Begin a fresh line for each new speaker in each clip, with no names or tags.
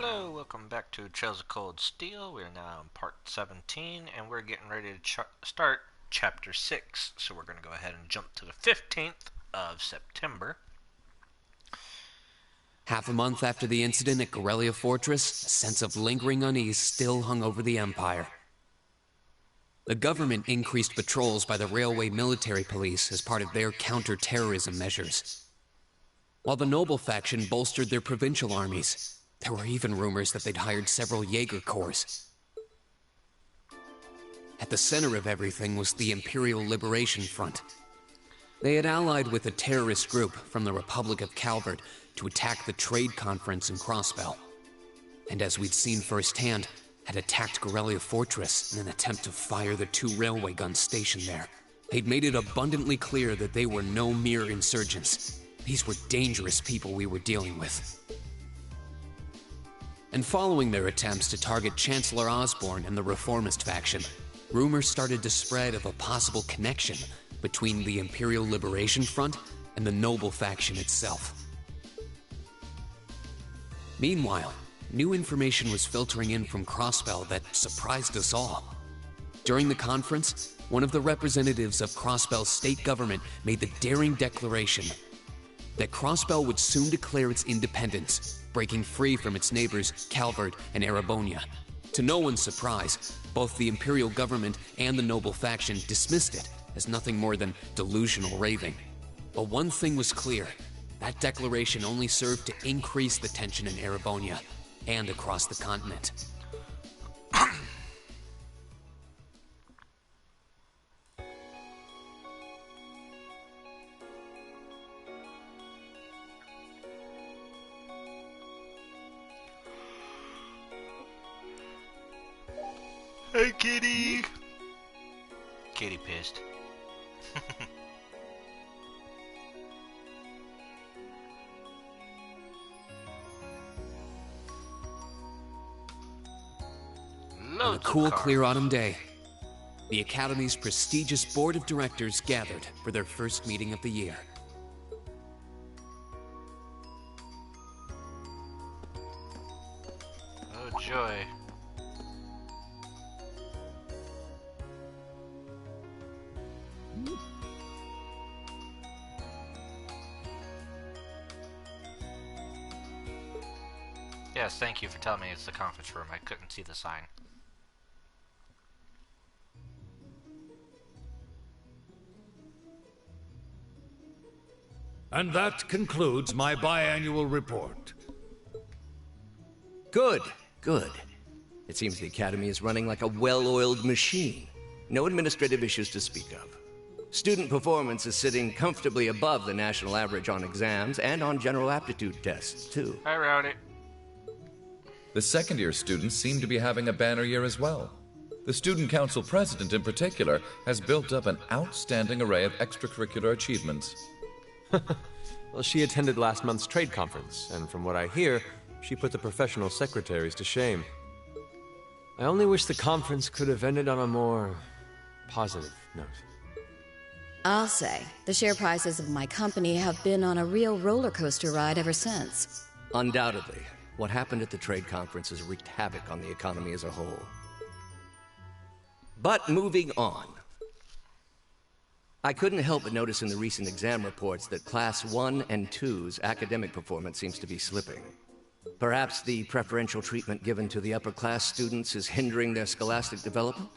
Hello, welcome back to Trails of Cold Steel. We're now in part 17, and we're getting ready to start chapter 6. So we're going to go ahead and jump to the 15th of September.
Half a month after the incident at Corellia Fortress, a sense of lingering unease still hung over the Empire. The government increased patrols by the Railway Military Police as part of their counter-terrorism measures, while the Noble faction bolstered their provincial armies. There were even rumors that they'd hired several Jaeger Corps. At the center of everything was the Imperial Liberation Front. They had allied with a terrorist group from the Republic of Calvert to attack the trade conference in Crossbell. And as we'd seen firsthand, had attacked Corellia Fortress in an attempt to fire the 2 railway guns stationed there. They'd made it abundantly clear that they were no mere insurgents. These were dangerous people we were dealing with. And following their attempts to target Chancellor Osborne and the Reformist faction, rumors started to spread of a possible connection between the Imperial Liberation Front and the Noble faction itself. Meanwhile, new information was filtering in from Crossbell that surprised us all. During the conference, one of the representatives of Crossbell's state government made the daring declaration that Crossbell would soon declare its independence, breaking free from its neighbors Calvert and Erebonia. To no one's surprise, both the Imperial government and the Noble faction dismissed it as nothing more than delusional raving. But one thing was clear: that declaration only served to increase the tension in Erebonia and across the continent.
Hey, kitty! Kitty pissed.
On a cool, clear autumn day, the Academy's prestigious board of directors gathered for their first meeting of the year.
Oh, joy. Yes, thank you for telling me it's the conference room. I couldn't see the sign.
And that concludes my biannual report.
Good, good. It seems the Academy is running like a well-oiled machine. No administrative issues to speak of. Student performance is sitting comfortably above the national average on exams and on general aptitude tests, too.
Hi, Rowdy.
The second-year students seem to be having a banner year as well. The Student Council president, in particular, has built up an outstanding array of extracurricular achievements.
Well, she attended last month's trade conference, and from what I hear, she put the professional secretaries to shame. I only wish the conference could have ended on a more positive note.
I'll say, the share prices of my company have been on a real roller coaster ride ever since.
Undoubtedly, what happened at the trade conference has wreaked havoc on the economy as a whole. But moving on. I couldn't help but notice in the recent exam reports that Class 1 and 2's academic performance seems to be slipping. Perhaps the preferential treatment given to the upper-class students is hindering their scholastic development?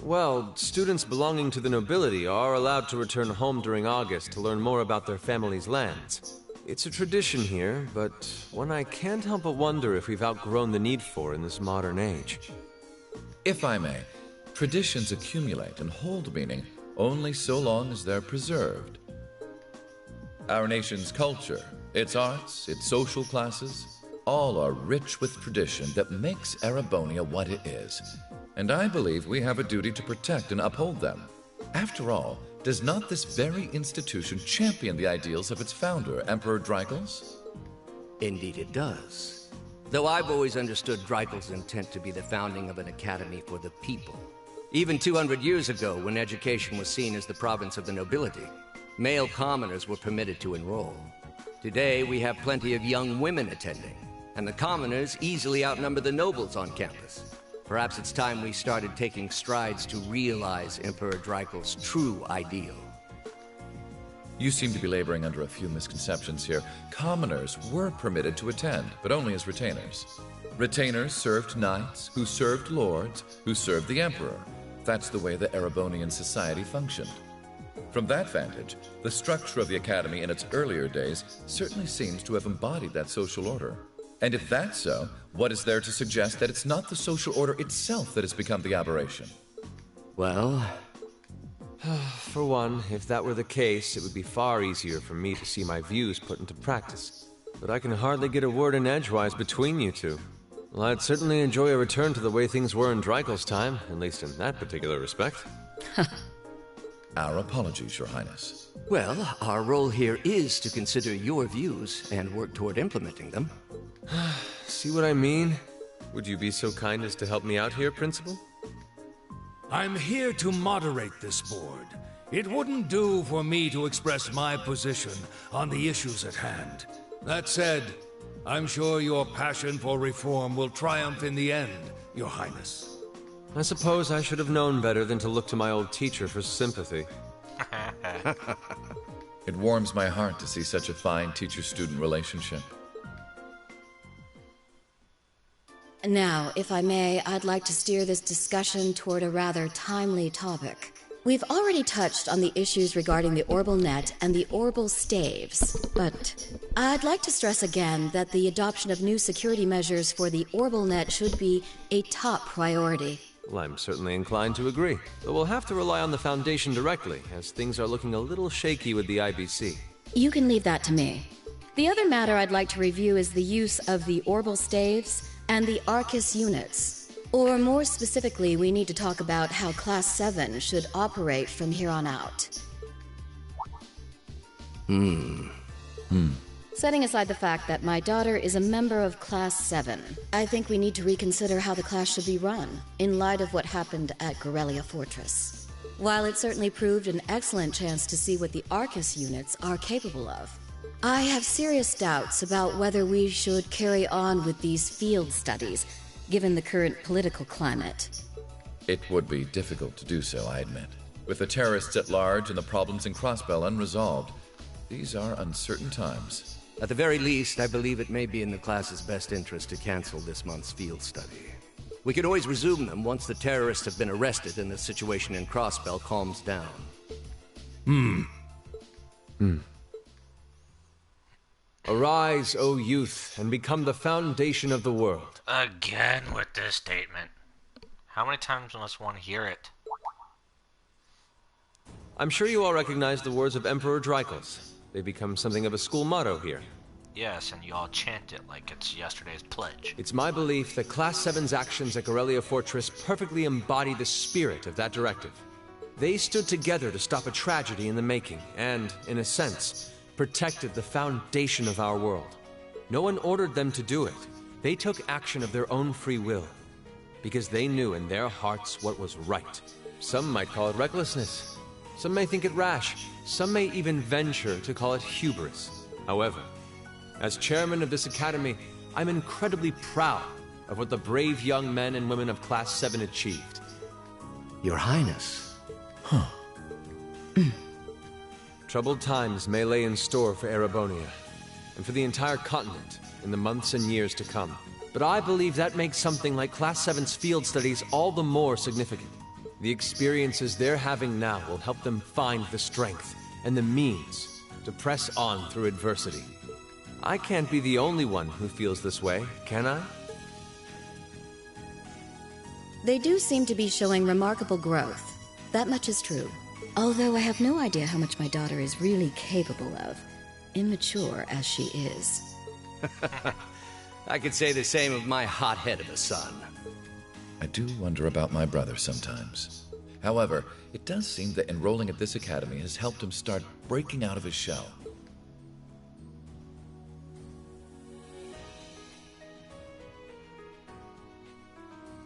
Well, students belonging to the nobility are allowed to return home during August to learn more about their family's lands. It's a tradition here, but one I can't help but wonder if we've outgrown the need for in this modern age.
If I may, traditions accumulate and hold meaning only so long as they're preserved. Our nation's culture, its arts, its social classes, all are rich with tradition that makes Erebonia what it is. And I believe we have a duty to protect and uphold them. After all, does not this very institution champion the ideals of its founder, Emperor Dreigels?
Indeed it does. Though I've always understood Dreigels' intent to be the founding of an academy for the people. Even 200 years ago, when education was seen as the province of the nobility, male commoners were permitted to enroll. Today, we have plenty of young women attending. and the commoners easily outnumber the nobles on campus. Perhaps it's time we started taking strides to realize Emperor Dreikel's true ideal.
You seem to be laboring under a few misconceptions here. Commoners were permitted to attend, but only as retainers. Retainers served knights, who served lords, who served the emperor. That's the way the Erebonian society functioned. From that vantage, the structure of the academy in its earlier days certainly seems to have embodied that social order. And if that's so, what is there to suggest that it's not the social order itself that has become the aberration?
Well, for one, if that were the case, it would be far easier for me to see my views put into practice. But I can hardly get a word in edgewise between you two. Well, I'd certainly enjoy a return to the way things were in Dreikel's time, at least in that particular respect.
Our apologies, Your Highness.
Well, our role here is to consider your views and work toward implementing them.
See what I mean? Would you be so kind as to help me out here, Principal?
I'm here to moderate this board. It wouldn't do for me to express my position on the issues at hand. That said, I'm sure your passion for reform will triumph in the end, Your Highness.
I suppose I should have known better than to look to my old teacher for sympathy.
It warms my heart to see such a fine teacher-student relationship.
Now, if I may, I'd like to steer this discussion toward a rather timely topic. We've already touched on the issues regarding the Orbal Net and the Orbal Staves, but I'd like to stress again that the adoption of new security measures for the Orbal Net should be a top priority.
Well, I'm certainly inclined to agree, but we'll have to rely on the Foundation directly, as things are looking a little shaky with the IBC.
You can leave that to me. The other matter I'd like to review is the use of the Orbal Staves and the Arcus units. Or more specifically, we need to talk about how Class 7 should operate from here on out. Setting aside the fact that my daughter is a member of Class 7, I think we need to reconsider how the class should be run, in light of what happened at Corellia Fortress. While it certainly proved an excellent chance to see what the Arcus units are capable of, I have serious doubts about whether we should carry on with these field studies, given the current political climate.
It would be difficult to do so, I admit. With the terrorists at large and the problems in Crossbell unresolved, these are uncertain times.
At the very least, I believe it may be in the class's best interest to cancel this month's field study. We can always resume them once the terrorists have been arrested and the situation in Crossbell calms down.
Arise, O youth, and become the foundation of the world.
Again with this statement. How many times must one hear it?
I'm sure you all recognize the words of Emperor Dreikel's. They become something of a school motto here.
Yes, and you all chant it like it's yesterday's pledge.
It's my belief that Class 7's actions at Corellia Fortress perfectly embody the spirit of that directive. They stood together to stop a tragedy in the making, and, in a sense, protected the foundation of our world. No one ordered them to do it. They took action of their own free will, because they knew in their hearts what was right. Some might call it recklessness. Some may think it rash. Some may even venture to call it hubris. However, as chairman of this academy, I'm incredibly proud of what the brave young men and women of Class 7 achieved.
Your Highness.
Troubled times may lay in store for Erebonia, and for the entire continent in the months and years to come. But I believe that makes something like Class 7's field studies all the more significant. The experiences they're having now will help them find the strength and the means to press on through adversity. I can't be the only one who feels this way, can I?
They do seem to be showing remarkable growth. That much is true. Although I have no idea how much my daughter is really capable of, immature as she is.
I could say the same of my hothead of a son.
I do wonder about my brother sometimes. However, it does seem that enrolling at this academy has helped him start breaking out of his shell.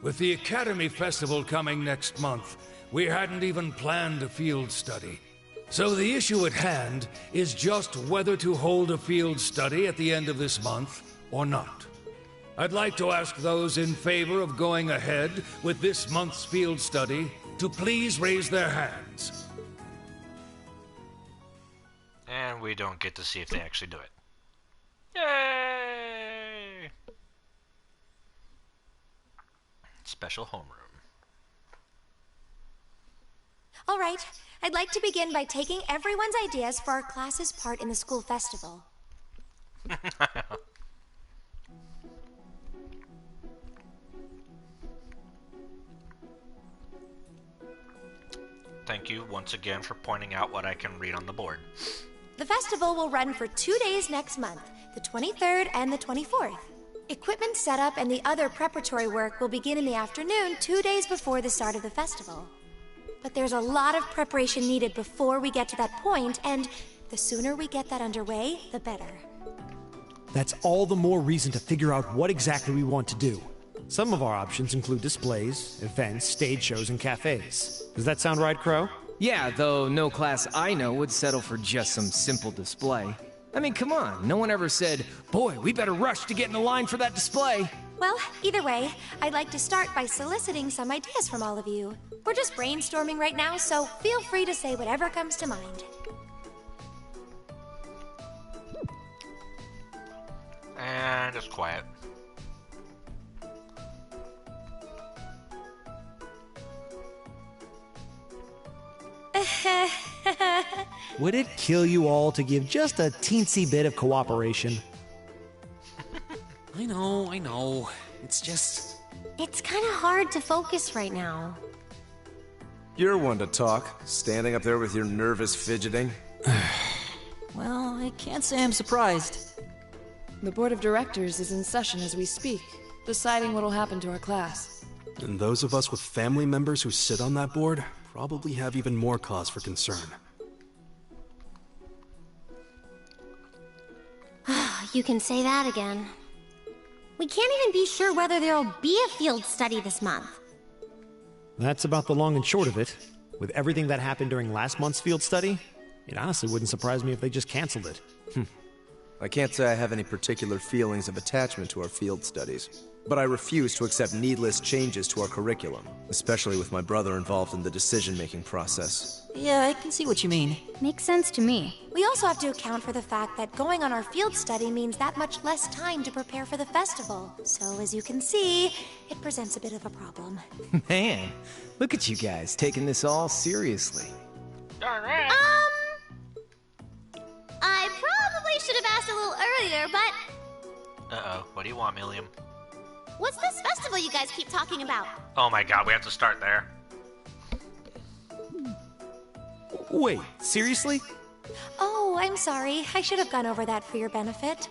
With the Academy Festival coming next month, we hadn't even planned a field study. So the issue at hand is just whether to hold a field study at the end of this month or not. I'd like to ask those in favor of going ahead with this month's field study to please raise their hands.
And we don't get to see if they actually do it. Yay! Special homeroom.
All right, I'd like to begin by taking everyone's ideas for our class's part in the school festival.
Thank you once again for pointing out what I can read on the board.
The festival will run for 2 days next month, the 23rd and the 24th. Equipment setup and the other preparatory work will begin in the afternoon 2 days before the start of the festival. But there's a lot of preparation needed before we get to that point, and the sooner we get that underway, the better.
That's all the more reason to figure out what exactly we want to do. Some of our options include displays, events, stage shows, and cafes. Does that sound right, Crow?
Yeah, though no class I know would settle for just some simple display. I mean, come on, no one ever said, boy, we better rush to get in the line for that display.
Well, either way, I'd like to start by soliciting some ideas from all of you. We're just brainstorming right now, so feel free to say whatever comes to mind.
And it's quiet.
Would it kill you all to give just a teensy bit of cooperation?
I know. It's just...
It's kind of hard to focus right now.
You're one to talk, standing up there with your nervous fidgeting.
Well, I can't say I'm surprised.
The board of directors is in session as we speak, deciding what'll happen to our class.
And those of us with family members who sit on that board probably have even more cause for concern.
You can say that again. We can't even be sure whether there'll be a field study this month.
That's about the long and short of it. With everything that happened during last month's field study, it honestly wouldn't surprise me if they just canceled it.
I can't say I have any particular feelings of attachment to our field studies, but I refuse to accept needless changes to our curriculum, especially with my brother involved in the decision-making process.
Yeah, I can see what you mean.
Makes sense to me.
We also have to account for the fact that going on our field study means that much less time to prepare for the festival. So, as you can see, it presents a bit of a problem.
Man, look at you guys taking this all seriously.
Alright.
I probably should have asked a little earlier, but...
Uh-oh, what do you want, Milliam?
What's this festival you guys keep talking about?
Oh my god, we have to start there.
Wait, seriously?
Oh, I'm sorry. I should have gone over that for your benefit.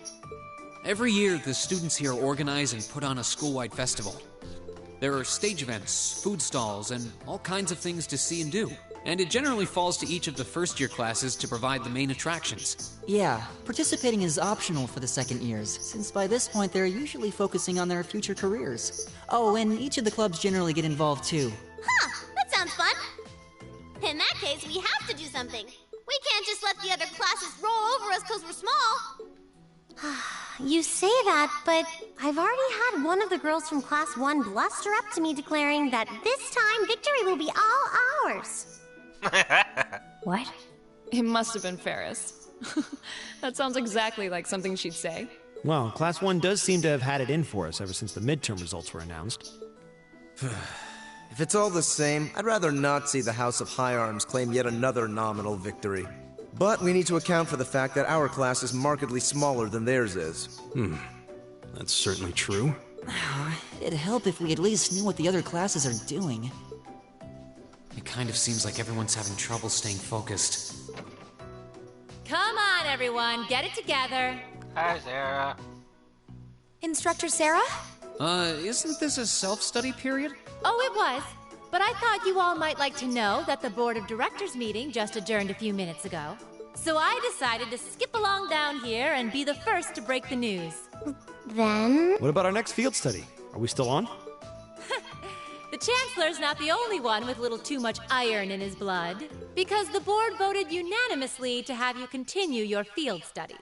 Every year, the students here organize and put on a school-wide festival. There are stage events, food stalls, and all kinds of things to see and do. And it generally falls to each of the first-year classes to provide the main attractions.
Yeah, participating is optional for the second years, since by this point they're usually focusing on their future careers. Oh, and each of the clubs generally get involved too.
Huh, that sounds fun. In that case, we have to do something. We can't just let the other classes roll over us because we're small. You say that, but I've already had one of the girls from Class 1 bluster up to me declaring that this time victory will be all ours.
What? It must have been Ferris. That sounds exactly like something she'd say.
Well, Class 1 does seem to have had it in for us ever since the midterm results were announced.
If it's all the same, I'd rather not see the House of High Arms claim yet another nominal victory. But we need to account for the fact that our class is markedly smaller than theirs is.
That's certainly true.
It'd help if we at least knew what the other classes are doing.
It kind of seems like everyone's having trouble staying focused.
Come on, everyone, get it together.
Hi, Sarah.
Instructor Sarah?
Isn't this a self-study period?
Oh, it was. But I thought you all might like to know that the Board of Directors meeting just adjourned a few minutes ago. So I decided to skip along down here and be the first to break the news.
Then?
What about our next field study? Are we still on?
The Chancellor's not the only one with a little too much iron in his blood, because the board voted unanimously to have you continue your field studies.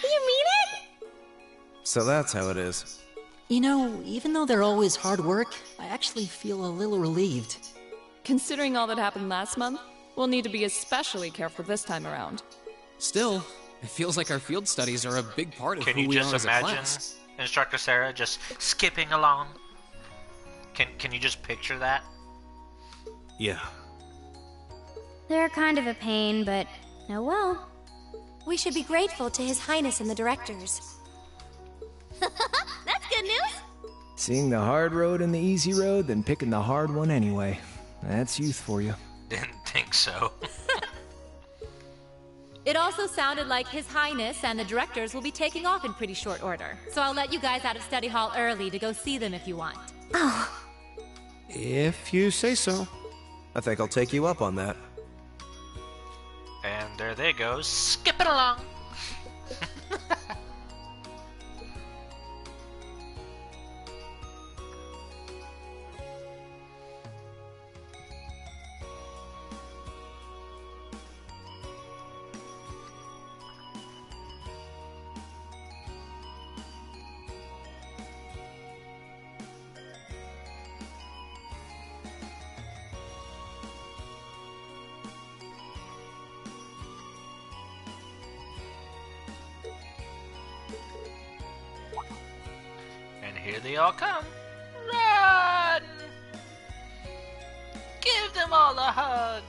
You mean it?
So that's how it is.
You know, even though they're always hard work, I actually feel a little relieved.
Considering all that happened last month, we'll need to be especially careful this time around.
Still, it feels like our field studies are a big part of
Can
who
you
we
just
are as a
imagine
class.
Instructor Sarah just skipping along? Can you just picture that?
Yeah.
They're kind of a pain, but oh well.
We should be grateful to His Highness and the directors.
That's good news.
Seeing the hard road and the easy road, then picking the hard one anyway. That's youth for you.
Didn't think so.
It also sounded like His Highness and the directors will be taking off in pretty short order. So I'll let you guys out of study hall early to go see them if you want.
Oh.
If you say so.
I think I'll take you up on that.
And there they go, skipping along. And here they all come. Run! Give them all a hug.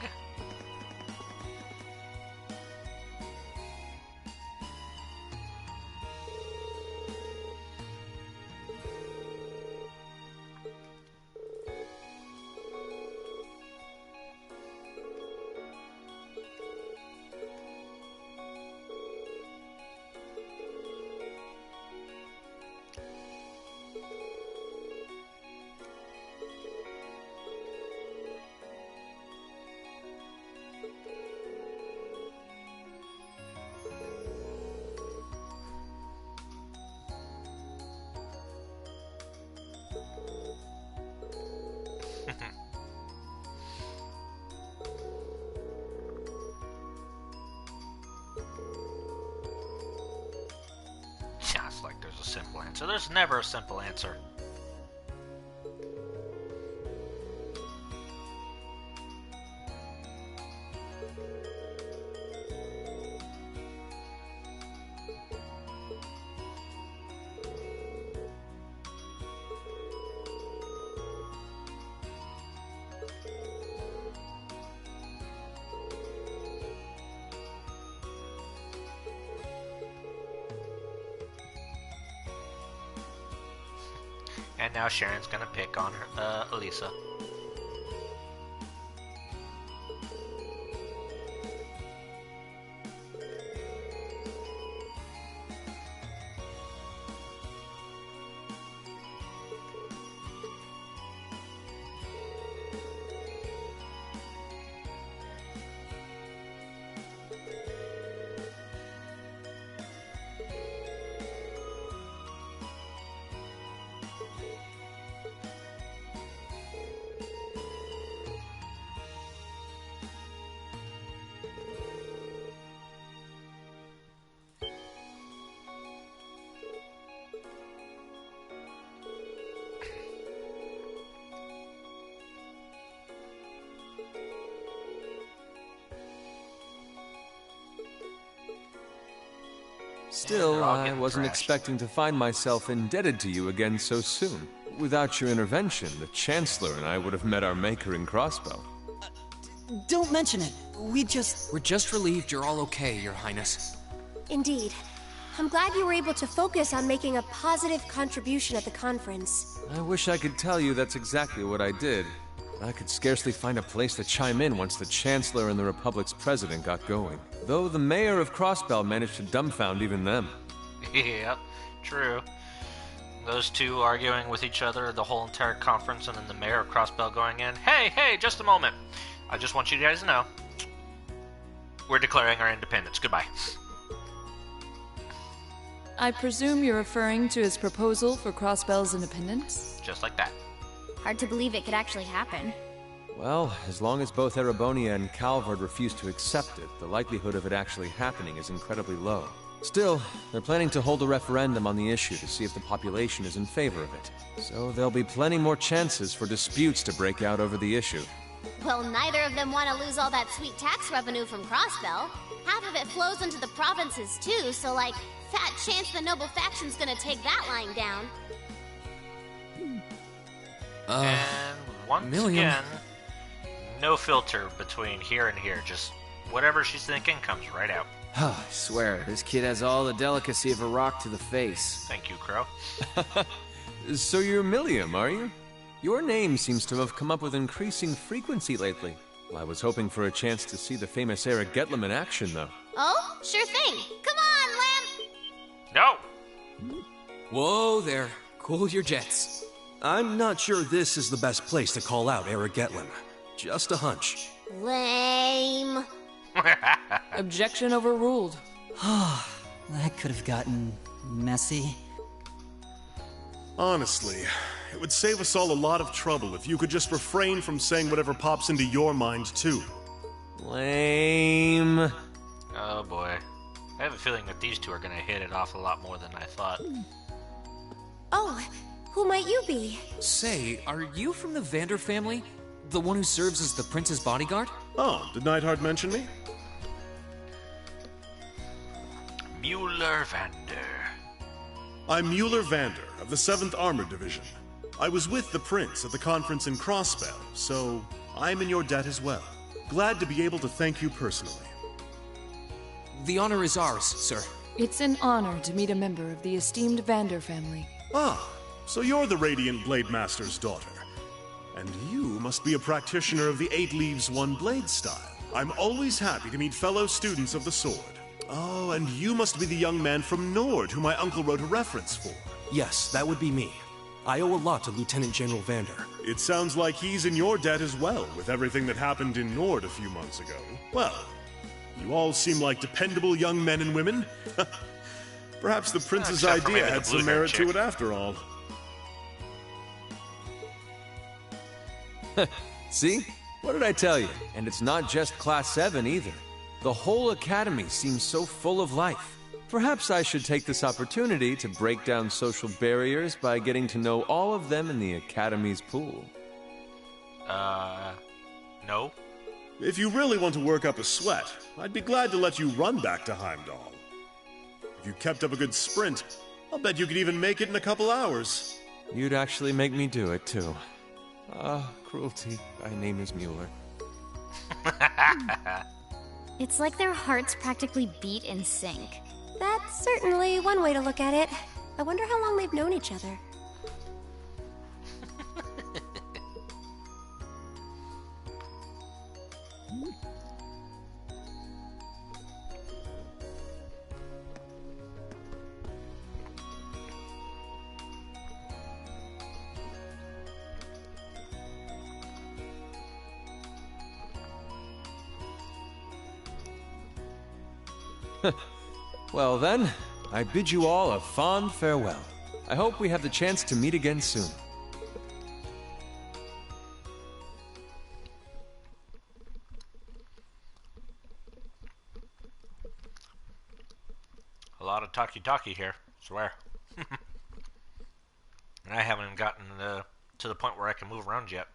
Sounds like there's a simple answer. There's never a simple answer. And now Sharon's gonna pick on her, Elisa.
Still, I wasn't expecting to find myself indebted to you again so soon. Without your intervention, the Chancellor and I would have met our maker in Crossbell.
Don't mention it. We're
just relieved you're all okay, Your Highness.
Indeed. I'm glad you were able to focus on making a positive contribution at the conference.
I wish I could tell you that's exactly what I did. I could scarcely find a place to chime in once the Chancellor and the Republic's President got going. Though the Mayor of Crossbell managed to dumbfound even them.
Yep, true. Those two arguing with each other the whole entire conference, and then the Mayor of Crossbell going in, Hey, just a moment. I just want you guys to know. We're declaring our independence. Goodbye.
I presume you're referring to his proposal for Crossbell's independence?
Just like that.
Hard to believe it could actually happen.
Well, as long as both Erebonia and Calvard refuse to accept it, the likelihood of it actually happening is incredibly low. Still, they're planning to hold a referendum on the issue to see if the population is in favor of it. So there'll be plenty more chances for disputes to break out over the issue.
Well, neither of them want to lose all that sweet tax revenue from Crossbell. Half of it flows into the provinces too, so like, fat chance the noble faction's gonna take that line down.
And once again, no filter between here and here. Just whatever she's thinking comes right out.
I swear, this kid has all the delicacy of a rock to the face.
Thank you, Crow.
So you're Milliam, are you? Your name seems to have come up with increasing frequency lately. Well, I was hoping for a chance to see the famous Eric Getlem in action, though.
Oh, sure thing. Come on, Lamb!
No!
Whoa there. Cool your jets.
I'm not sure this is the best place to call out Eric Getlem. Just a hunch.
Lame.
Objection overruled.
That could have gotten messy.
Honestly, it would save us all a lot of trouble if you could just refrain from saying whatever pops into your mind, too.
Lame.
Oh boy. I have a feeling that these two are gonna hit it off a lot more than I thought.
Oh, who might you be?
Say, are you from the Vander family? The one who serves as the prince's bodyguard?
Oh, did Neidhart mention me?
Mueller Vander.
I'm Mueller Vander of the 7th Armored Division. I was with the Prince at the conference in Crossbell, so I'm in your debt as well. Glad to be able to thank you personally.
The honor is ours, sir.
It's an honor to meet a member of the esteemed Vander family.
Ah, so you're the Radiant Blade Master's daughter. And you must be a practitioner of the 8 Leaves, 1 Blade style. I'm always happy to meet fellow students of the sword. Oh, and you must be the young man from Nord who my uncle wrote a reference for.
Yes, that would be me. I owe a lot to Lieutenant General Vander.
It sounds like he's in your debt as well, with everything that happened in Nord a few months ago. Well, you all seem like dependable young men and women. Perhaps the Prince's
Except for
idea
maybe
had
the
some
blue-haired
merit to
chick.
it after all.
See? What did I tell you? And it's not just Class 7 either. The whole academy seems so full of life. Perhaps I should take this opportunity to break down social barriers by getting to know all of them in the academy's pool.
No.
If you really want to work up a sweat, I'd be glad to let you run back to Heimdall. If you kept up a good sprint, I'll bet you could even make it in a couple hours.
You'd actually make me do it, too. Cruelty. My name is Mueller.
It's like their hearts practically beat in sync.
That's certainly one way to look at it. I wonder how long they've known each other.
Well then, I bid you all a fond farewell. I hope we have the chance to meet again soon.
A lot of talkie-talkie here, swear. And I haven't even gotten to the point where I can move around yet.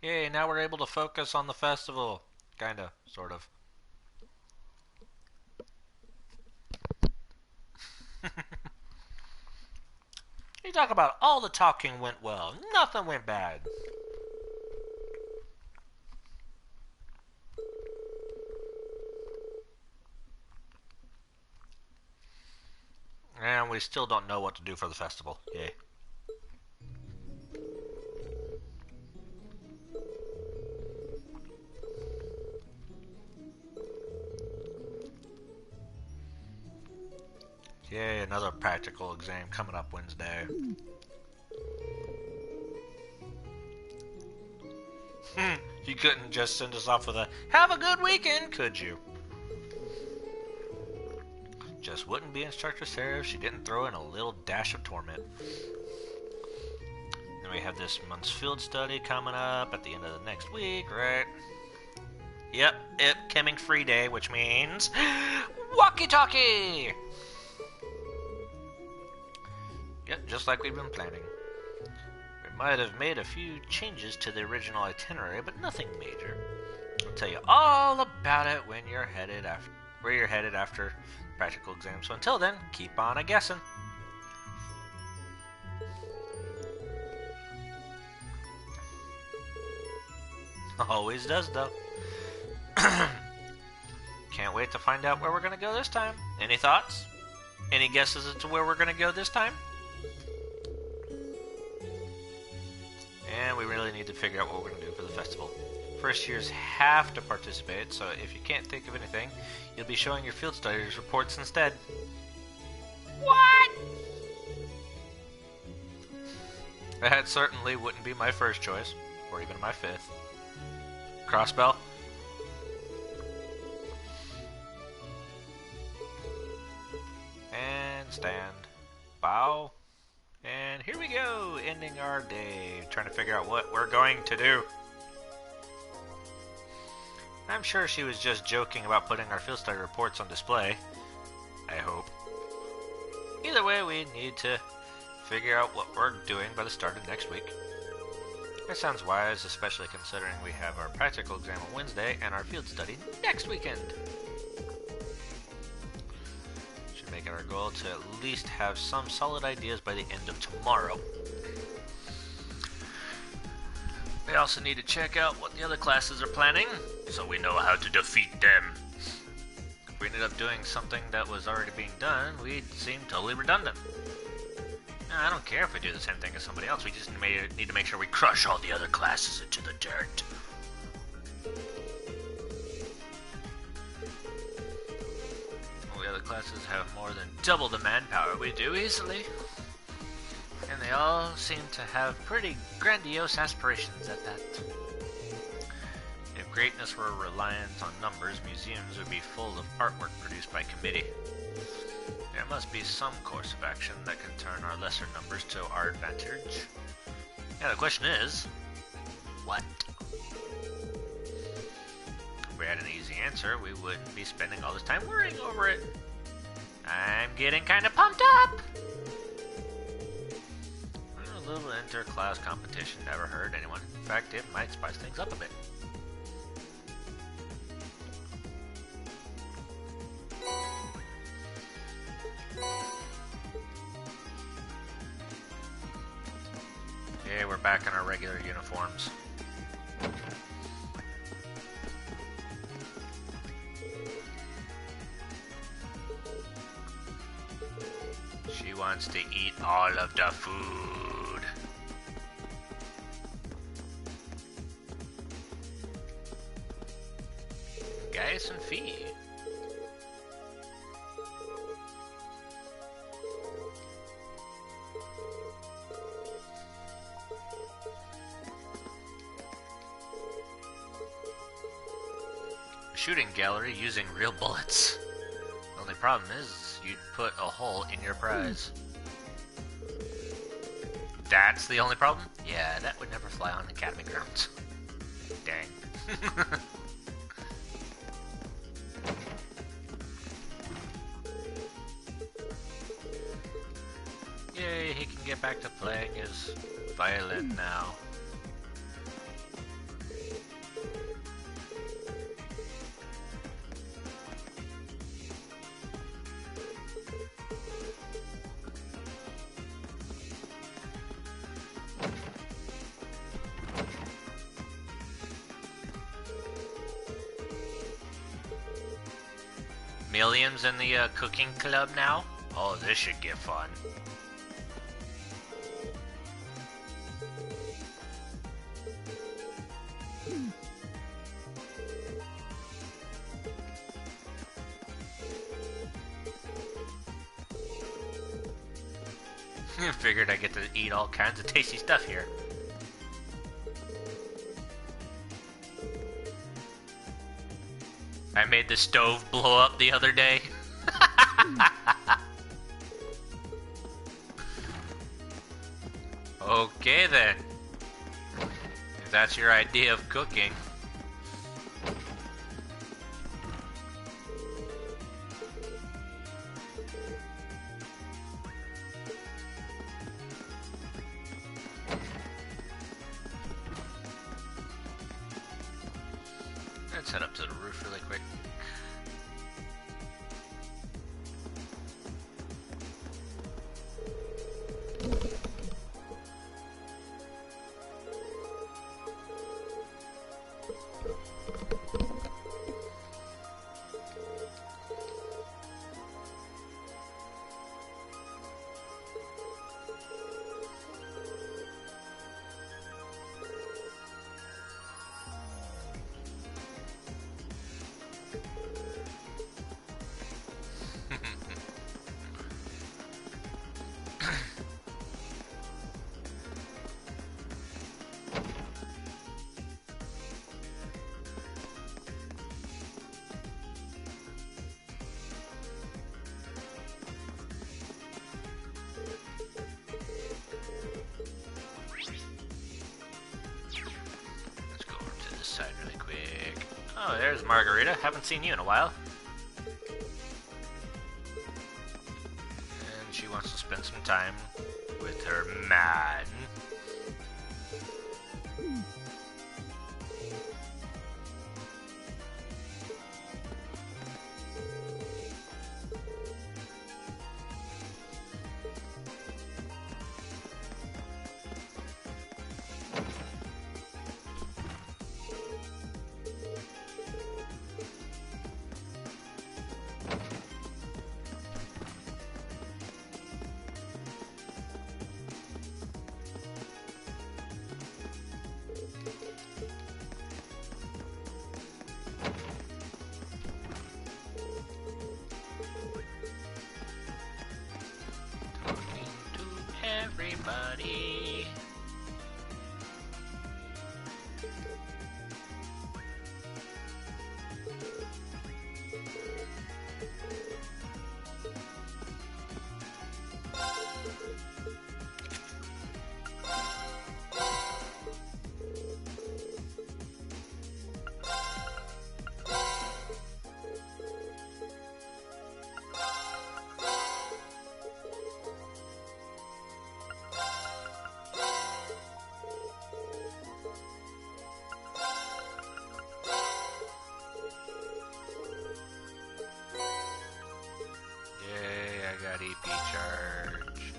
Yay, now we're able to focus on the festival. Kinda, sort of. You talk about all the talking went well. Nothing went bad. And we still don't know what to do for the festival. Yay. Yay, another practical exam coming up Wednesday. You couldn't just send us off with a, have a good weekend, could you? Just wouldn't be Instructor Sarah if she didn't throw in a little dash of torment. Then we have this month's field study coming up at the end of the next week, right? Yep, coming free day, which means walkie-talkie! Yep, just like we've been planning. We might have made a few changes to the original itinerary, but nothing major. I'll tell you all about it when you're headed after where you're headed after practical exam. So until then, keep on a-guessing. Always does, though. Can't wait to find out where we're going to go this time. Any thoughts? Any guesses as to where we're going to go this time? And we really need to figure out what we're going to do for the festival. First years have to participate, so if you can't think of anything, you'll be showing your field studies reports instead. What? That certainly wouldn't be my first choice, or even my fifth. Crossbell? And stand. Bow. And here we go, ending our day, trying to figure out what we're going to do. I'm sure she was just joking about putting our field study reports on display. I hope. Either way, we need to figure out what we're doing by the start of next week. That sounds wise, especially considering we have our practical exam on Wednesday and our field study next weekend. Should make it our goal to at least have some solid ideas by the end of tomorrow. We also need to check out what the other classes are planning, so we know how to defeat them. If we ended up doing something that was already being done, we'd seem totally redundant. I don't care if we do the same thing as somebody else, we just need to make sure we crush all the other classes into the dirt. All the other classes have more than double the manpower we do easily. And they all seem to have pretty grandiose aspirations at that. If greatness were reliant on numbers, museums would be full of artwork produced by committee. There must be some course of action that can turn our lesser numbers to our advantage. Yeah, the question is, what? If we had an easy answer, we wouldn't be spending all this time worrying over it. I'm getting kind of pumped up! A little inter-class competition never hurt anyone. In fact, it might spice things up a bit. Okay, we're back in our regular uniforms. She wants to eat all of the food. Gaius and Fee. A shooting gallery using real bullets. The only problem is you'd put a hole in your prize. That's the only problem? Yeah, that would never fly on Academy grounds. Dang. Yay, he can get back to playing his violin now. Millions in the cooking club now? Oh, this should get fun. Figured I get to eat all kinds of tasty stuff here. I made the stove blow up the other day. Okay then. If that's your idea of cooking. Let's head up to the roof really quick. Side really quick. Oh, there's Margarita. Haven't seen you in a while. And she wants to spend some time with her man. Everybody. Got EP charge.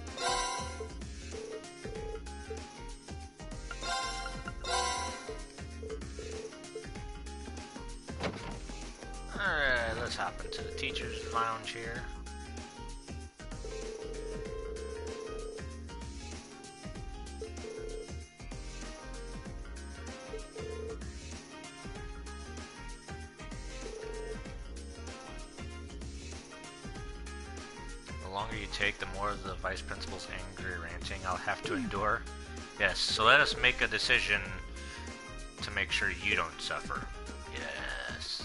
Alright, let's hop into the teacher's lounge here. The longer you take, the more the vice principal's angry ranting I'll have to endure. Yes, so let us make a decision to make sure you don't suffer. Yes.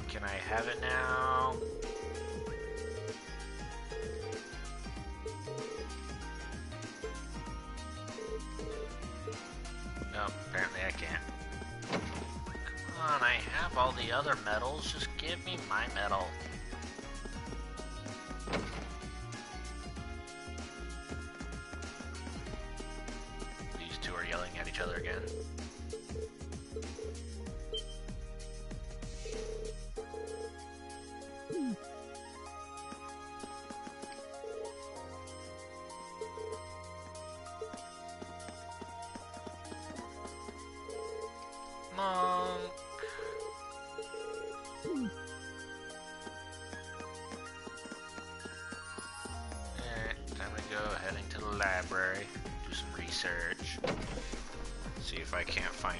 Can I have it now? No, apparently I can't. Come on, I have all the other medals. Just give me my medal. These two are yelling at each other again. Alright, time to go heading to the library, do some research, see if I can't find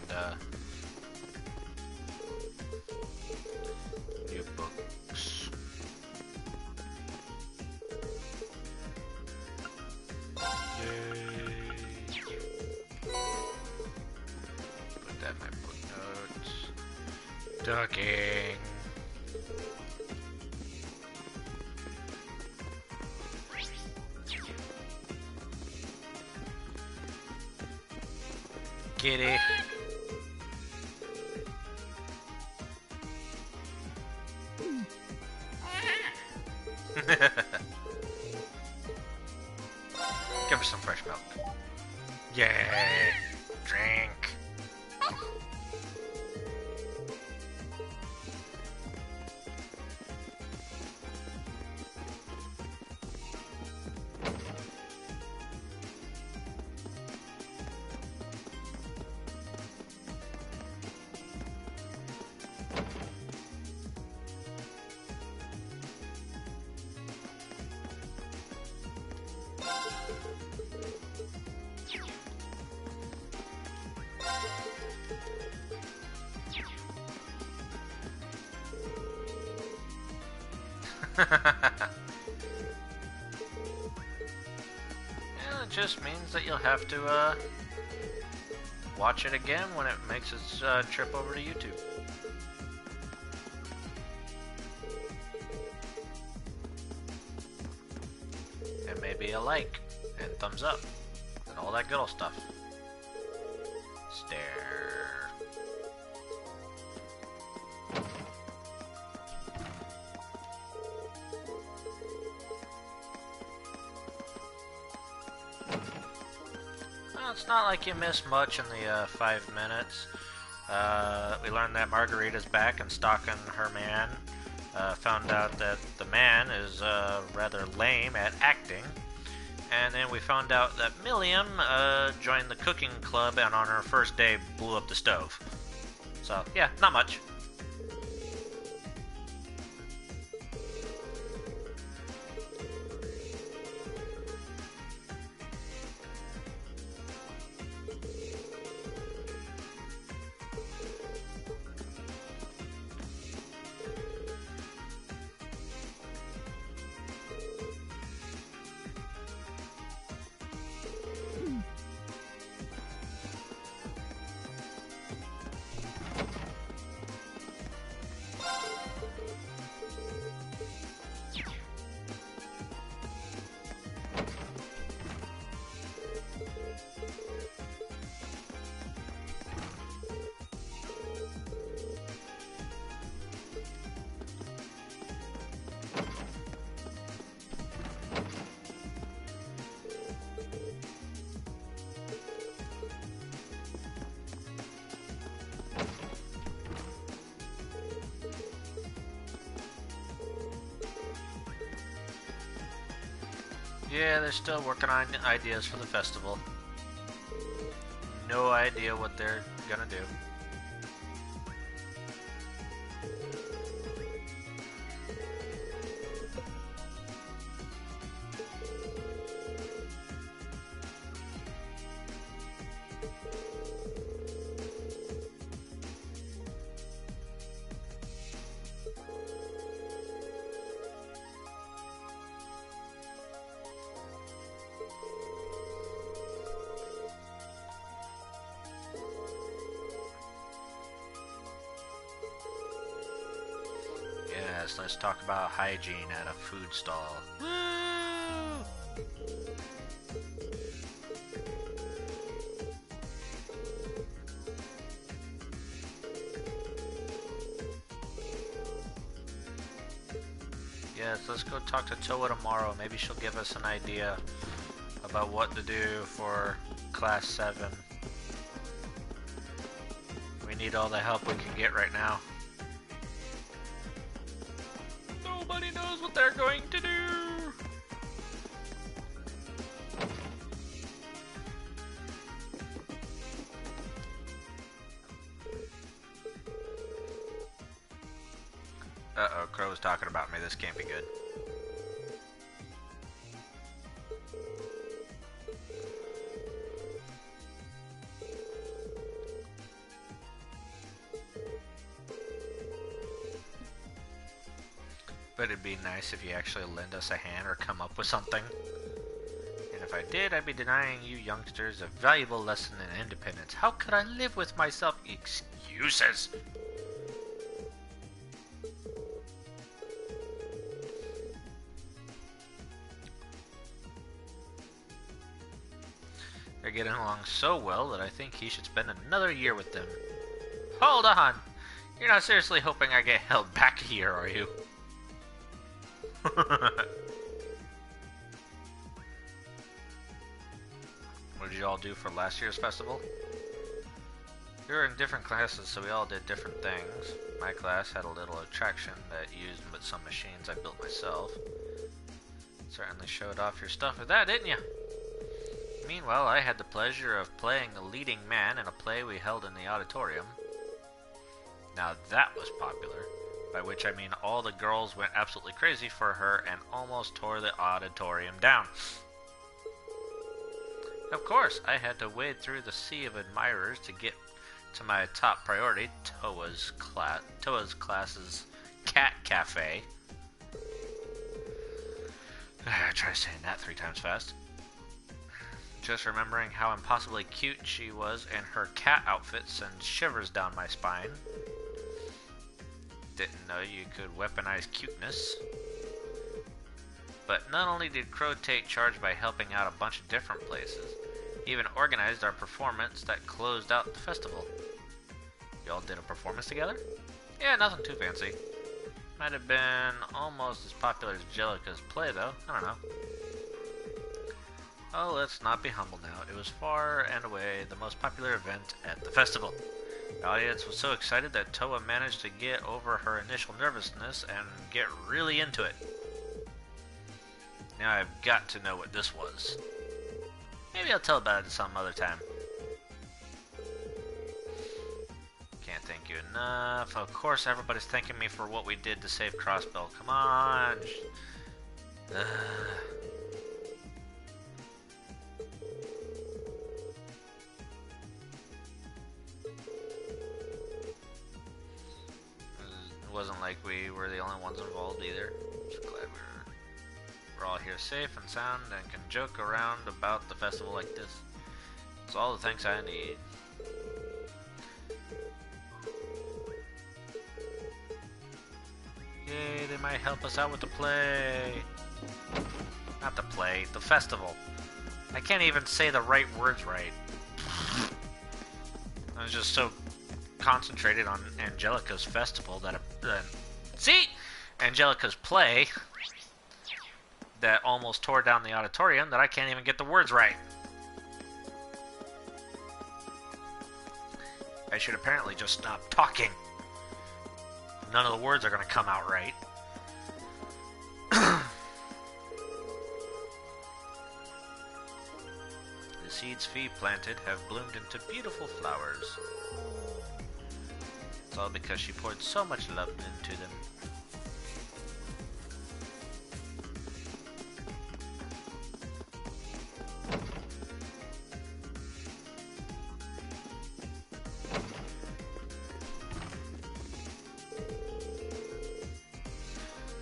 new books. Yay! Put that in my book notes. Ducking. Kitty. Give her some fresh milk. Yay! Drink. Yeah, it just means that you'll have to watch it again when it makes its trip over to YouTube. And maybe a like and thumbs up and all that good old stuff. Stare. Well, it's not like you missed much in the 5 minutes. We learned that Margarita's back and stalking her man. Found out that the man is rather lame at acting. And then we found out that Milliam joined the cooking club and on her first day blew up the stove. So, yeah, not much. Yeah, they're still working on ideas for the festival. No idea what they're gonna do. Yes, let's talk about hygiene at a food stall. Yes, let's go talk to Toa tomorrow. Maybe she'll give us an idea about what to do for Class 7. We need all the help we can get right now. Nobody knows what they're going to do. Uh-oh, Crow's talking about me. This can't be good. But it'd be nice if you actually lend us a hand or come up with something. And if I did, I'd be denying you youngsters a valuable lesson in independence. How could I live with myself? Excuses! They're getting along so well that I think he should spend another year with them. Hold on! You're not seriously hoping I get held back a year, are you? What did you all do for last year's festival? We were in different classes, so we all did different things. My class had a little attraction that used some machines I built myself. Certainly showed off your stuff with that, didn't you? Meanwhile, I had the pleasure of playing the leading man in a play we held in the auditorium. Now that was popular. By which I mean all the girls went absolutely crazy for her and almost tore the auditorium down. Of course, I had to wade through the sea of admirers to get to my top priority, Toa's class's cat cafe. Try saying that 3 times fast. Just remembering how impossibly cute she was in her cat outfit sends shivers down my spine. Didn't know you could weaponize cuteness. But not only did Crow take charge by helping out a bunch of different places, he even organized our performance that closed out the festival. Y'all did a performance together? Yeah, nothing too fancy. Might have been almost as popular as Jellica's play, though. I don't know. Oh, let's not be humble now. It was far and away the most popular event at the festival. The audience was so excited that Toa managed to get over her initial nervousness and get really into it. Now I've got to know what this was. Maybe I'll tell about it some other time. Can't thank you enough. Of course everybody's thanking me for what we did to save Crossbell. Come on. It wasn't like we were the only ones involved either. Just glad we're all here safe and sound and can joke around about the festival like this. It's all the thanks I need. Yay, they might help us out with the play. Not the play, the festival. I can't even say the right words right. I was just so concentrated on Angelica's festival that Angelica's play that almost tore down the auditorium that I can't even get the words right. I should apparently just stop talking. None of the words are going to come out right. The seeds Fee planted have bloomed into beautiful flowers. It's all because she poured so much love into them.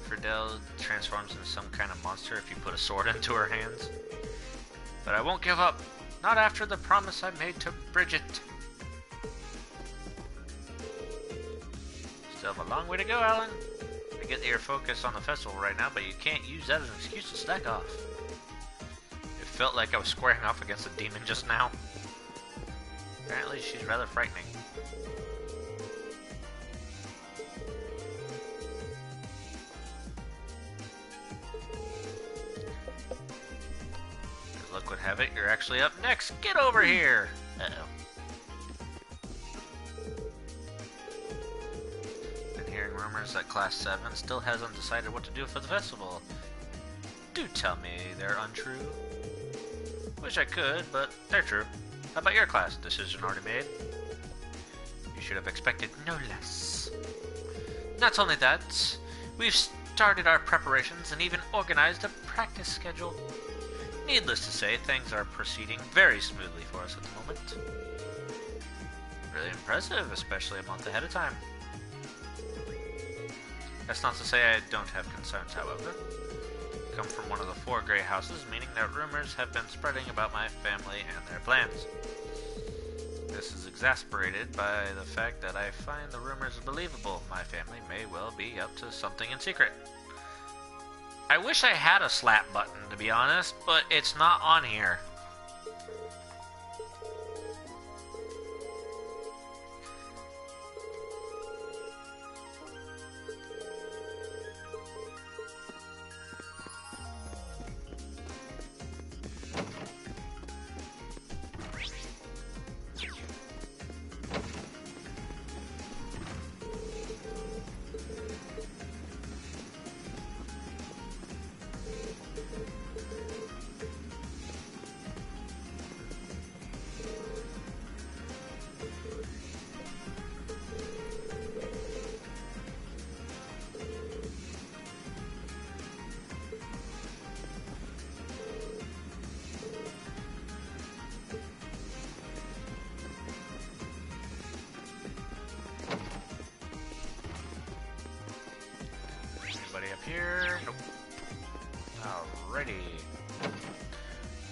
Friedel transforms into some kind of monster if you put a sword into her hands. But I won't give up. Not after the promise I made to Bridget. Still have a long way to go, Alan. I get that you're focused on the festival right now, but you can't use that as an excuse to slack off. It felt like I was squaring off against a demon just now. Apparently she's rather frightening. As luck would have it, you're actually up next. Get over here! Uh-oh. Hearing rumors that Class 7 still hasn't decided what to do for the festival. Do tell me they're untrue. Wish I could, but they're true. How about your class? Decision already made? You should have expected no less. Not only that, We've started our preparations and even organized a practice schedule. Needless to say, things are proceeding very smoothly for us at the moment. Really impressive, especially a month ahead of time. That's not to say I don't have concerns, however. I come from one of the 4 gray houses, meaning that rumors have been spreading about my family and their plans. This is exasperated by the fact that I find the rumors believable. My family may well be up to something in secret. I wish I had a slap button, to be honest, but it's not on here. Here. Nope. Alrighty.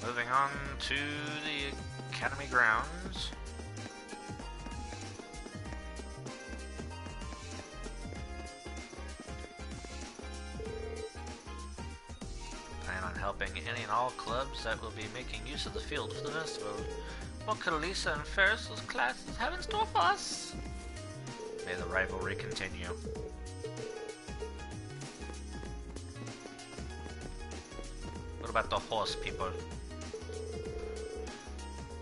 Moving on to the Academy grounds. Plan on helping any and all clubs that will be making use of the field for the festival. What could Lisa and Ferris's classes have in store for us? May the rivalry continue. What about the horse people?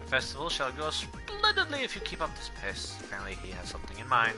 The festival shall go splendidly if you keep up this pace. Apparently he has something in mind.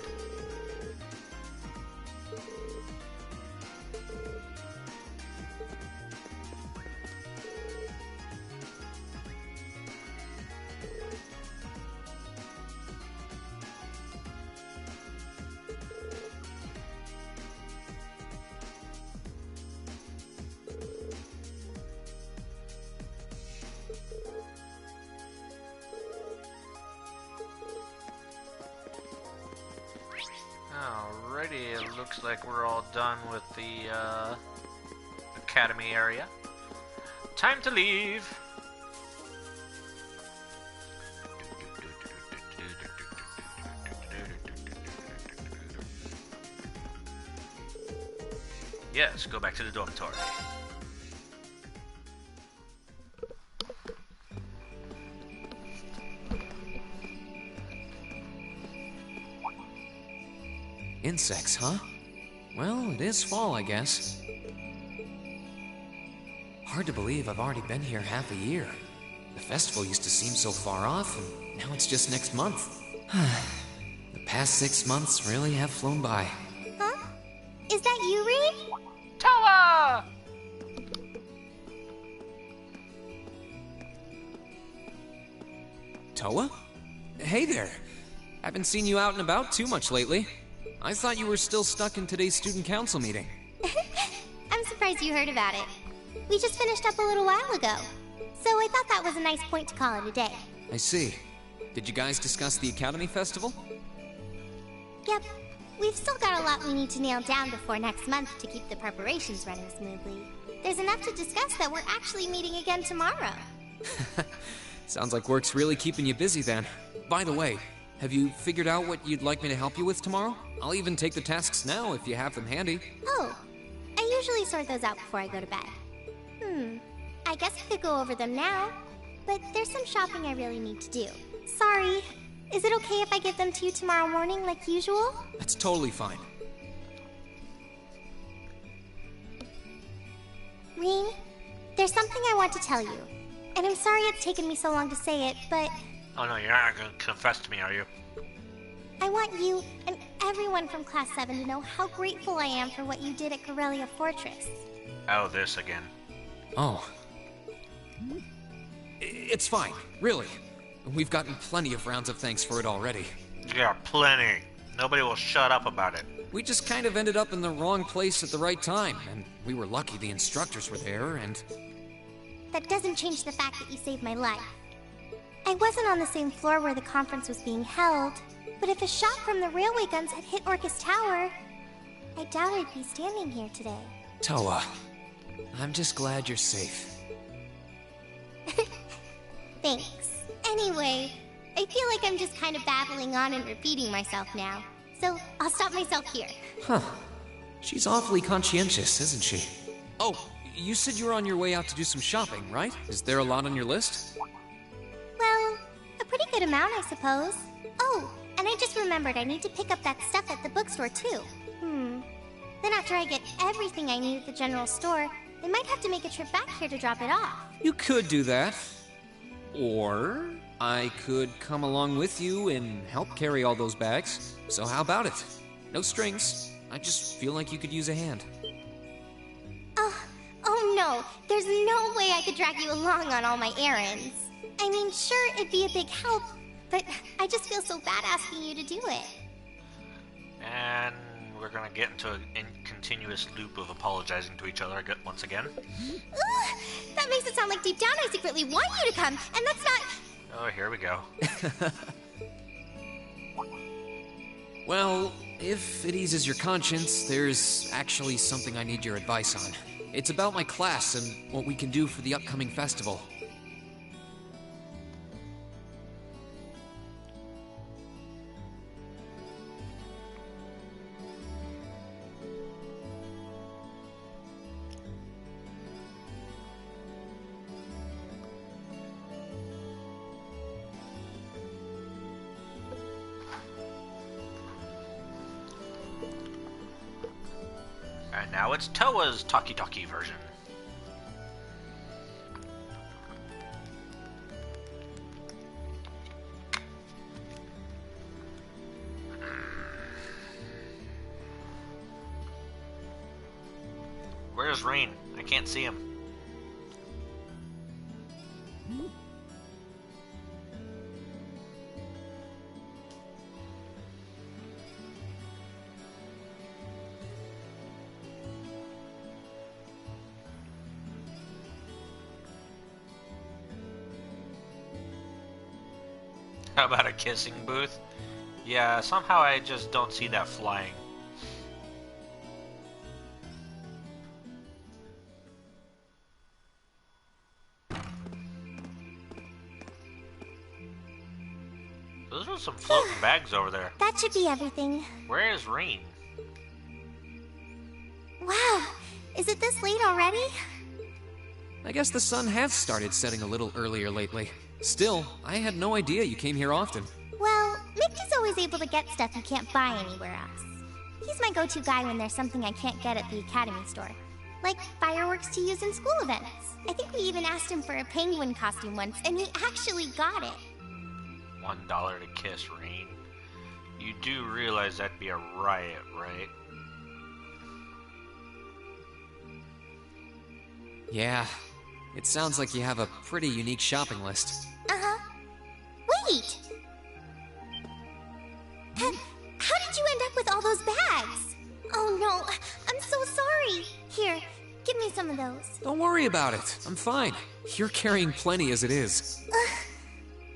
Alrighty, it looks like we're all done with the Academy area. Time to leave! Yes, go back to the dormitory.
Insects, huh? Well, it is fall, I guess. Hard to believe I've already been here half a year. The festival used to seem so far off, and now it's just next month. The past 6 months really have flown by.
Huh? Is that you, Reed?
Toa!
Toa? Hey there. Haven't seen you out and about too much lately. I thought you were still stuck in today's student council meeting.
I'm surprised you heard about it. We just finished up a little while ago. So I thought that was a nice point to call it a day.
I see. Did you guys discuss the Academy Festival?
Yep. We've still got a lot we need to nail down before next month to keep the preparations running smoothly. There's enough to discuss that we're actually meeting again tomorrow.
Sounds like work's really keeping you busy then. By the way, have you figured out what you'd like me to help you with tomorrow? I'll even take the tasks now if you have them handy.
Oh, I usually sort those out before I go to bed. I guess I could go over them now, but there's some shopping I really need to do. Sorry. Is it okay if I give them to you tomorrow morning like usual?
That's totally fine.
Reen, there's something I want to tell you. And I'm sorry it's taken me so long to say it, but
Oh no, you're not gonna confess to me, are you?
I want you and everyone from Class 7 to know how grateful I am for what you did at Corellia Fortress.
Oh, this again.
Oh. It's fine, really. We've gotten plenty of rounds of thanks for it already.
Yeah, plenty. Nobody will shut up about it.
We just kind of ended up in the wrong place at the right time, and we were lucky the instructors were there, and...
That doesn't change the fact that you saved my life. I wasn't on the same floor where the conference was being held, but if a shot from the railway guns had hit Orcus Tower, I doubt I'd be standing here today.
Toa, I'm just glad you're safe.
Thanks. Anyway, I feel like I'm just kind of babbling on and repeating myself now, so I'll stop myself here.
Huh. She's awfully conscientious, isn't she? Oh, you said you were on your way out to do some shopping, right? Is there a lot on your list?
Well, a pretty good amount, I suppose. Oh, and I just remembered I need to pick up that stuff at the bookstore, too. Then after I get everything I need at the general store, I might have to make a trip back here to drop it off.
You could do that. Or I could come along with you and help carry all those bags. So how about it? No strings. I just feel like you could use a hand.
Oh no, there's no way I could drag you along on all my errands. I mean, sure, it'd be a big help, but I just feel so bad asking you to do it.
And we're gonna get into a continuous loop of apologizing to each other once again.
That makes it sound like deep down I secretly want you to come, and that's not...
Oh, here we go.
Well, if it eases your conscience, there's actually something I need your advice on. It's about my class and what we can do for the upcoming festival.
And now it's Toa's talkie-talkie version. Where's Rain? I can't see him. How about a kissing booth? Yeah, somehow I just don't see that flying. Those are some floating bags over there.
That should be everything.
Where is Rain?
Wow, is it this late already?
I guess the sun has started setting a little earlier lately. Still, I had no idea you came here often.
Well, Mickey's always able to get stuff you can't buy anywhere else. He's my go-to guy when there's something I can't get at the Academy store. Like fireworks to use in school events. I think we even asked him for a penguin costume once, and he actually got it.
$1 to kiss Rain. You do realize that'd be a riot, right?
Yeah, it sounds like you have a pretty unique shopping list.
Uh-huh. Wait! How did you end up with all those bags? Oh no, I'm so sorry. Here, give me some of those.
Don't worry about it. I'm fine. You're carrying plenty as it is.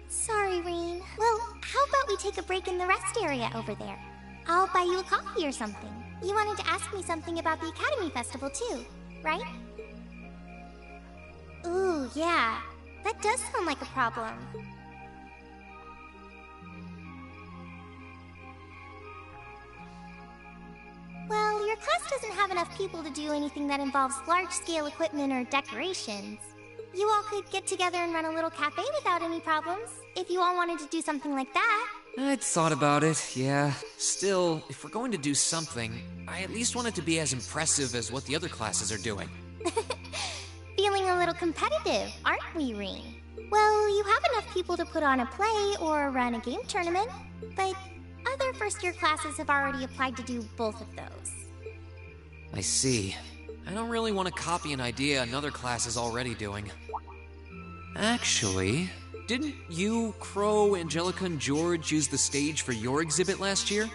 Sorry, Rain. Well, how about we take a break in the rest area over there? I'll buy you a coffee or something. You wanted to ask me something about the Academy Festival too, right? Ooh, yeah. That does sound like a problem. Well, your class doesn't have enough people to do anything that involves large-scale equipment or decorations. You all could get together and run a little cafe without any problems, if you all wanted to do something like that.
I'd thought about it, yeah. Still, if we're going to do something, I at least want it to be as impressive as what the other classes are doing.
Feeling a little competitive, aren't we, Rain? Well, you have enough people to put on a play or run a game tournament, but other first-year classes have already applied to do both of those.
I see. I don't really want to copy an idea another class is already doing. Actually, didn't you, Crow, Angelica, and George use the stage for your exhibit last year?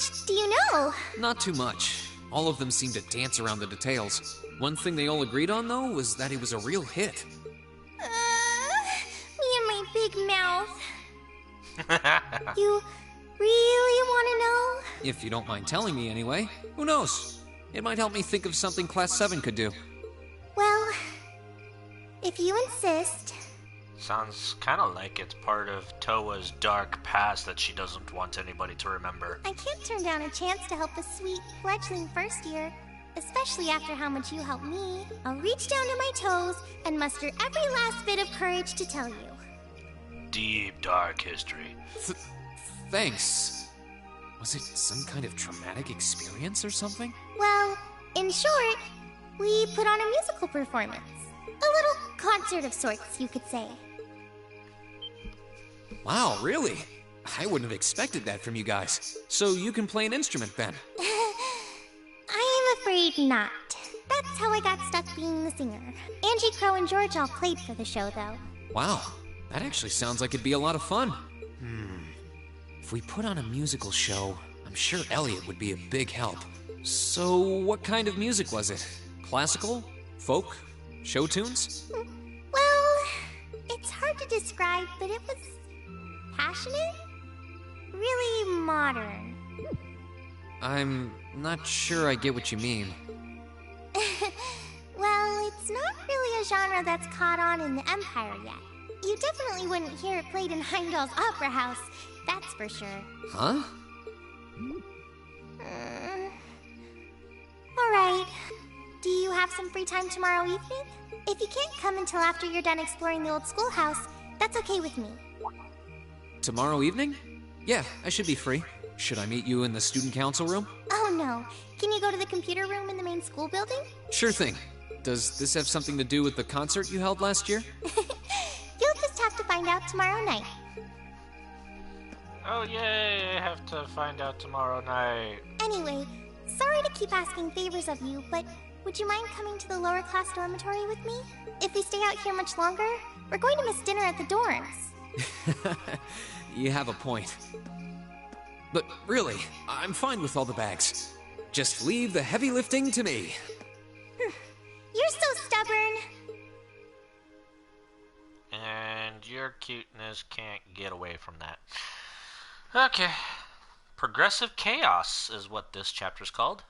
much do you know?
Not too much. All of them seemed to dance around the details. One thing they all agreed on, though, was that it was a real hit.
Me and my big mouth. You really want to know?
If you don't mind telling me anyway. Who knows? It might help me think of something Class 7 could do.
Well, if you insist.
Sounds kind of like it's part of Toa's dark past that she doesn't want anybody to remember.
I can't turn down a chance to help a sweet, fledgling first year, especially after how much you helped me. I'll reach down to my toes and muster every last bit of courage to tell you.
Deep, dark history.
Thanks. Was it some kind of traumatic experience or something?
Well, in short, we put on a musical performance. A little concert of sorts, you could say.
Wow, really? I wouldn't have expected that from you guys. So you can play an instrument then?
I am afraid not. That's how I got stuck being the singer. Angie, Crow, and George all played for the show, though.
Wow, that actually sounds like it'd be a lot of fun. If we put on a musical show, I'm sure Elliot would be a big help. So what kind of music was it? Classical? Folk? Show tunes?
Well, it's hard to describe, but it was passionate? Really modern.
I'm not sure I get what you mean.
Well, it's not really a genre that's caught on in the Empire yet. You definitely wouldn't hear it played in Heimdall's Opera House, that's for sure.
Huh?
Alright. Do you have some free time tomorrow evening? If you can't come until after you're done exploring the old schoolhouse, that's okay with me.
Tomorrow evening? Yeah, I should be free. Should I meet you in the student council room?
Oh no. Can you go to the computer room in the main school building?
Sure thing. Does this have something to do with the concert you held last year?
You'll just have to find out tomorrow night.
Oh yay, I have to find out tomorrow night.
Anyway, sorry to keep asking favors of you, but would you mind coming to the lower class dormitory with me? If we stay out here much longer, we're going to miss dinner at the dorms.
You have a point. But really, I'm fine with all the bags. Just leave the heavy lifting to me.
You're so stubborn.
And your cuteness can't get away from that. Okay. Progressive chaos is what this chapter's called.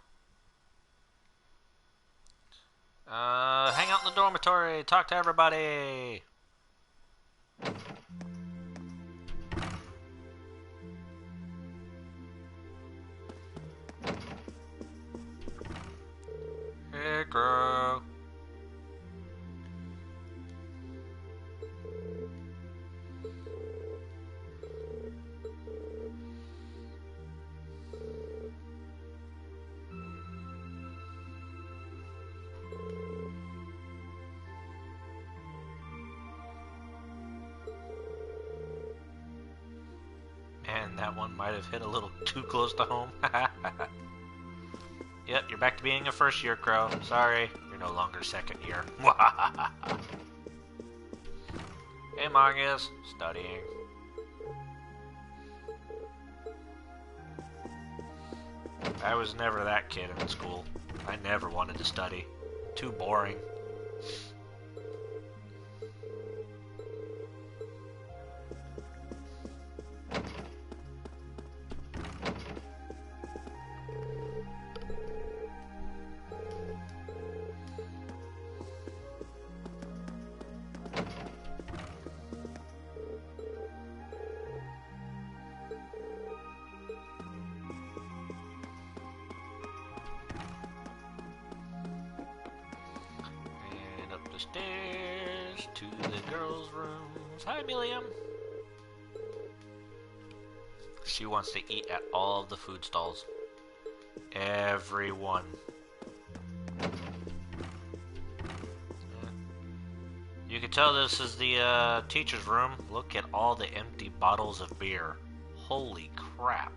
Hang out in the dormitory, talk to everybody. Hey, Crow. Man, that one might have hit a little too close to home. Yep, you're back to being a first year, Crow. Sorry, you're no longer second year. Hey, Marcus, studying. I was never that kid in school. I never wanted to study. Too boring. The stairs to the girls' rooms. Hi, Milliam. She wants to eat at all of the food stalls. Everyone. You can tell this is the teacher's room. Look at all the empty bottles of beer. Holy crap.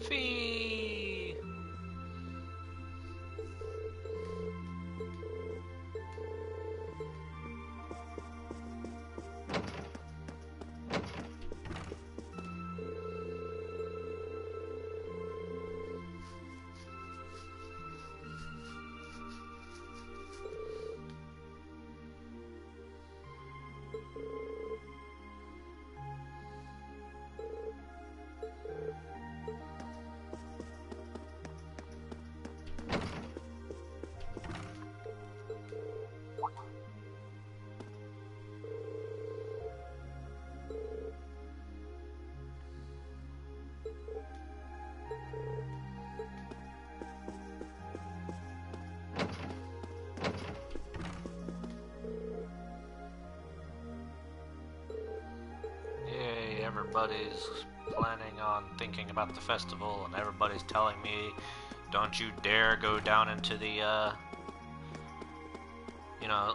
Fee. Yay, everybody's planning on thinking about the festival, and everybody's telling me, don't you dare go down into the,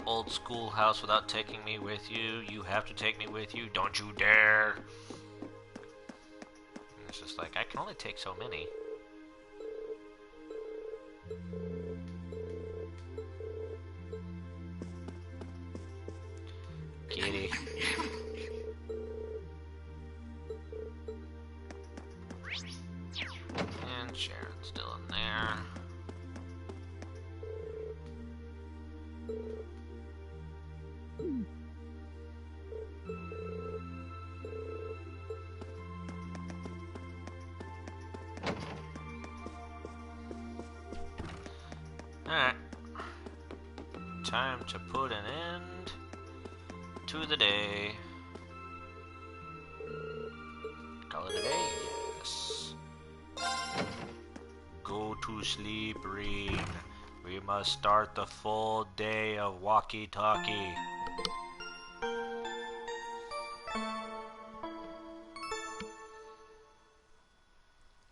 old schoolhouse without taking me with you. You have to take me with you. Don't you dare. And it's just like, I can only take so many. Kitty. And Sharon's still in there. Alright. Time to put an end to the day. Call it a day? Yes. Go to sleep, Reen. We must start the full day of walkie-talkie.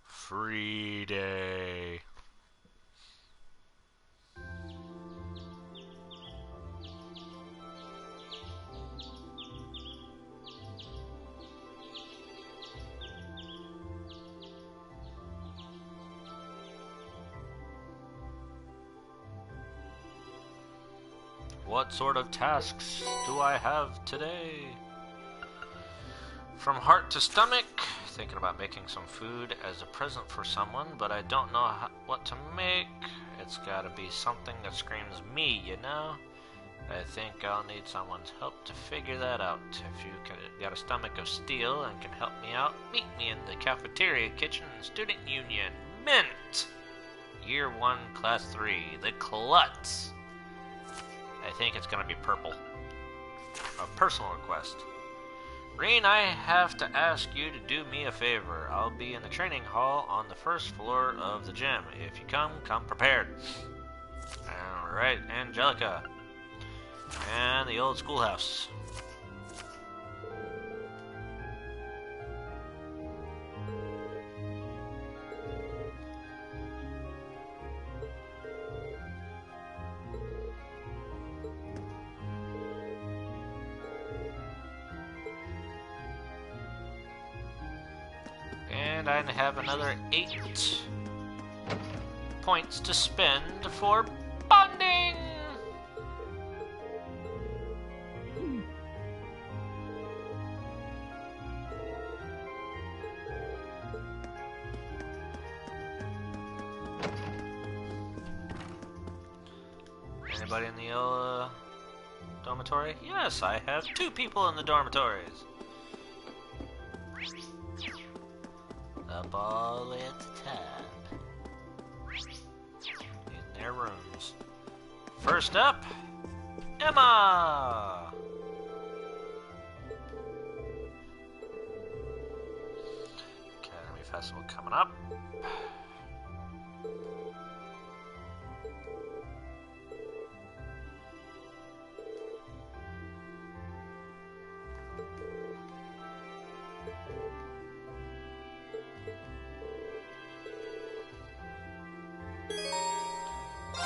Free day. What sort of tasks do I have today? From heart to stomach, thinking about making some food as a present for someone, but I don't know what to make. It's gotta be something that screams me, you know? I think I'll need someone's help to figure that out. If you got a stomach of steel and can help me out, meet me in the cafeteria kitchen in Student Union. Mint! Year 1, Class 3, the Klutz. I think it's gonna be purple. A personal request. Reen, I have to ask you to do me a favor. I'll be in the training hall on the first floor of the gym. If you come prepared. Alright, Angelica. And the old schoolhouse. And I have another 8 points to spend for bonding! Anybody in the dormitory? Yes, I have 2 people in the dormitories. Up all the way at the top. In their rooms. First up, Emma! Academy Festival coming up.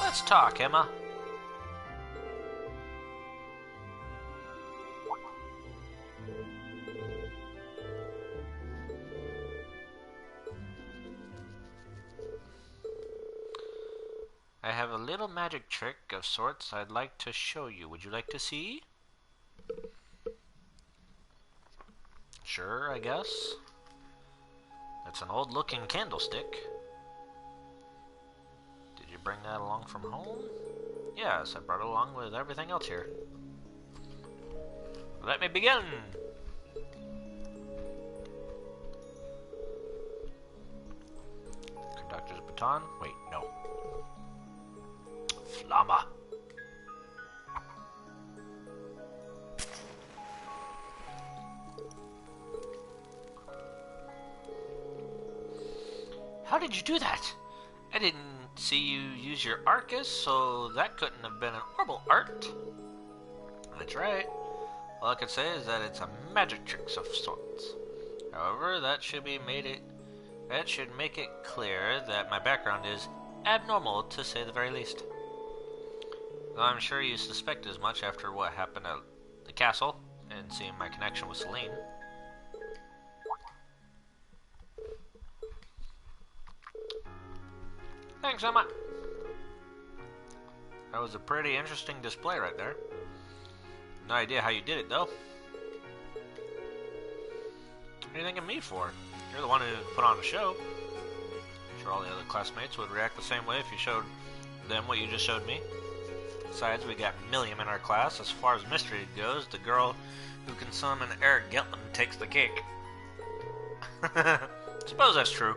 Let's talk, Emma. I have a little magic trick of sorts I'd like to show you. Would you like to see? Sure, I guess. It's an old-looking candlestick. Did you bring that along from home? Yes, I brought it along with everything else here. Let me begin. Conductor's baton. Wait, no. Flamma. How did you do that? I didn't see you use your Arcus, so that couldn't have been an orbital art. That's right. All I can say is that it's a magic trick of sorts. However, that should make it clear that my background is abnormal, to say the very least. Though I'm sure you suspect as much after what happened at the castle and seeing my connection with Celine. Thanks, Emma. That was a pretty interesting display right there. No idea how you did it, though. What are you thinking of me for? You're the one who put on the show. I'm sure all the other classmates would react the same way if you showed them what you just showed me. Besides, we got Milliam in our class. As far as mystery goes, the girl who can summon Eric Geltman takes the cake. Suppose that's true.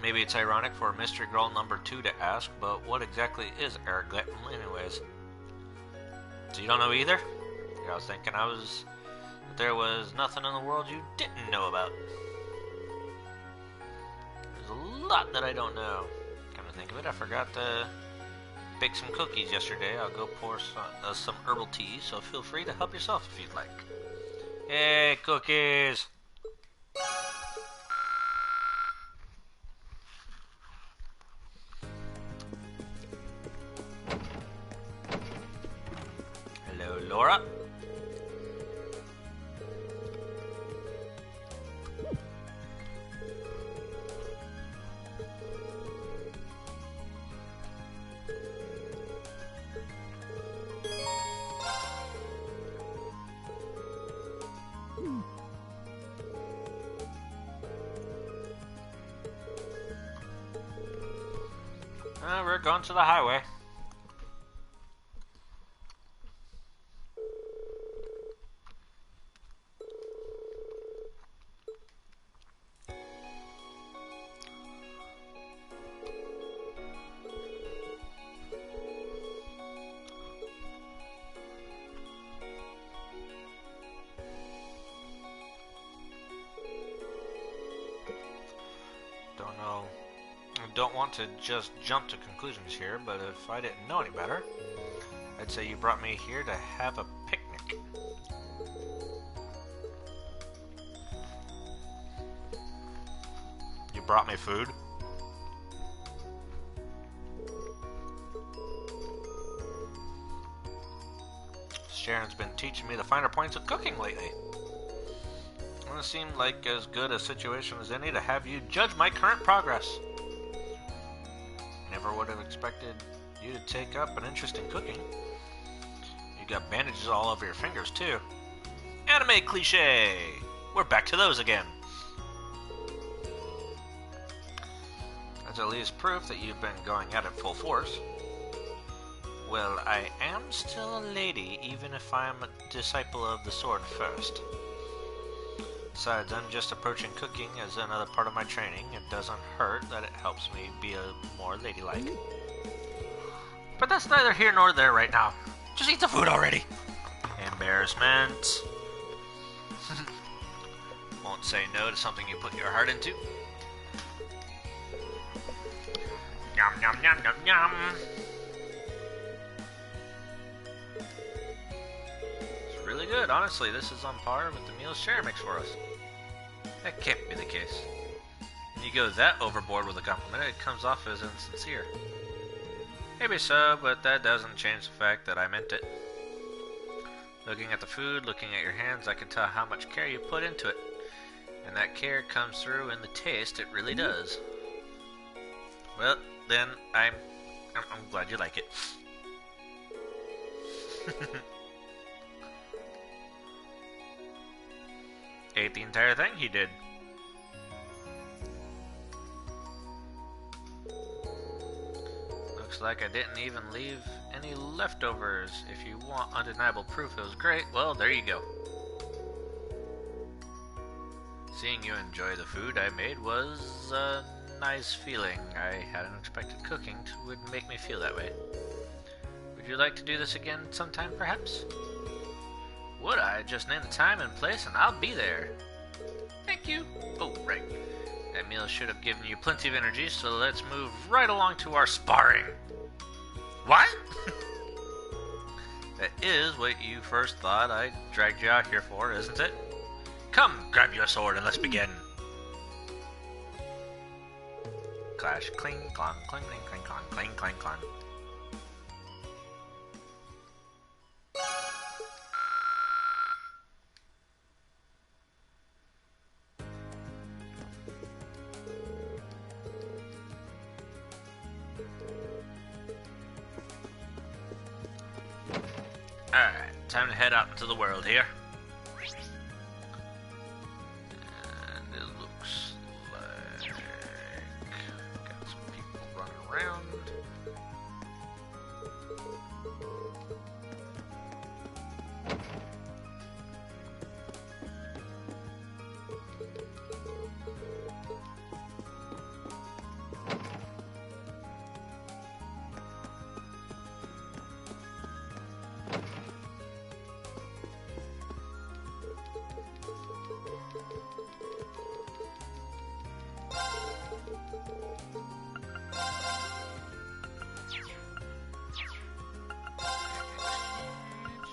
Maybe it's ironic for mystery girl number 2 to ask, but what exactly is Eric Geltman anyways? So you don't know either? Yeah, I was thinking that there was nothing in the world you didn't know about. There's a lot that I don't know. Come to think of it, I forgot to bake some cookies yesterday. I'll go pour some herbal tea, so feel free to help yourself if you'd like. Hey, cookies! Hello, Laura. We're going to the highway. Don't know. I don't want to just jump to conclusions here, but if I didn't know any better, I'd say you brought me here to have a picnic. You brought me food? Sharon's been teaching me the finer points of cooking lately. It seemed like as good a situation as any to have you judge my current progress. Never would have expected you to take up an interest in cooking. You got bandages all over your fingers, too. Anime cliche! We're back to those again. That's at least proof that you've been going at it full force. Well, I am still a lady, even if I'm a disciple of the sword first. Besides, I'm just approaching cooking as another part of my training. It doesn't hurt that it helps me be more ladylike. But that's neither here nor there right now. Just eat the food already. Embarrassment. Won't say no to something you put your heart into. Yum, yum, yum, yum, yum. It's really good, honestly. This is on par with the meals Sharon makes for us. That can't be the case. When you go that overboard with a compliment, it comes off as insincere. Maybe so, but that doesn't change the fact that I meant it. Looking at the food, looking at your hands, I can tell how much care you put into it. And that care comes through in the taste, it really does. Well, then, I'm glad you like it. Ate the entire thing? He did. Looks Looks like I didn't even leave any leftovers. If you want undeniable proof it was great, well, there you go. Seeing you enjoy the food I made was a nice feeling. I hadn't expected cooking would make me feel that way. Would you like to do this again sometime, perhaps? Would I? Just name the time and place and I'll be there. Thank you. Oh, right. That meal should have given you plenty of energy, so let's move right along to our sparring. What? That is what you first thought I dragged you out here for, isn't it? Come, grab your sword and let's begin. Clash, cling, clong, cling, cling, cling, clong, cling, clang, clong. Alright, time to head out into the world here. And it looks like got some people running around.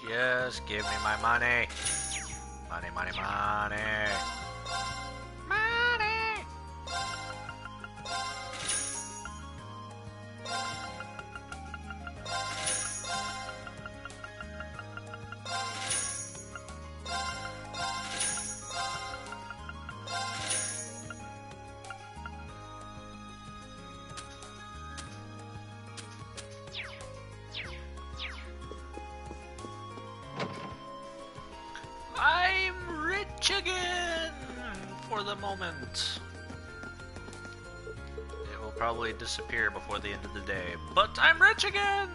Just give me my money. Money, money, money. Money! I'm rich again! For the moment. It will probably disappear before the end of the day, but I'm rich again!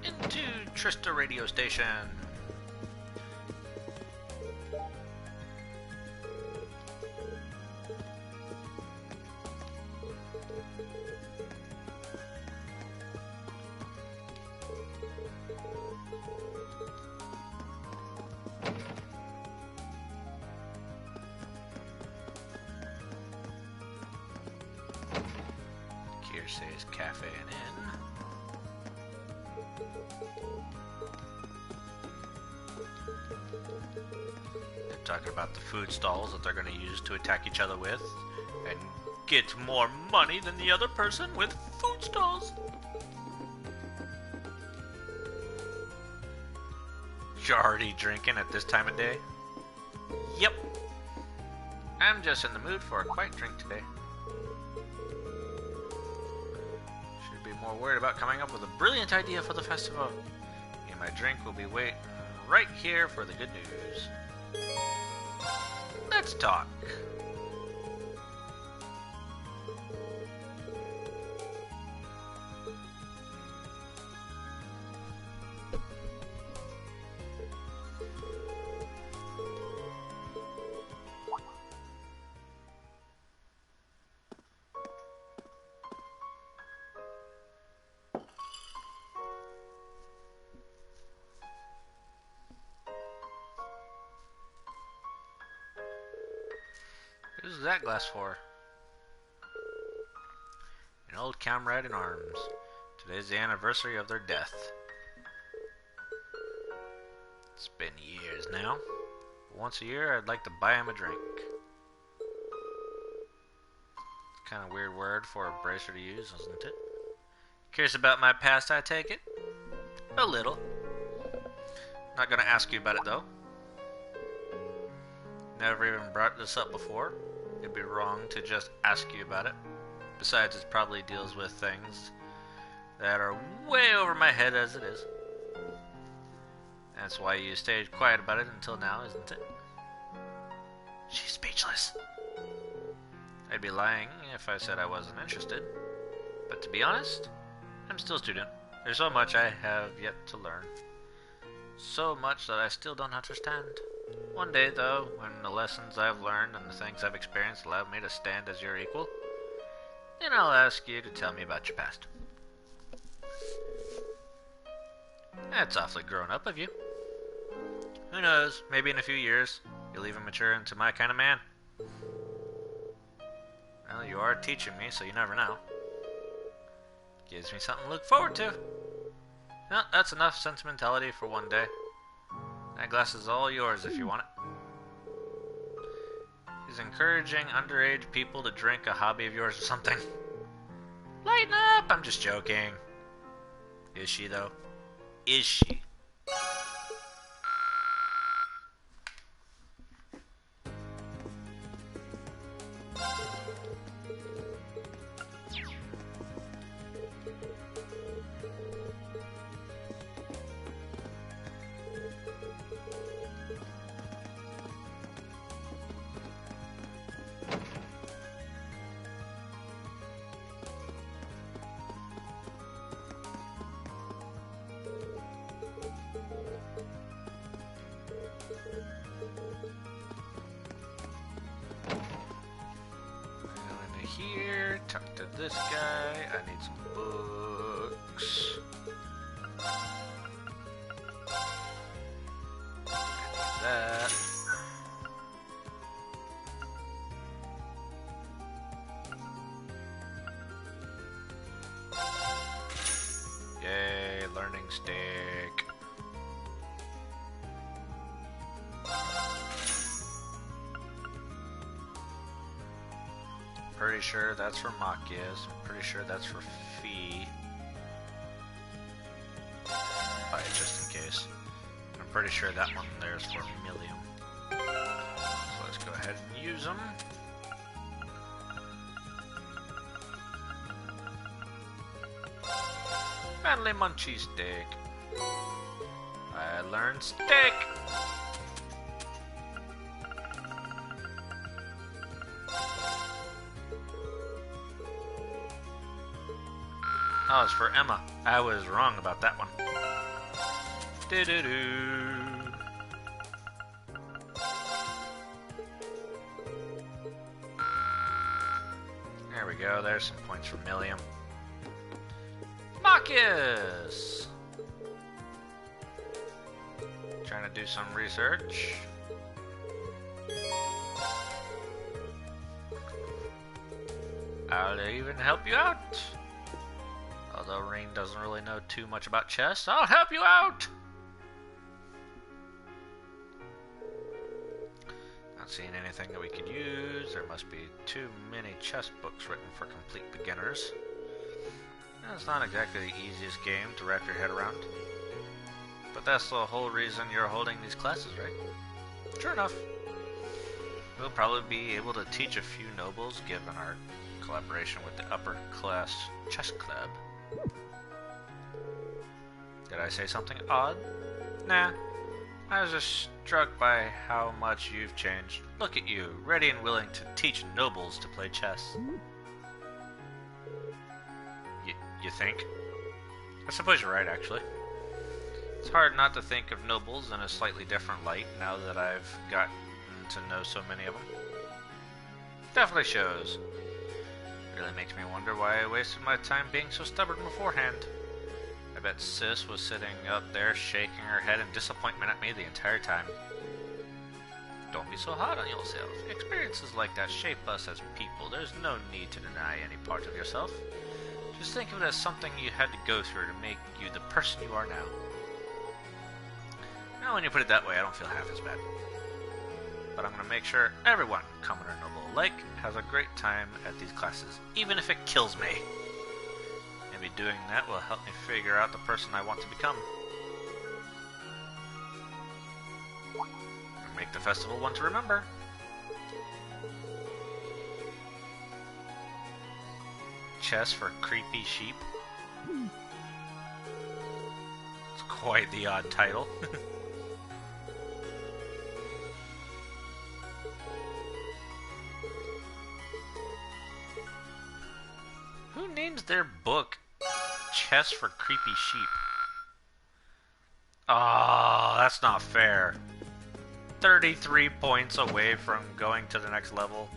Into Trista radio station. Kiersey's Cafe and Inn. They're talking about the food stalls that they're going to use to attack each other with and get more money than the other person with food stalls. You're already drinking at this time of day? Yep. I'm just in the mood for a quiet drink today. Should be more worried about coming up with a brilliant idea for the festival. And my drink will be waiting right here for the good news. Let's talk. Who's that glass for? An old comrade in arms. Today's the anniversary of their death. It's been years now. Once a year, I'd like to buy him a drink. Kind of weird word for a bracer to use, isn't it? Curious about my past, I take it? A little. Not gonna ask you about it, though. Never even brought this up before. It'd be wrong to just ask you about it. Besides, it probably deals with things that are way over my head as it is. That's why you stayed quiet about it until now, isn't it? She's speechless. I'd be lying if I said I wasn't interested. But to be honest, I'm still a student. There's so much I have yet to learn. So much that I still don't understand. One day, though, when the lessons I've learned and the things I've experienced allow me to stand as your equal, then I'll ask you to tell me about your past. That's awfully grown up of you. Who knows, maybe in a few years, you'll even mature into my kind of man. Well, you are teaching me, so you never know. Gives me something to look forward to. Well, that's enough sentimentality for one day. That glass is all yours if you want it. Is encouraging underage people to drink a hobby of yours or something? Lighten up! I'm just joking. Is she, though? Is she? Here, talk to this guy. I need some books. That. Yay, learning stick. Pretty sure that's for Makias. I'm pretty sure that's for Fee. Buy it just in case. I'm pretty sure that one there is for Millium. So let's go ahead and use them. Manly Munchie Steak. I learned steak! Oh, it's for Emma. I was wrong about that one. Do-do-do. There we go. There's some points for Millium. Marcus! Trying to do some research. I'll even help you out. Although Rain doesn't really know too much about chess, I'll help you out! Not seeing anything that we could use. There must be too many chess books written for complete beginners. It's not exactly the easiest game to wrap your head around. But that's the whole reason you're holding these classes, right? Sure enough. We'll probably be able to teach a few nobles given our collaboration with the upper class chess club. Did I say something odd? Nah. I was just struck by how much you've changed. Look at you, ready and willing to teach nobles to play chess. You think? I suppose you're right, actually. It's hard not to think of nobles in a slightly different light now that I've gotten to know so many of them. Definitely shows. Really makes me wonder why I wasted my time being so stubborn beforehand. I bet Sis was sitting up there shaking her head in disappointment at me the entire time. Don't be so hard on yourself. Experiences like that shape us as people. There's no need to deny any part of yourself. Just think of it as something you had to go through to make you the person you are now. Now, when you put it that way, I don't feel half as bad. But I'm going to make sure everyone, common or noble alike, has a great time at these classes, even if it kills me. Maybe doing that will help me figure out the person I want to become. And make the festival one to remember. Chess for creepy sheep. It's quite the odd title. Who names their book Chess for Creepy Sheep? Oh, that's not fair. 33 points away from going to the next level.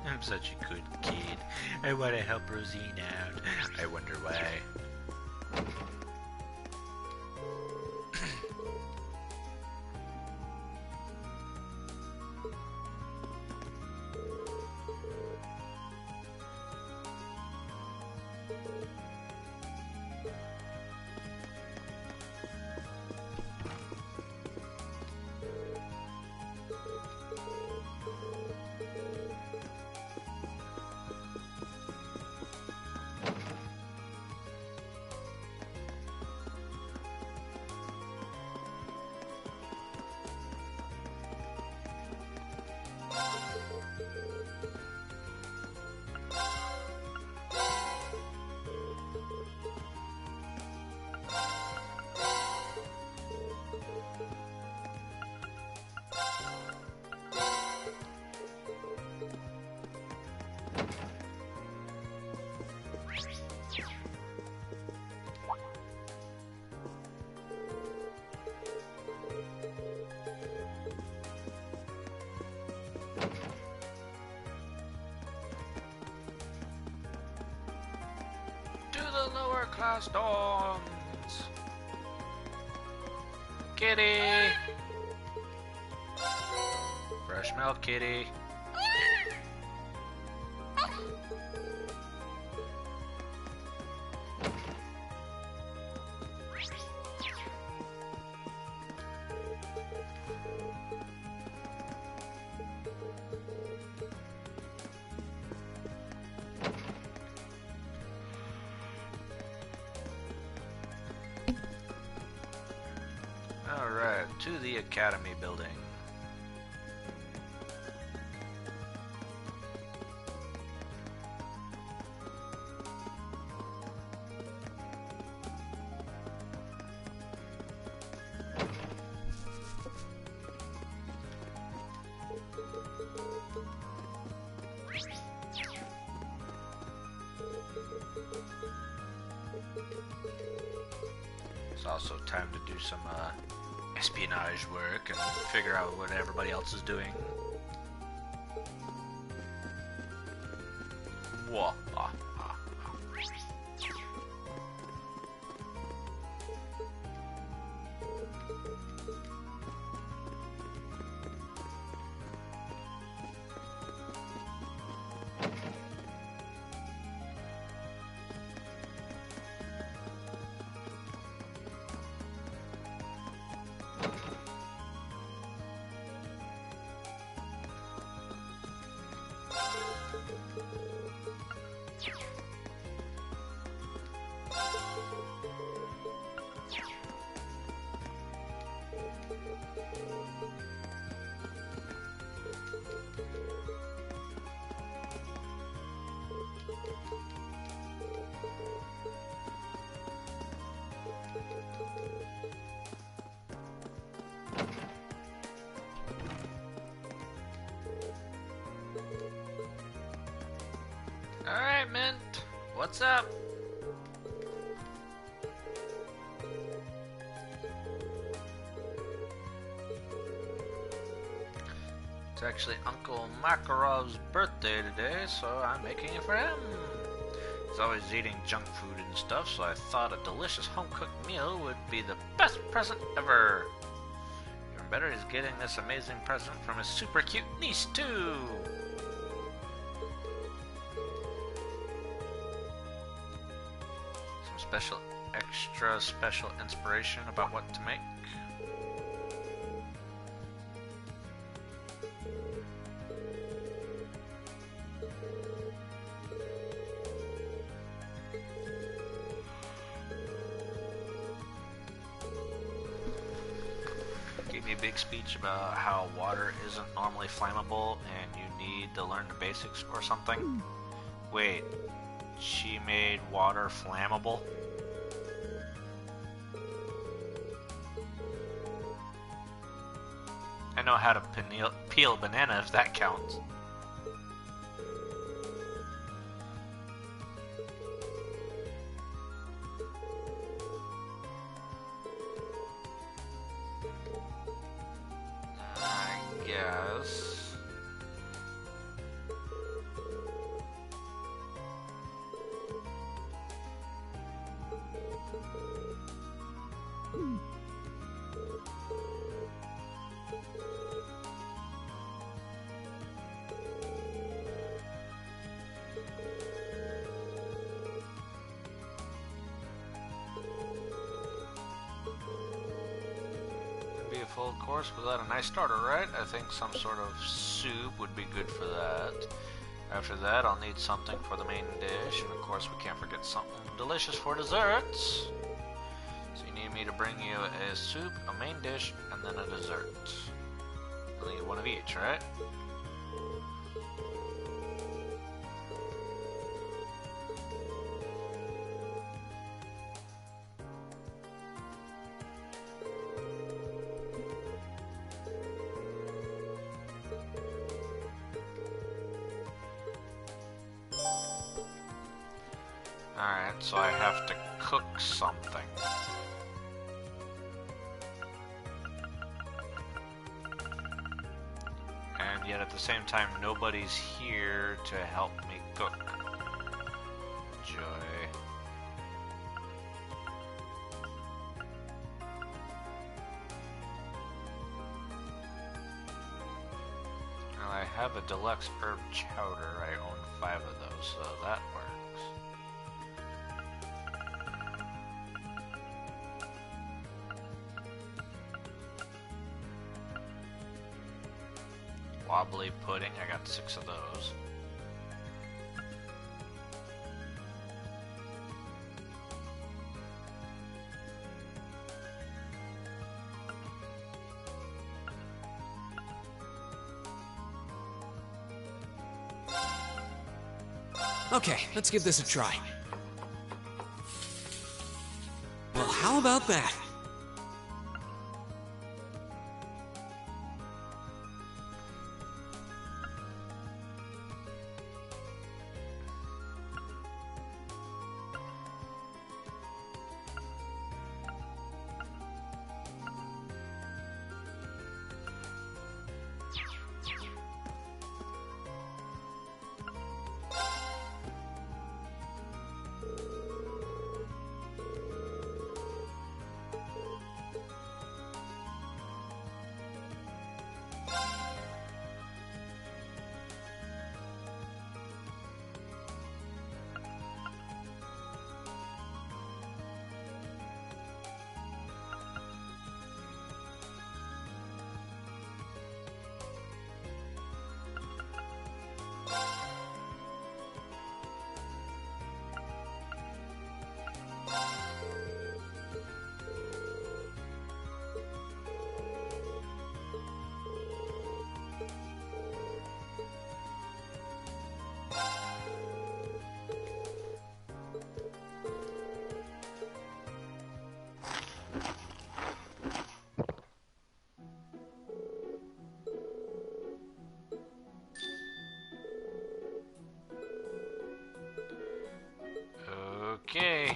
I'm such a good kid. I want to help Rosine out. I wonder why. Lower class dorms. Kitty. Fresh milk, kitty. Alright, to the Academy building. It's also time to do some espionage work and figure out what everybody else is doing. Whoa. Alright, Mint. What's up? It's actually Uncle Makarov's birthday today, so I'm making it for him. He's always eating junk food and stuff, so I thought a delicious home-cooked meal would be the best present ever. Even better, he's getting this amazing present from his super cute niece, too. Some extra special inspiration about what to make. Gave me a big speech about how water isn't normally flammable and you need to learn the basics or something. Wait, she made water flammable? I know how to peel a banana if that counts. I guess. Be a full course without a nice starter, right? I think some sort of soup would be good for that. After that, I'll need something for the main dish, and of course we can't forget something delicious for desserts. So you need me to bring you a soup, a main dish, and then a dessert. You'll need one of each, right? Alright, so I have to cook something. And yet at the same time, nobody's here to help me cook. Joy. Well, I have a deluxe herb chowder. I own 5 of those, so that works. Wobbly pudding, I got 6 of those.
Okay, let's give this a try. Well, how about that?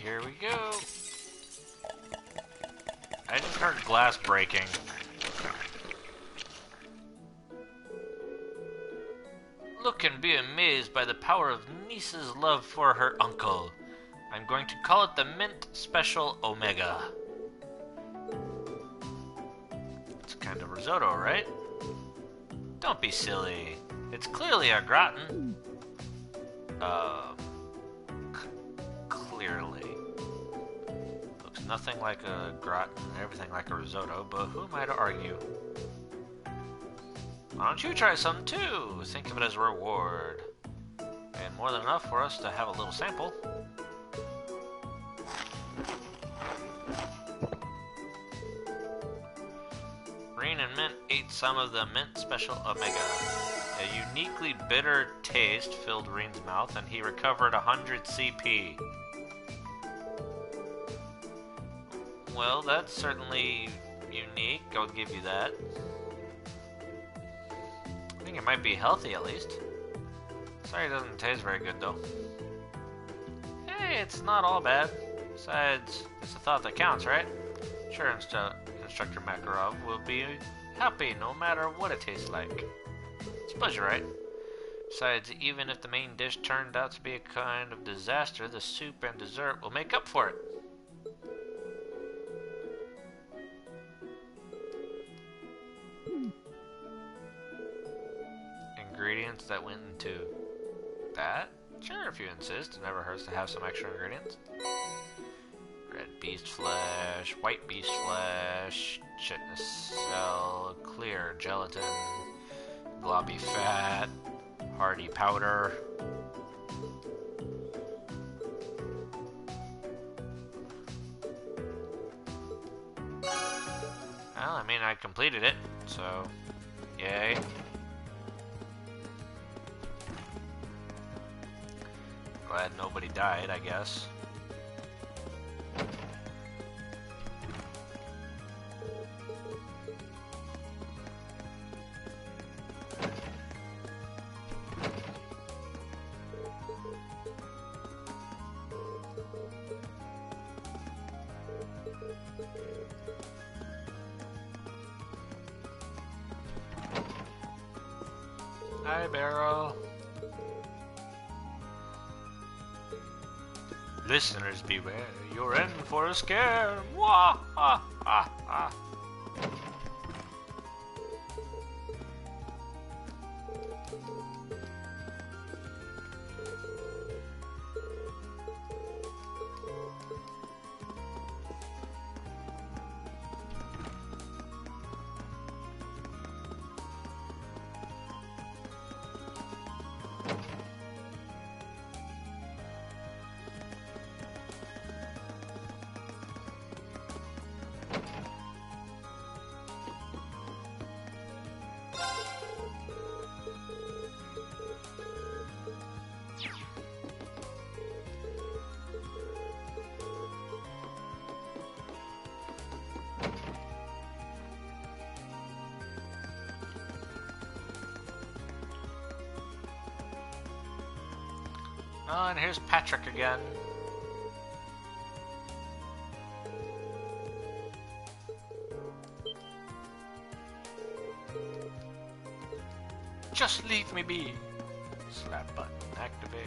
here we go. I just heard glass breaking. Look and be amazed by the power of Niece's love for her uncle. I'm going to call it the Mint Special Omega. It's kind of risotto, right? Don't be silly. It's clearly a gratin. Clearly. Looks nothing like a gratin and everything like a risotto, but who am I to argue? Why don't you try some too? Think of it as a reward. And more than enough for us to have a little sample. Green and Mint ate some of the Mint Special Omega. A uniquely bitter taste filled Reen's mouth, and he recovered 100 CP. Well, that's certainly unique, I'll give you that. I think it might be healthy, at least. Sorry it doesn't taste very good, though. Hey, it's not all bad. Besides, it's the thought that counts, right? Sure, Instructor Makarov will be happy no matter what it tastes like. Suppose you're right. Besides, even if the main dish turned out to be a kind of disaster, the soup and dessert will make up for it. Ingredients that went into that? Sure, if you insist. It never hurts to have some extra ingredients. Red beast flesh, white beast flesh, chitinous cell, clear gelatin, globby fat, hardy powder. Well, I mean, I completed it, so yay. Glad nobody died, I guess. Hi, Barrel. Listeners beware, you're in for a scare. Wah, ha, ha, ha. Oh, and here's Patrick again. Just leave me be. Slap button activate.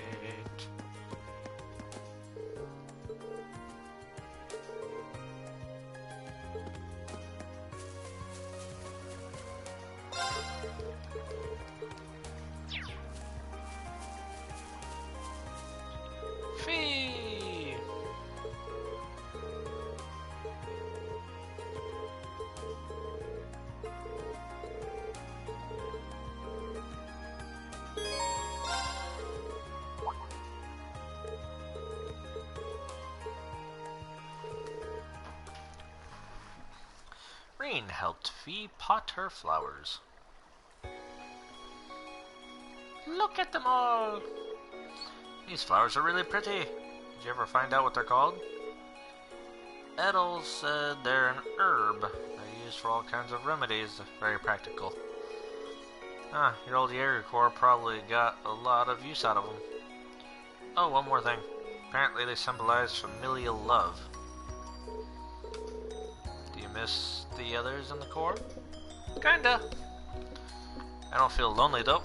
Fee. Reen helped Fee pot her flowers. Look at them all! These flowers are really pretty. Did you ever find out what they're called? Edel said they're an herb. They're used for all kinds of remedies. Very practical. Your old Jaeger Corps probably got a lot of use out of them. Oh, one more thing. Apparently they symbolize familial love. Do you miss the others in the Corps? Kinda. I don't feel lonely though.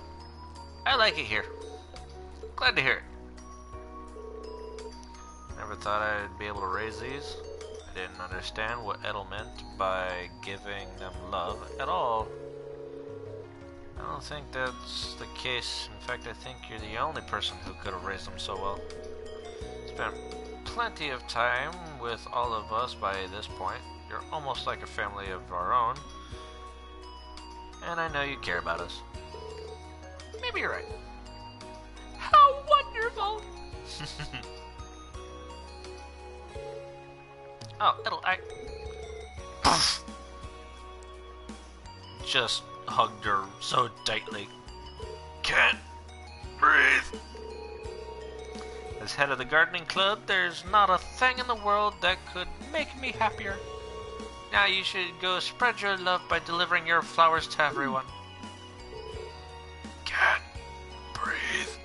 I like it here. Glad to hear it. Never thought I'd be able to raise these. I didn't understand what Edel meant by giving them love at all. I don't think that's the case. In fact, I think you're the only person who could have raised them so well. Spent plenty of time with all of us by this point. You're almost like a family of our own. And I know you care about us. Maybe you're right. How wonderful! Oh, just hugged her so tightly. Can't breathe. As head of the gardening club, there's not a thing in the world that could make me happier. Now you should go spread your love by delivering your flowers to everyone. Can't breathe.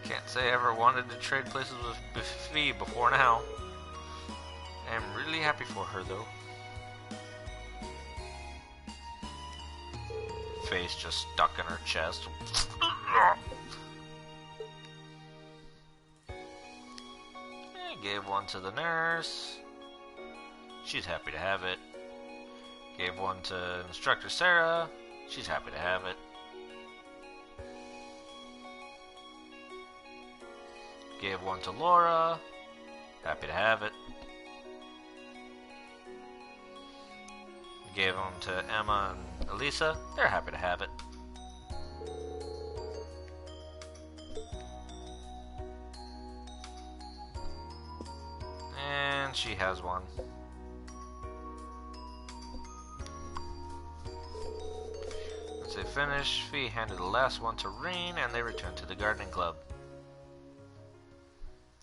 Can't say I ever wanted to trade places with Buffy before now. I'm really happy for her though. Face just stuck in her chest. I gave one to the nurse. She's happy to have it. Gave one to Instructor Sarah. She's happy to have it. Gave one to Laura. Happy to have it. Gave them to Emma and Elisa. They're happy to have it. And she has one. Once they finish, Fee handed the last one to Reen and they returned to the gardening club.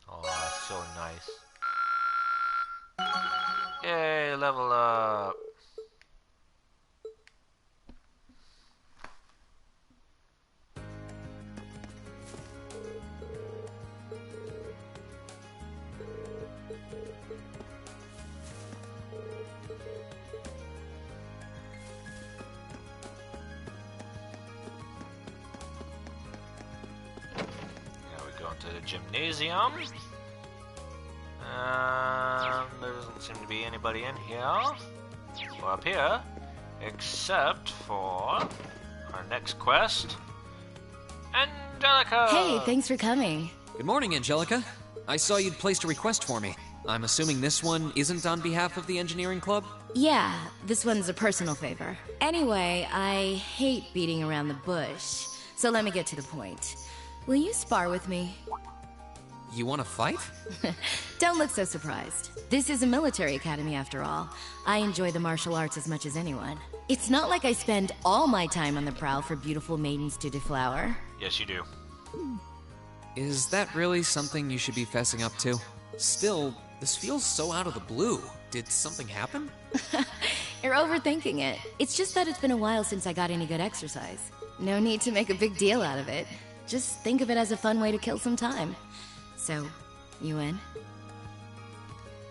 Oh, so nice. Yay, level up. To the gymnasium. There doesn't seem to be anybody in here or up here except for our next quest, Angelica.
Hey, thanks for coming. Good morning, Angelica. I saw you'd placed a request for me. I'm assuming this one isn't on behalf of the engineering club?
Yeah, this one's a personal favor. Anyway, I hate beating around the bush, so let me get to the point. Will you spar with me?
You want to fight?
Don't look so surprised. This is a military academy after all. I enjoy the martial arts as much as anyone. It's not like I spend all my time on the prowl for beautiful maidens to deflower.
Yes, you do.
Is that really something you should be fessing up to? Still, this feels so out of the blue. Did something happen?
You're overthinking it. It's just that it's been a while since I got any good exercise. No need to make a big deal out of it. Just think of it as a fun way to kill some time. So, you in?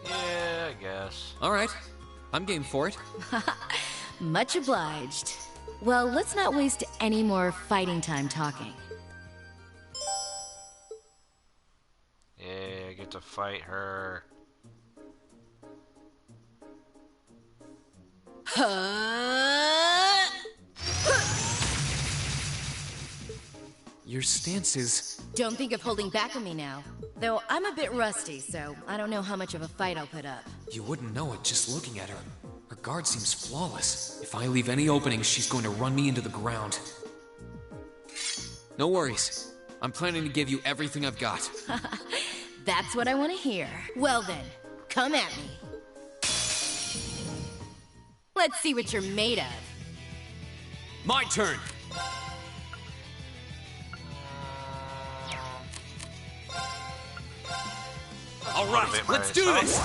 Yeah, I guess.
Alright, I'm game for it.
Much obliged. Well, let's not waste any more fighting time talking.
Yeah, I get to fight her.
Your stance is...
Don't think of holding back on me now. Though I'm a bit rusty, so I don't know how much of a fight I'll put up.
You wouldn't know it just looking at her. Her guard seems flawless. If I leave any openings, she's going to run me into the ground. No worries. I'm planning to give you everything I've got.
That's what I want to hear. Well then, come at me. Let's see what you're made of.
My turn! All right, let's do this!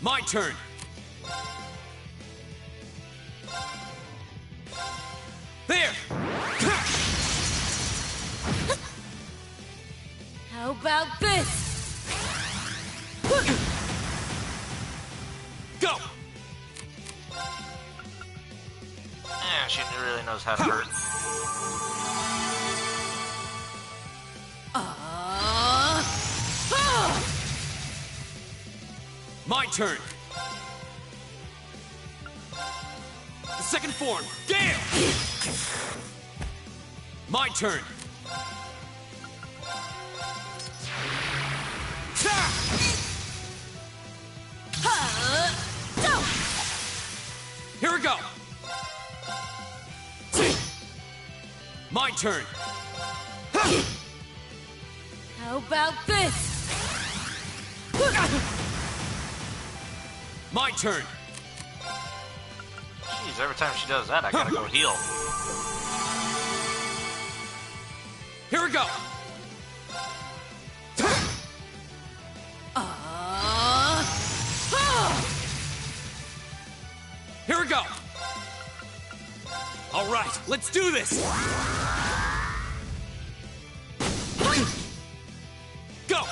My turn! There!
How about this?
Go!
Yeah, she really knows how to hurt.
My turn! The second form, Gale! My turn! Here we go! My turn!
How about this?
My turn!
Jeez, every time she does that, I gotta go heal.
Here we go! Here we go! All right, let's do this! Go!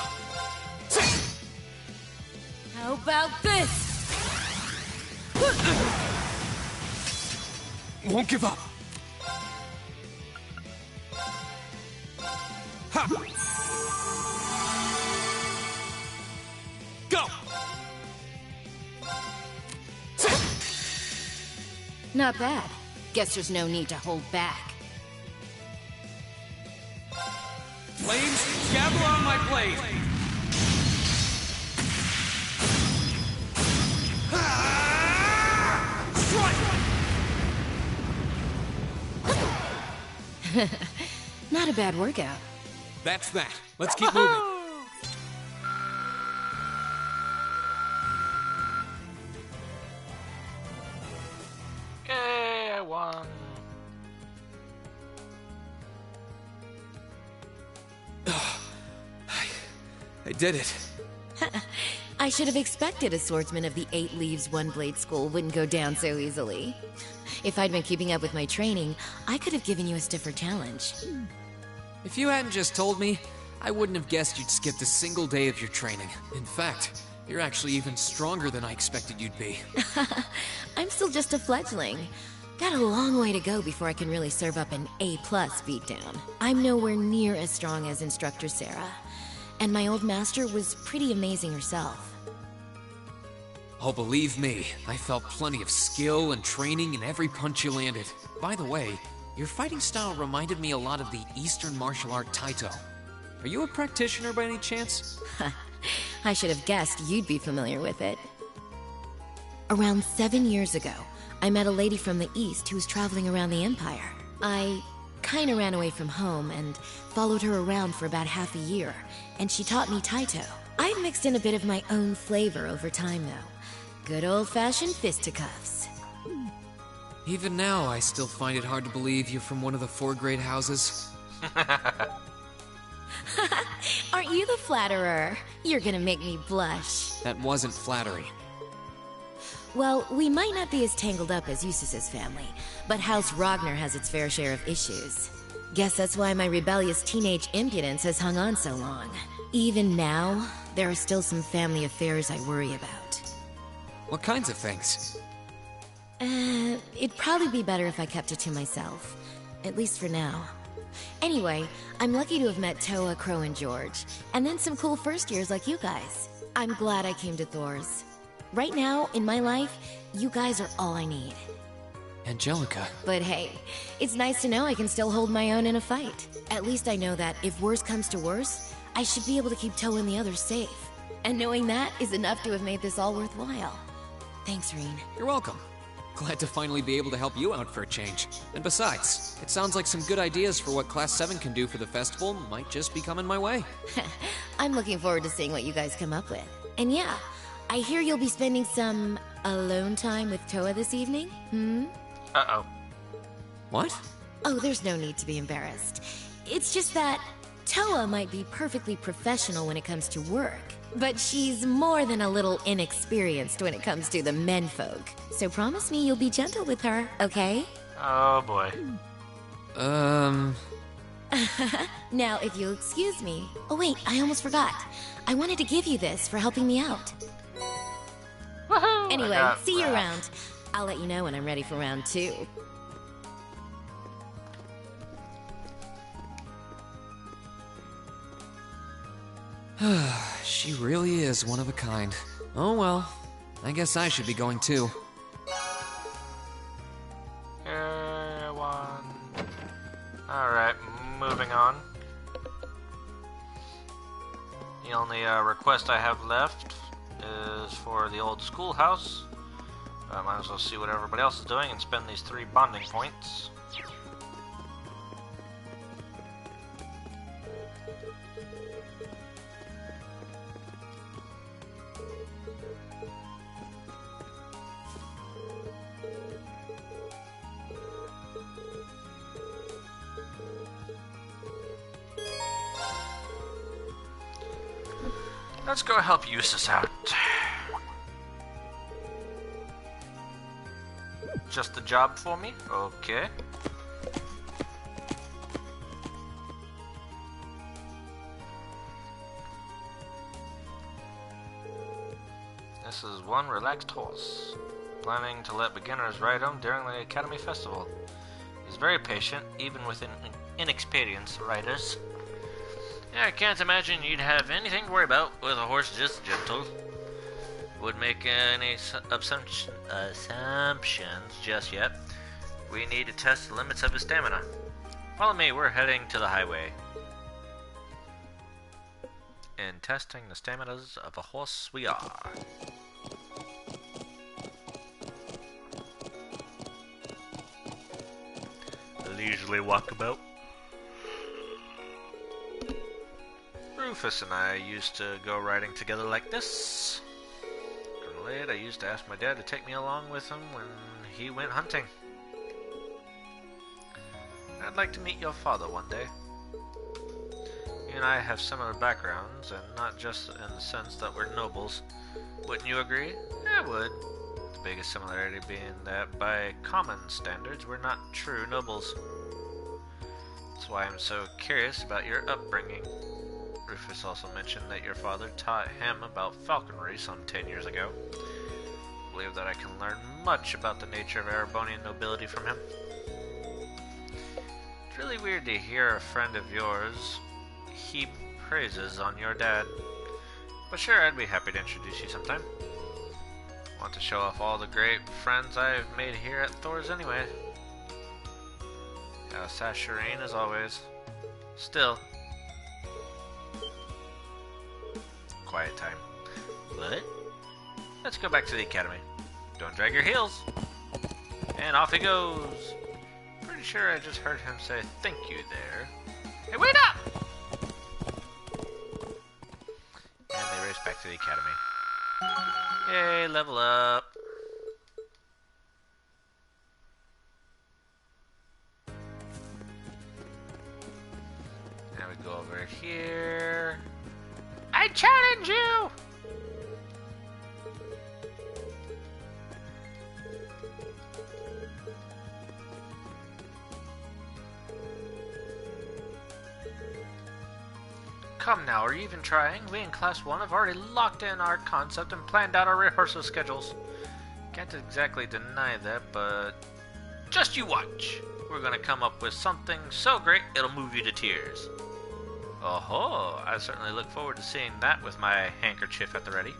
How about this?
Won't give up. Ha! Go!
Not bad. Guess there's no need to hold back.
Flames, gather on my blade!
Not a bad workout.
That's that. Let's keep moving.
Yay, I won.
I did it.
I should have expected a swordsman of the 8 Leaves One Blade School wouldn't go down so easily. If I'd been keeping up with my training, I could have given you a stiffer challenge.
If you hadn't just told me, I wouldn't have guessed you'd skipped a single day of your training. In fact, you're actually even stronger than I expected you'd be.
I'm still just a fledgling. Got a long way to go before I can really serve up an A+ beatdown. I'm nowhere near as strong as Instructor Sarah, and my old master was pretty amazing herself.
Oh, believe me, I felt plenty of skill and training in every punch you landed. By the way, your fighting style reminded me a lot of the Eastern martial art Taito. Are you a practitioner by any chance?
I should have guessed you'd be familiar with it. Around 7 years ago, I met a lady from the East who was traveling around the Empire. I kinda ran away from home and followed her around for about half a year, and she taught me Taito. I've mixed in a bit of my own flavor over time, though. Good old-fashioned fisticuffs.
Even now, I still find it hard to believe you're from one of the 4 great houses.
Aren't you the flatterer? You're gonna make me blush.
That wasn't flattery.
Well, we might not be as tangled up as Eustace's family, but House Ragnar has its fair share of issues. Guess that's why my rebellious teenage impudence has hung on so long. Even now, there are still some family affairs I worry about.
What kinds of things?
It'd probably be better if I kept it to myself. At least for now. Anyway, I'm lucky to have met Toa, Crow, and George, and then some cool first years like you guys. I'm glad I came to Thor's. Right now, in my life, you guys are all I need.
Angelica.
But hey, it's nice to know I can still hold my own in a fight. At least I know that if worse comes to worse, I should be able to keep Toa and the others safe. And knowing that is enough to have made this all worthwhile. Thanks, Reen.
You're welcome. Glad to finally be able to help you out for a change. And besides, it sounds like some good ideas for what Class 7 can do for the festival might just be coming my way.
I'm looking forward to seeing what you guys come up with. And yeah, I hear you'll be spending some alone time with Toa this evening?
Uh-oh.
What?
Oh, there's no need to be embarrassed. It's just that Toa might be perfectly professional when it comes to work, but she's more than a little inexperienced when it comes to the menfolk. So promise me you'll be gentle with her, okay?
Oh boy.
Now, if you'll excuse me. Oh, wait, I almost forgot. I wanted to give you this for helping me out.
Woohoo!
Anyway, see you around. I'll let you know when I'm ready for round 2.
She really is one of a kind. Oh well, I guess I should be going too.
Alright, moving on. The only request I have left is for the old schoolhouse. I might as well see what everybody else is doing and spend these 3 bonding points. Let's go help Eustace out. Just the job for me? Okay. This is one relaxed horse. Planning to let beginners ride him during the Academy Festival. He's very patient, even with inexperienced riders. Yeah, I can't imagine you'd have anything to worry about with a horse this gentle. Wouldn't make any assumptions just yet. We need to test the limits of his stamina. Follow me, we're heading to the highway. In testing the staminas of a horse we are. Leisurely walkabout. Rufus and I used to go riding together like this. Late, I used to ask my dad to take me along with him when he went hunting. I'd like to meet your father one day. You and I have similar backgrounds, and not just in the sense that we're nobles. Wouldn't you agree? I would. The biggest similarity being that by common standards, we're not true nobles. That's why I'm so curious about your upbringing. Rufus also mentioned that your father taught him about falconry some 10 years ago. I believe that I can learn much about the nature of Erebonian nobility from him. It's really weird to hear a friend of yours heap praises on your dad. But sure, I'd be happy to introduce you sometime. Want to show off all the great friends I've made here at Thor's anyway. Got a Sasharine as always. Still. Quiet time. What? Let's go back to the academy. Don't drag your heels. And off he goes. Pretty sure I just heard him say thank you there. Hey, wait up! And they race back to the academy. Yay, level up. Now we go over here. I challenge you! Come now, are you even trying? We in Class 1 have already locked in our concept and planned out our rehearsal schedules. Can't exactly deny that, but just you watch. We're gonna come up with something so great it'll move you to tears. Oh-ho, I certainly look forward to seeing that with my handkerchief at the ready.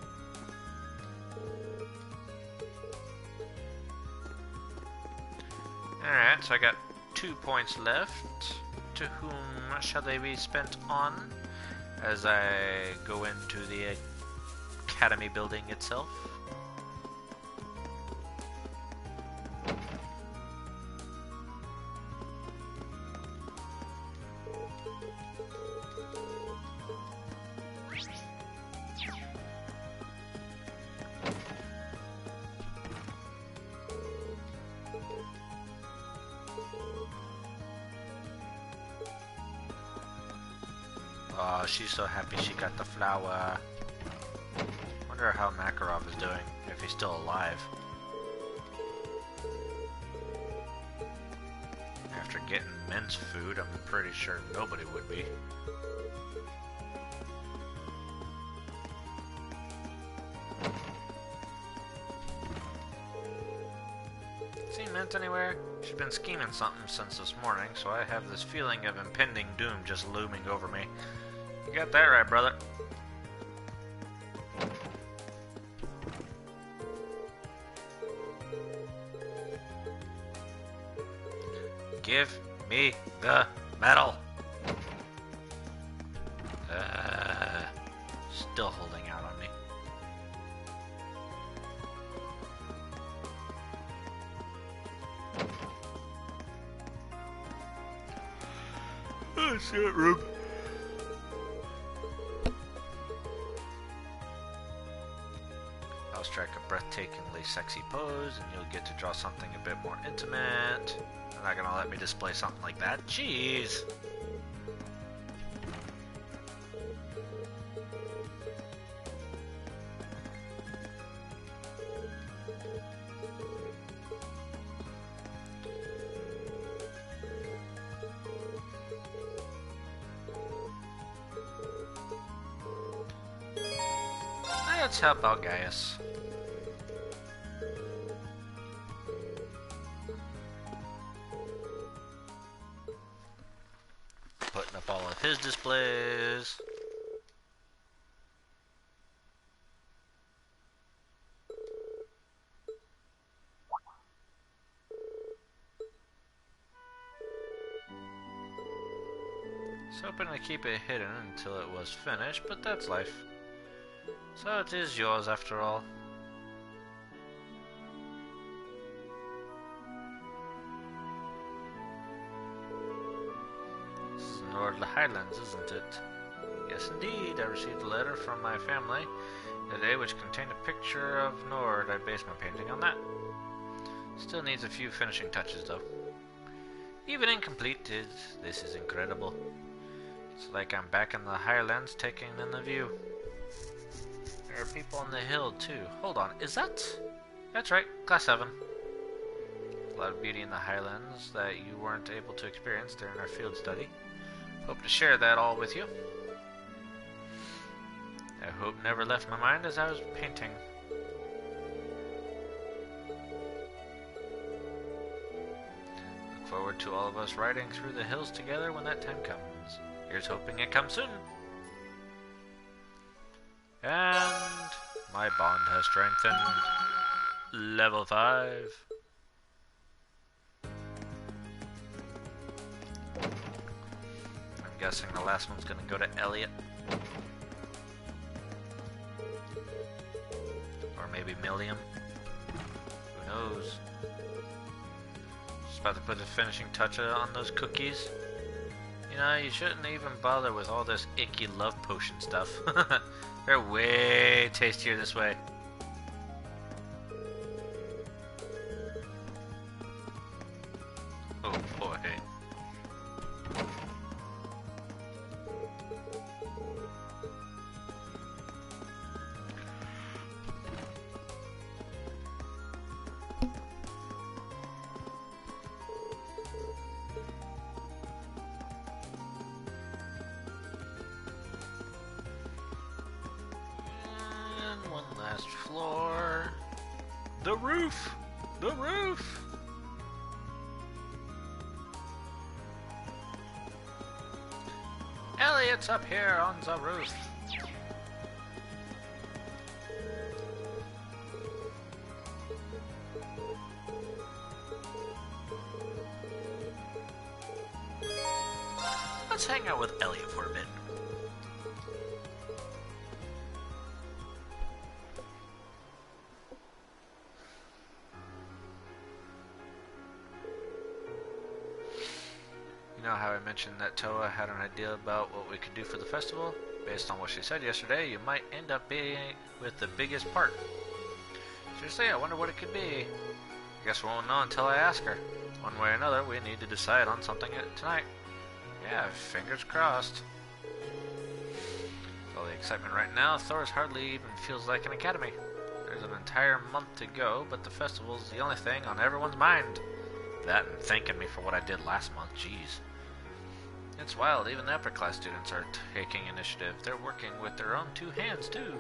Alright, so I got 2 points left. To whom shall they be spent on as I go into the academy building itself? Oh, she's so happy she got the flower. Wonder how Makarov is doing, if he's still alive. After getting men's food. I'm pretty sure nobody would be. Seen Mint anywhere? She's been scheming something since this morning, so I have this feeling of impending doom just looming over me. You got that right, brother. Give me the medal. Still holding out on me. Oh shit, Rube. I'll strike a breathtakingly sexy pose, and you'll get to draw something a bit more intimate. They're not gonna let me display something like that. Jeez. Let's help out Gaius. Putting up all of his displays. Was hoping to keep it hidden until it was finished, but that's life. So it is yours after all. This is Nord Highlands, isn't it? Yes, indeed. I received a letter from my family today which contained a picture of Nord. I based my painting on that. Still needs a few finishing touches, though. Even incomplete, this is incredible. It's like I'm back in the Highlands taking in the view. There are people on the hill, too. Hold on, is that... That's right, Class 7. A lot of beauty in the Highlands that you weren't able to experience during our field study. Hope to share that all with you. I hope never left my mind as I was painting. Look forward to all of us riding through the hills together when that time comes. Here's hoping it comes soon. And my bond has strengthened. Level 5. I'm guessing the last one's gonna go to Elliot. Or maybe Milliam. Who knows? Just about to put the finishing touch on those cookies. You know, you shouldn't even bother with all this icky love potion stuff. They're way tastier this way. Oh boy. Floor. The roof! The roof! Elliot's up here on the roof. Let's hang out with Elliot for a bit. You know how I mentioned that Toa had an idea about what we could do for the festival? Based on what she said yesterday, you might end up being with the biggest part. Seriously, I wonder what it could be. I guess we won't know until I ask her. One way or another, we need to decide on something tonight. Yeah, fingers crossed. With all the excitement right now, Thor's hardly even feels like an academy. There's an entire month to go, but the festival's the only thing on everyone's mind. that and thanking me for what I did last month. Jeez. It's wild, even the upper class students are taking initiative. They're working with their own two hands, too.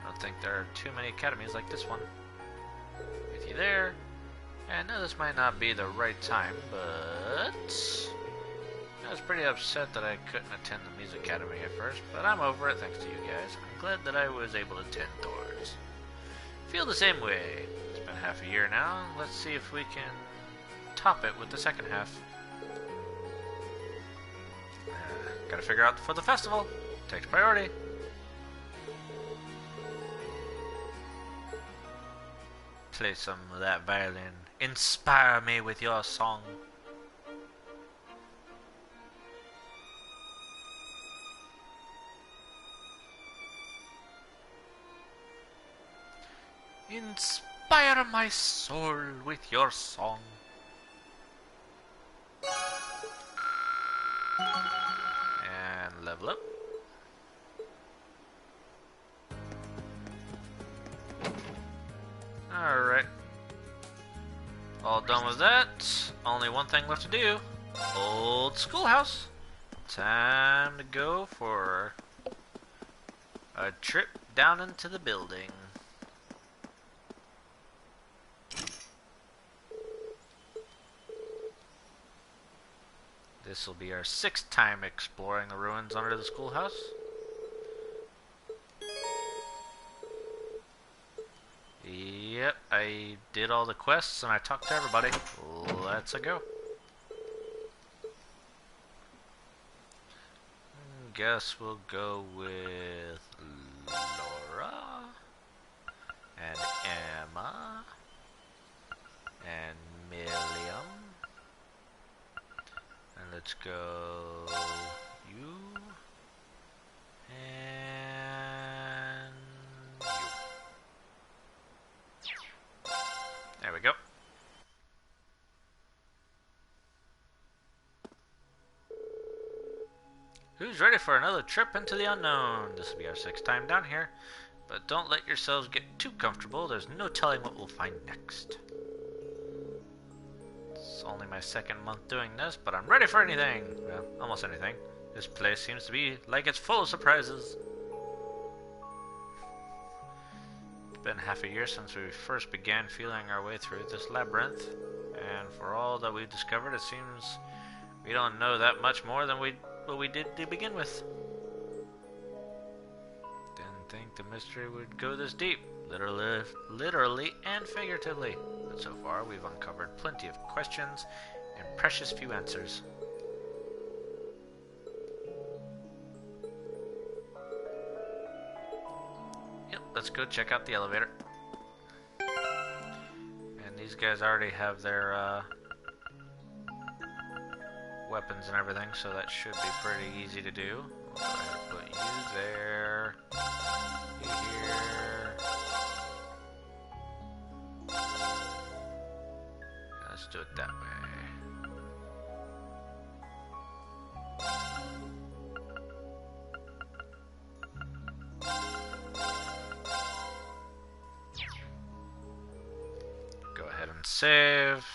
I don't think there are too many academies like this one. With you there. And I know this might not be the right time, but I was pretty upset that I couldn't attend the music academy at first, but I'm over it thanks to you guys. I'm glad that I was able to attend Thor's. Feel the same way. It's been half a year now. Let's see if we can top it with the second half. Gotta figure out for the festival. Takes priority. Play some of that violin. Inspire me with your song. Inspire my soul with your song. And level up. Alright. All done with that. Only one thing left to do. Old schoolhouse. Time to go for a trip down into the building. This will be our 6th time exploring the ruins under the schoolhouse. Yep, I did all the quests and I talked to everybody. Let's go. Guess we'll go with Laura and Emma and Milliam. And let's go you and you. There we go. Who's ready for another trip into the unknown? This will be our 6th time down here, but don't let yourselves get too comfortable. There's no telling what we'll find next. It's only my 2nd month doing this, but I'm ready for anything. Well, almost anything. This place seems to be like it's full of surprises. It's been half a year since we first began feeling our way through this labyrinth, and for all that we've discovered, it seems we don't know that much more than what we did to begin with. Didn't think the mystery would go this deep, literally and figuratively. But so far, we've uncovered plenty of questions and precious few answers. Yep, let's go check out the elevator. And these guys already have their weapons and everything, so that should be pretty easy to do. I'll go ahead and put you there, you here. Let's do it that way. Go ahead and save.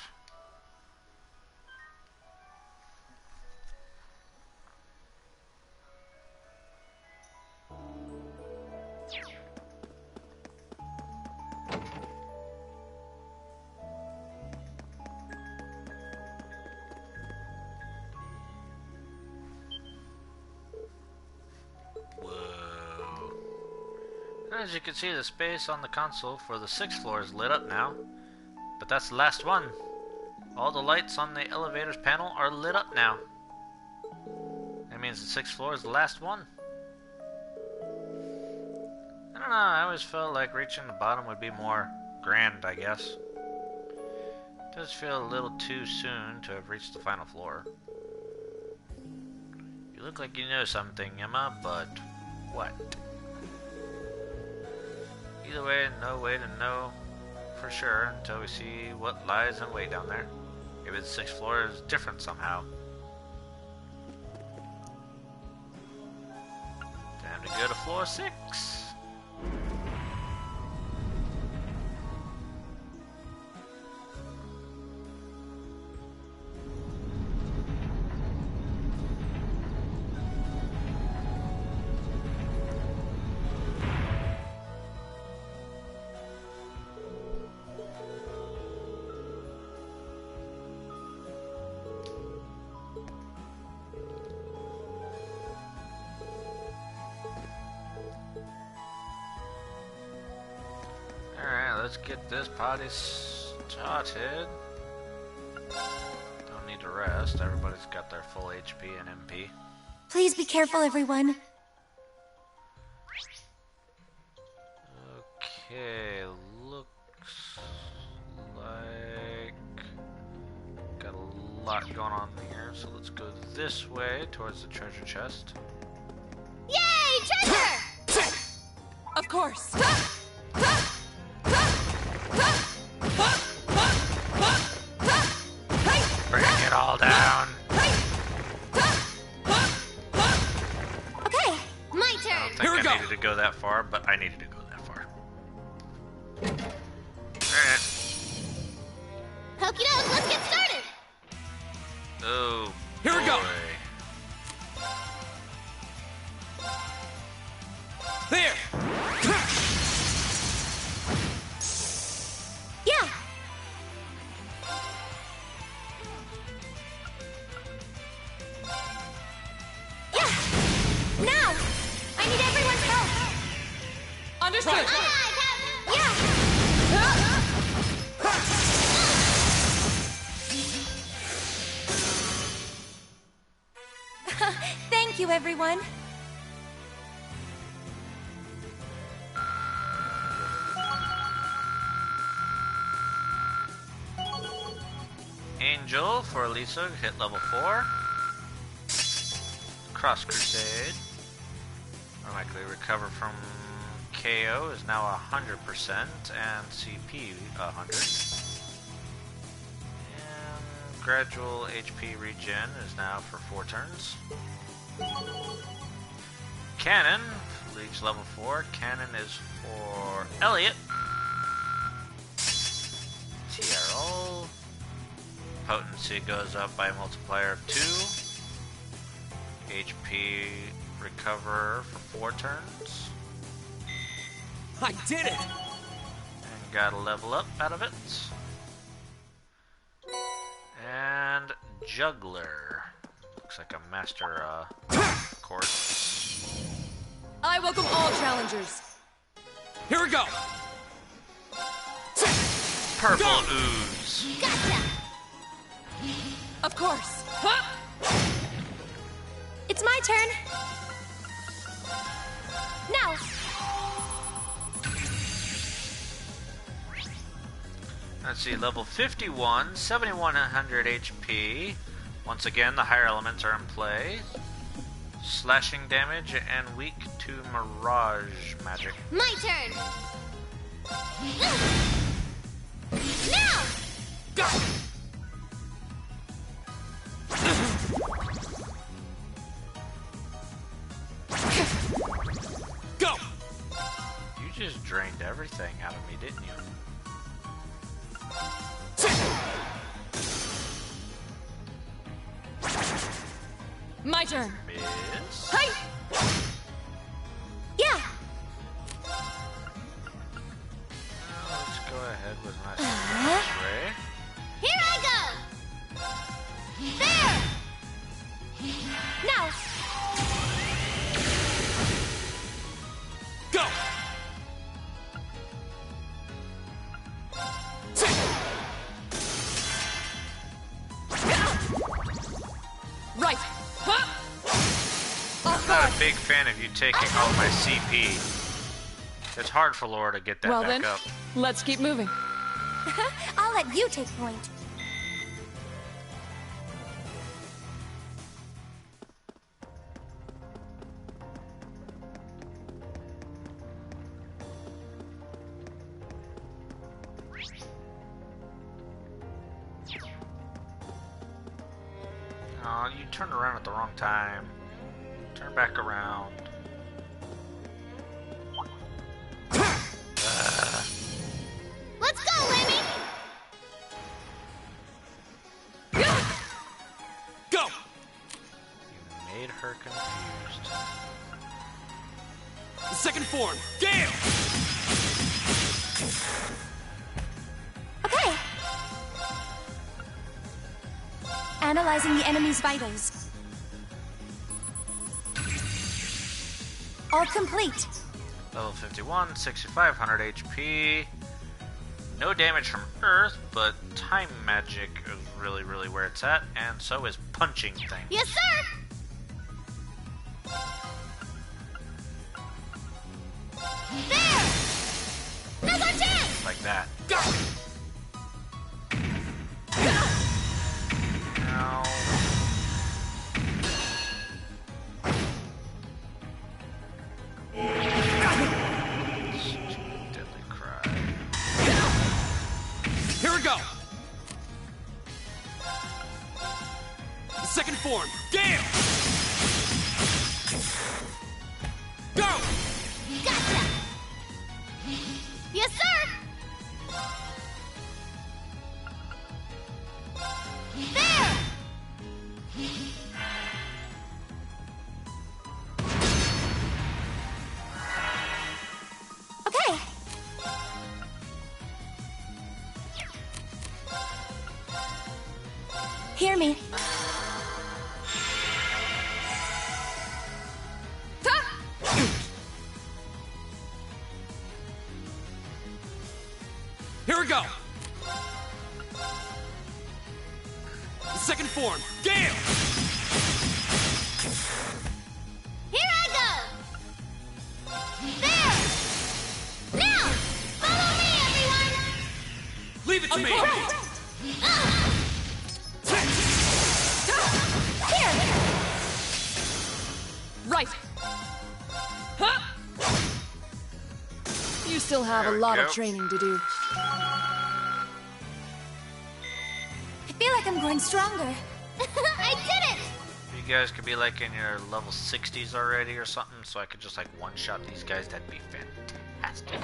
As you can see, the space on the console for the 6th floor is lit up now. But that's the last one. All the lights on the elevator's panel are lit up now. That means the 6th floor is the last one. I don't know, I always felt like reaching the bottom would be more grand, I guess. It does feel a little too soon to have reached the final floor. You look like you know something, Emma, but what? Either way, no way to know for sure until we see what lies in wait down there. Maybe the 6th floor is different somehow. Time to go to floor 6. let's get this party started. Don't need to rest. Everybody's got their full HP and MP.
Please be careful, everyone.
Okay, looks like got a lot going on here, so let's go this way towards the treasure chest.
Yay, treasure!
Of course.
Bring it all down.
Okay, my turn.
I don't think I needed to go that far, but I needed to go that far. Alright.
Okie doke, let's get started.
Oh,
Here we go. There!
Yeah. Yeah. Now, I need everyone's help.
Understood.
Aye, aye, Captain. Yeah. Thank you, everyone.
Angel for Lisa, hit level 4. Cross Crusade. Automatically recover from KO is now 100% and CP 100. And gradual HP regen is now for 4 turns. Cannon, reach level 4. Cannon is for Elliot. TRL. Potency goes up by a multiplier of 2. HP recover for 4 turns.
I did it!
And got a level up out of it. And Juggler. Looks like a master course.
I welcome all challengers.
Here we go!
Purple ooze.
Gotcha.
Of course.
It's my turn. Now.
Let's see, level 51, 7100 HP. Once again, the higher elements are in play. Slashing damage and weak to mirage magic.
My turn. Now.
Go! Go!
You just drained everything out of me, didn't you?
My turn.
Miss.
Hi. Yeah.
Let's go ahead with my Splash Ray.
Here I go. There.
Now.
Go!
Right.
I'm not a big fan of you taking all my CP. It's hard for Laura to get that
Well
back
then,
up.
let's keep moving.
I'll let you take point.
Oh, you turned around at the wrong time. Turn back around.
Let's go, Lemmy.
Go!
You made her confused.
Second form, Gale!
Okay. Analyzing the enemy's vitals. All complete.
Level 51, 6500 HP. No damage from Earth, but time magic is really, really where it's at, and so is punching things.
Yes, sir! There! Now's our chance!
Like that.
Go!
Now... Deadly cry.
Here we go! The second form, Gale! Go!
Gotcha! Yes, sir! There! Okay. Hear me.
Here we go! The second form, Gale!
Here I go! There! Now! Follow me, everyone!
Leave it to me!
Here!
Right. Huh? You still have a lot of training to do.
I feel like I'm growing stronger.
I did it!
You guys could be like in your level 60s already or something, so I could just like one-shot these guys. That'd be fantastic.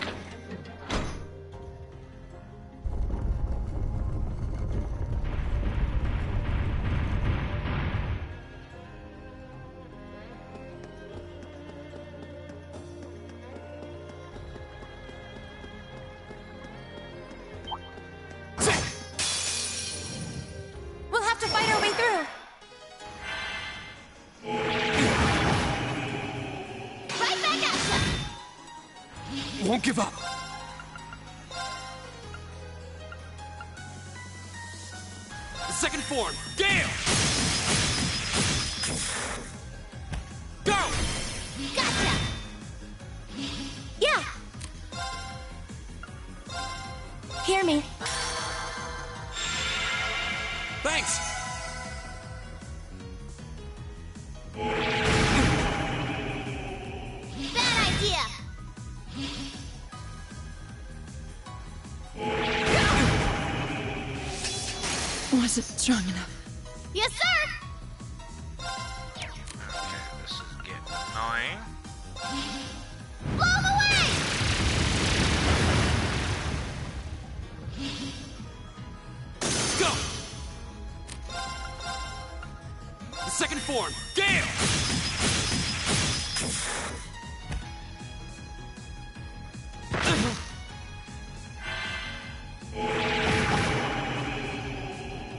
We'll have to fight our way through.
Right back at ya!
Won't give up. The second form, Gale! Go!
Gotcha! Yeah!
Hear me.
Thanks!
Bad idea!
Wasn't strong enough.
Yes, sir!
Okay, this is getting annoying.
Blow him away!
Go! The second form, Gale!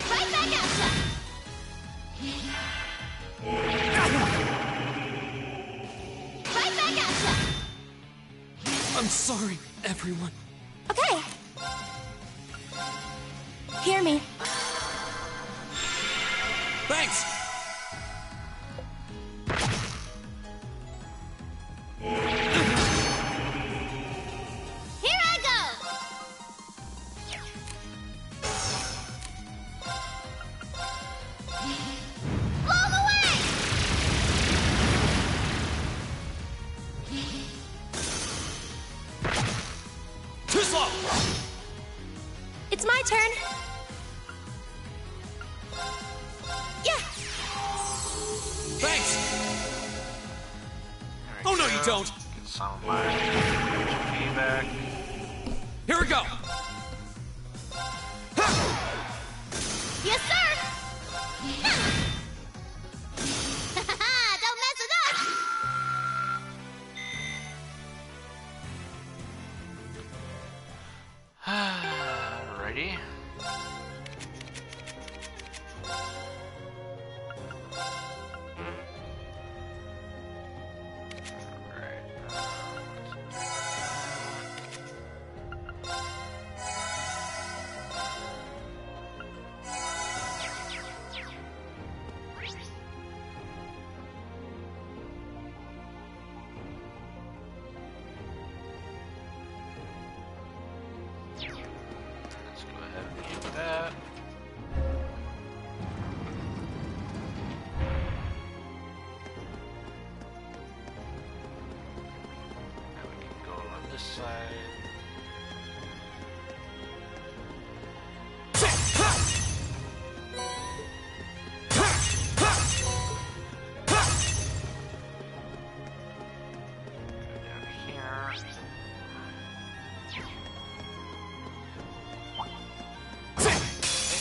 Right back at ya! Right back at ya!
I'm sorry, everyone.
Okay. Hear me.
Thanks!
Here I go! Blow him away!
Too slow!
It's my turn. Yeah.
Thanks! Oh, no, you don't!
Get some of my HP back.
Here we go!
Yes, sir! Don't mess with us!
Alrighty.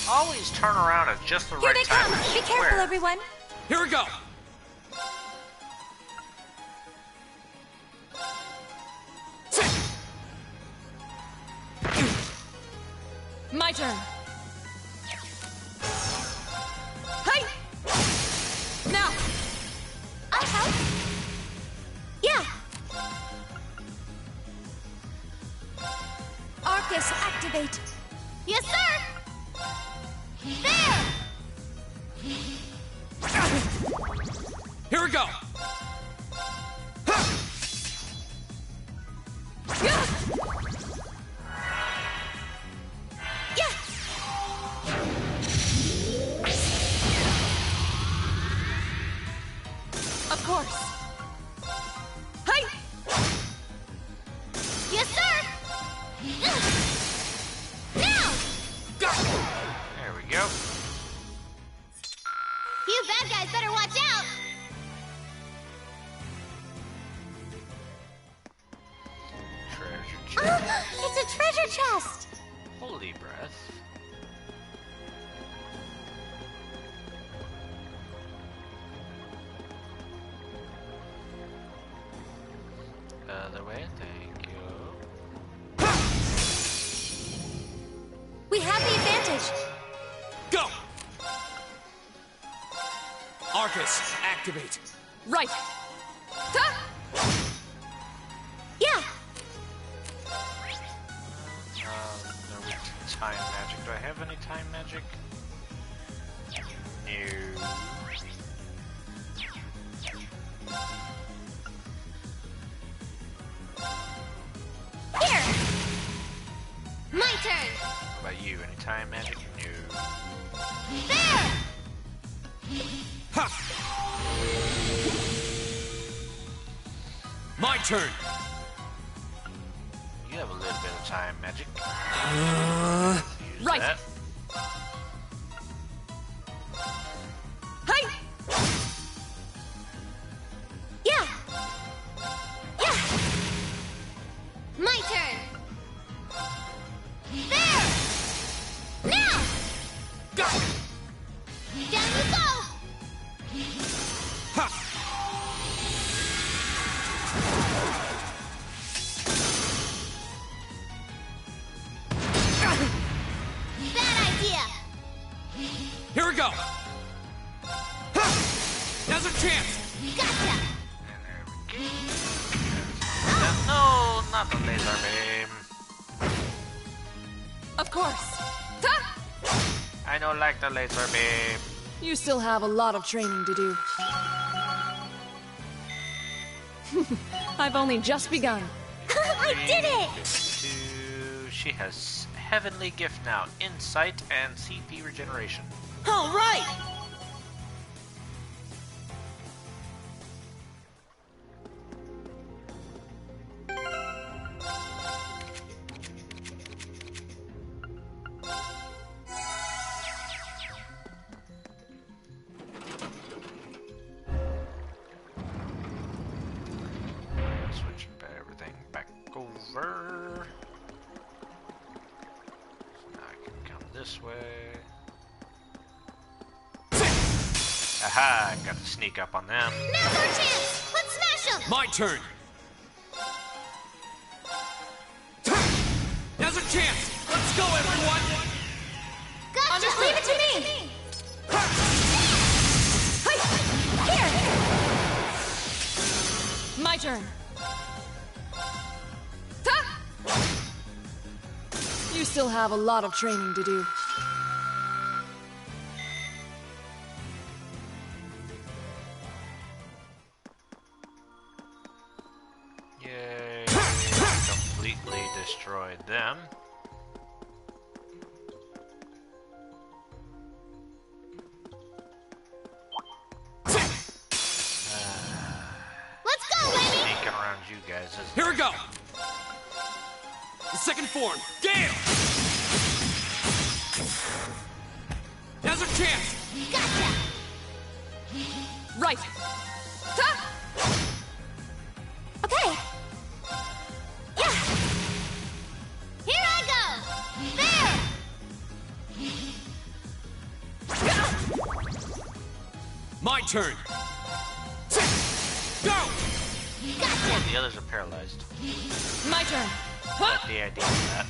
always turn around at just the
Here
right
they
time.
come!
I
Be careful,
swear.
everyone!
Here we go!
My turn. Hey! Now!
I'll help. Yeah. Arcus, activate.
Yes, sir! There!
Here we go!
Of course. Hey!
Yes, sir! Now!
There we go.
You bad guys better watch out!
Treasure chest.
It's a treasure chest!
Holy breath. Other way, thank you.
We have the advantage.
Go! Arcus, activate.
Right.
Yeah.
No time magic. Do I have any time magic? No.
Here! My turn!
What about you? Any time magic? No.
There!
My turn.
You have a little bit of time magic. Use
Right.
that.
Hey!
Yeah! Yeah! My turn! There! Now!
Go!
Down you go! Bad idea!
Here we go! Now's our chance!
Gotcha!
No, not the laser beam.
Of course.
I don't like the laser beam.
You still have a lot of training to do. I've only just begun.
I did it!
She has heavenly gift now, insight and CP regeneration.
All right!
Switch everything back over. So now I can come this way. Aha! Got to sneak up on them.
Now's our chance! Let's smash them!
My turn. Now's our chance. Let's go, everyone.
Gotcha!
Just leave it to me. Here.
My turn. You still have a lot of training to do.
Yay! Completely destroyed them.
Let's go, baby!
Sneaking around you guys.
Here we go. The second form. Gale. Now's our chance.
Gotcha!
Right.
Okay.
Here I go! There!
My turn. Go!
Well, the others are paralyzed.
My turn.
I like the idea of that.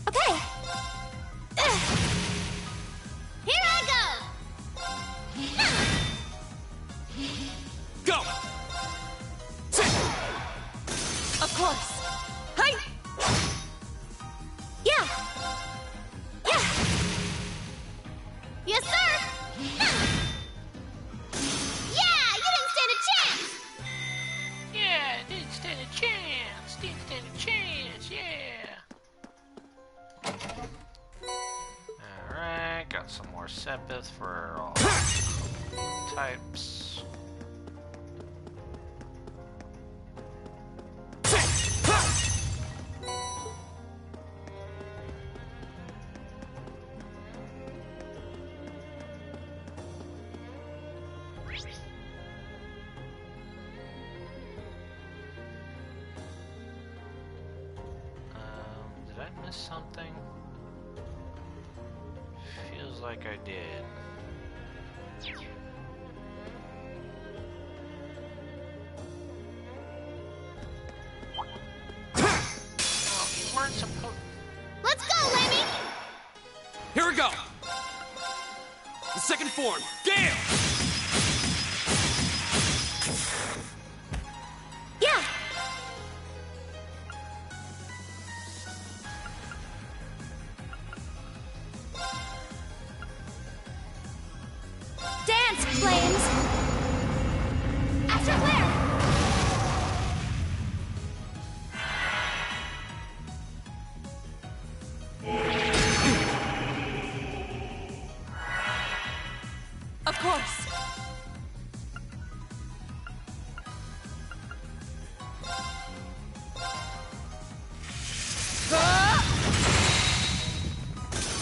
Okay. Here I go.
Go!
Of course. Hey!
Yeah. Yeah. Yes, sir. Yeah, you didn't stand a chance.
Yeah, didn't stand a chance. Didn't stand a chance. Yeah. Alright, got some more Sepith for all types. Did I miss something? Feels like I did. Oh, you weren't supposed.
Let's go, Lemmy.
Here we go! The second form, Gale!
Yeah. Dance, Flames. Astro Flare.
Of course.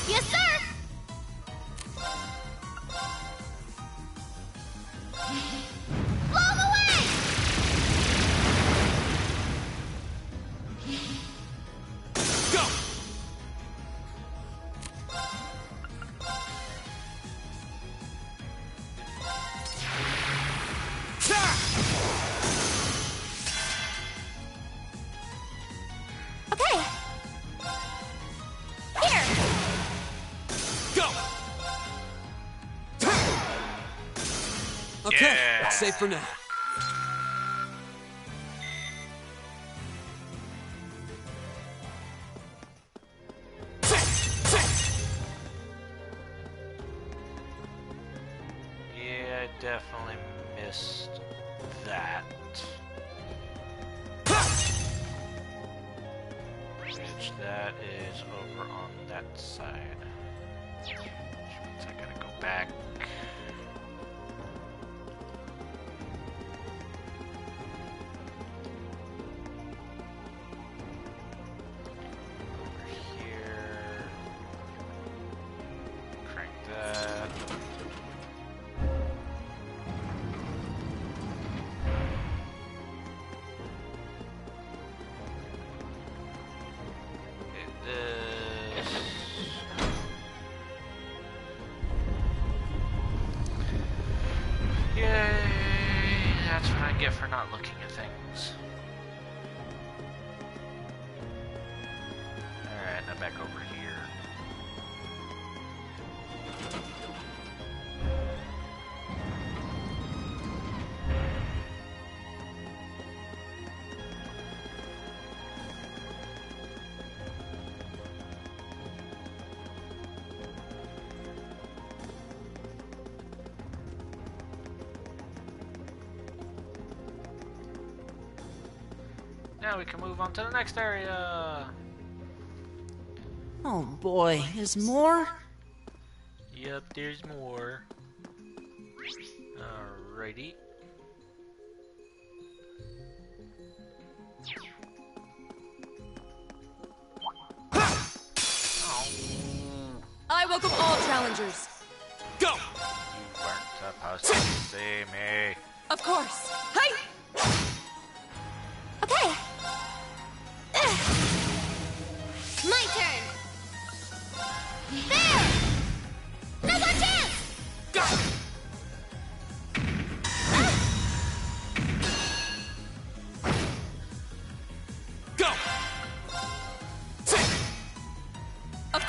Yes, sir. Blow 'em away.
Go!
Okay. Here.
Go! Okay,
Yeah.
it's safe for now.
Yeah, I definitely missed that. Which that is over on that side. Which means I gotta go back. Over here. Crank that. Hit this. Yay! That's what I get for not looking at things. Alright, now back over here. Now we can move on to the next area.
Oh boy, there's more?
Yep, there's more. Alrighty.
I welcome all challengers.
Go!
You weren't supposed to see me.
Of course. Hey!
Okay. My turn. There. Now's our chance.
Go!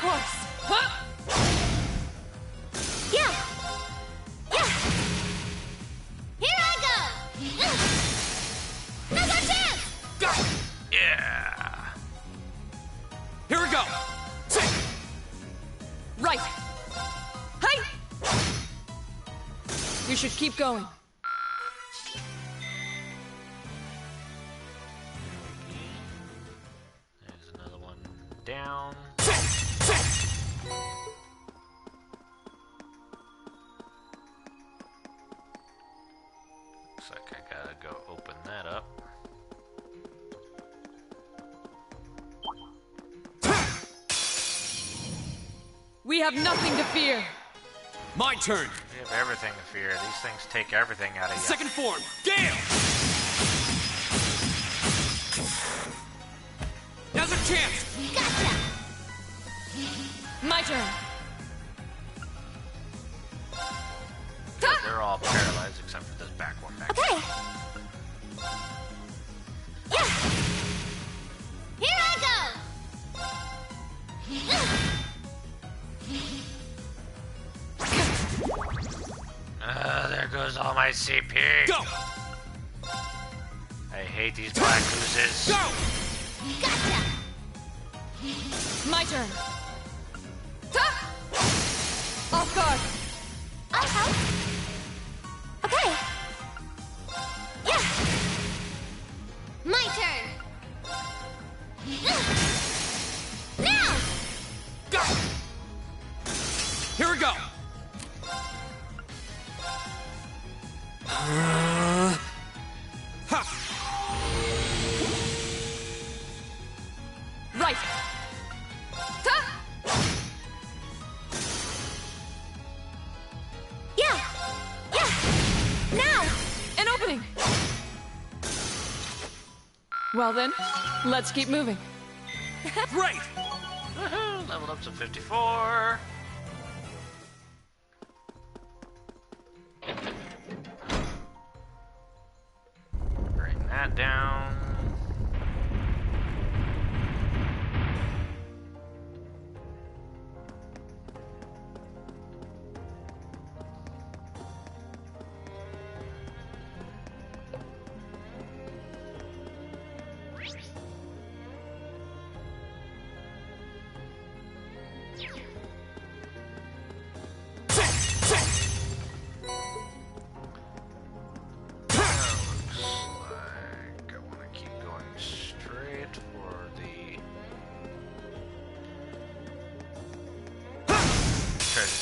course. Huh?
Yeah! Yeah! Here I go! Now's our chance!
Go!
Yeah.
Here we go!
Right! Hey! You should keep going.
There's another one down. Looks like I gotta go open that up.
We have nothing to fear.
My turn.
We have everything to fear. These things take everything out of you.
Second form. Gale! Now's a chance.
Gotcha!
My turn.
They're all paralyzed except for this back one back.
Okay! Yeah! Here I go!
There goes all my CP.
Go!
I hate these black oozes.
Go!
Gotcha!
My turn. Off guard.
I'll help. Okay. Yeah. My turn. Now.
Go! Here we go. Ha!
Right.
Yeah. Yeah. Now.
An opening. Well then, let's keep moving.
Great!
Leveled up to 54. Bring that down.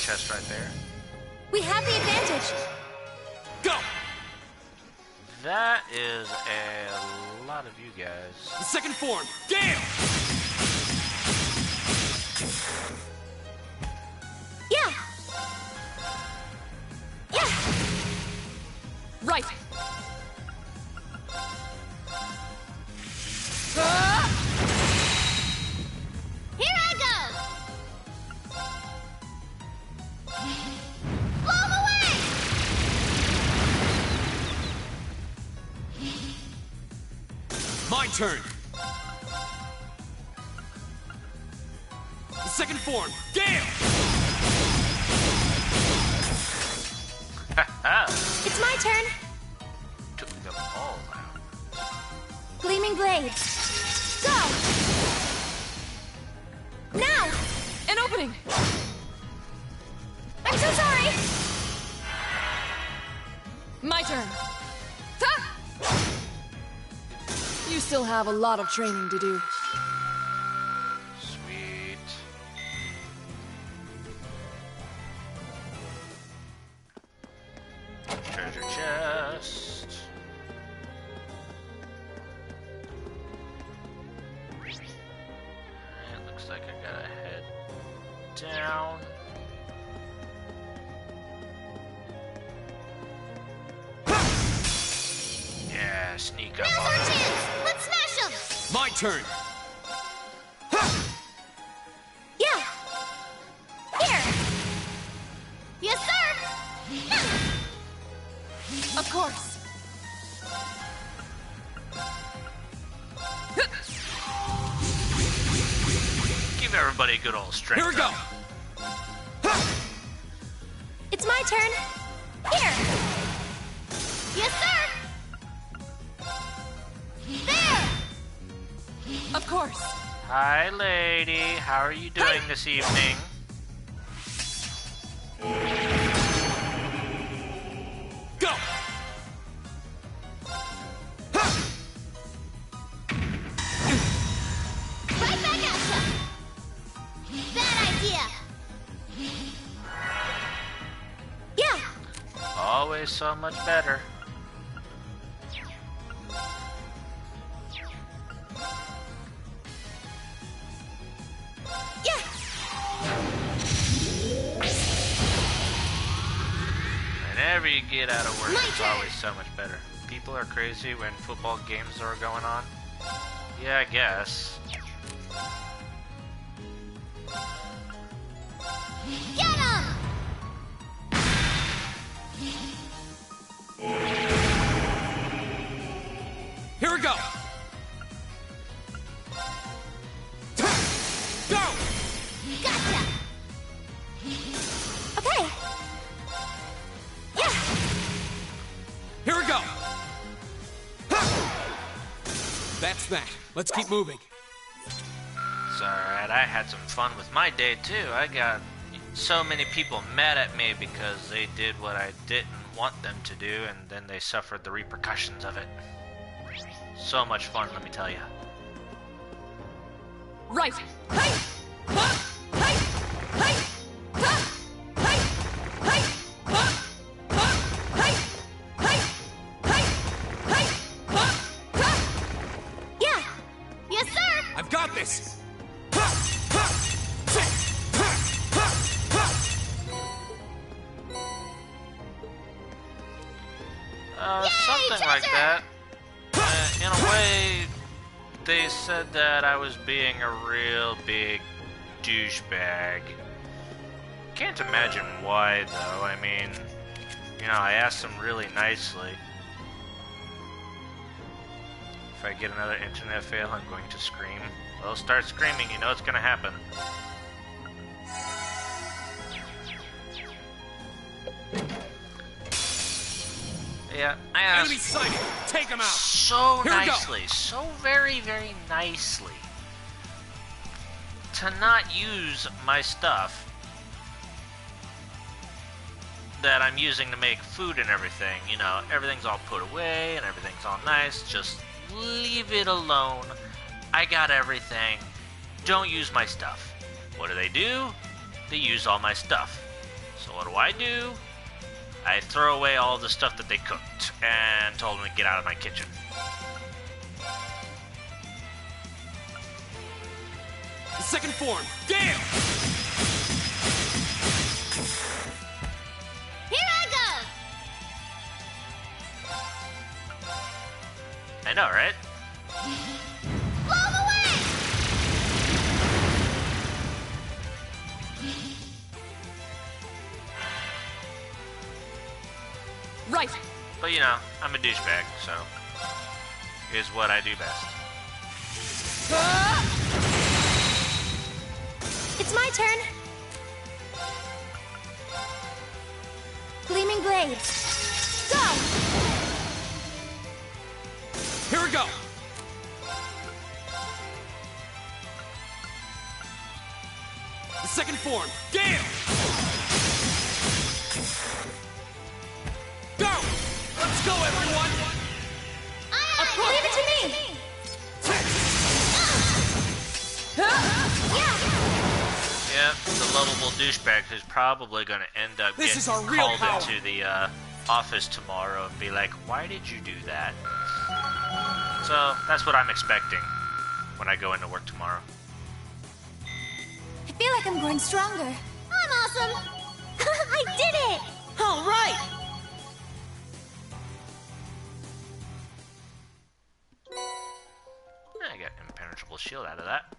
Chest right there.
We have the advantage.
Go!
That is a lot of you guys.
The second form. Gale!
Yeah. Yeah.
Right.
Here I go. Blow 'em away.
My turn. The second form. Gale!
It's my turn.
Took them all out.
Gleaming blade. Go. Now.
An opening.
I'm so sorry.
My turn. You still have a lot of training to do.
Sweet. Treasure chest. It looks like I gotta head down. Yeah, sneak up
Now's
on
our
him.
chance. Let's smash them.
My turn.
Yeah. Here. Yes, sir.
Of course.
Keep everybody everybody a good old strength.
Here we go!
It's my turn. Here.
Yes, sir! There!
Of course.
Hi, lady. How are you doing this evening?
Go!
Right back at ya! Bad idea!
Yeah.
Always so much better.
Yeah.
Whenever you get out of work,
My
it's
turn.
always so much better. People are crazy when football games are going on. Yeah, I guess.
Get him!
Here we go! Go!
Gotcha! Okay. Yeah.
Here we go!
That's that. Let's keep moving.
It's alright, I had some fun with my day too. I got so many people mad at me because they did what I didn't want them to do, and then they suffered the repercussions of it. So much fun, let me tell you.
Right.
Yeah. Yes, sir!
I've got this!
Something like that. In a way, they said that I was being a real big douchebag. Can't imagine why, though. I mean, you know, I asked them really nicely. If I get another internet fail, I'm going to scream. Well, start screaming, you know it's gonna happen. Yeah, I asked
Enemy sighted! Take him out!
so
Here we go.
nicely, so very, very nicely, to not use my stuff that I'm using to make food and everything. You know, everything's all put away and everything's all nice. Just leave it alone. I got everything. Don't use my stuff. What do? They use all my stuff. So what do? I throw away all the stuff that they cooked and told them to get out of my kitchen.
The second form, Gale!
Here I go!
I know, right?
Blow him away!
Right.
But you know, I'm a douchebag, so is what I do best.
It's my turn. Gleaming blade. Go!
Here we go! The second form, Gale! Go! Let's go, everyone!
Leave it to me!
Yep, the lovable douchebag who's probably going to end up
This
getting
is our real
called
power.
into the office tomorrow and be like, why did you do that? So that's what I'm expecting when I go into work tomorrow.
I feel like I'm growing stronger.
I'm awesome! I did it!
All right!
I got impenetrable shield out of that.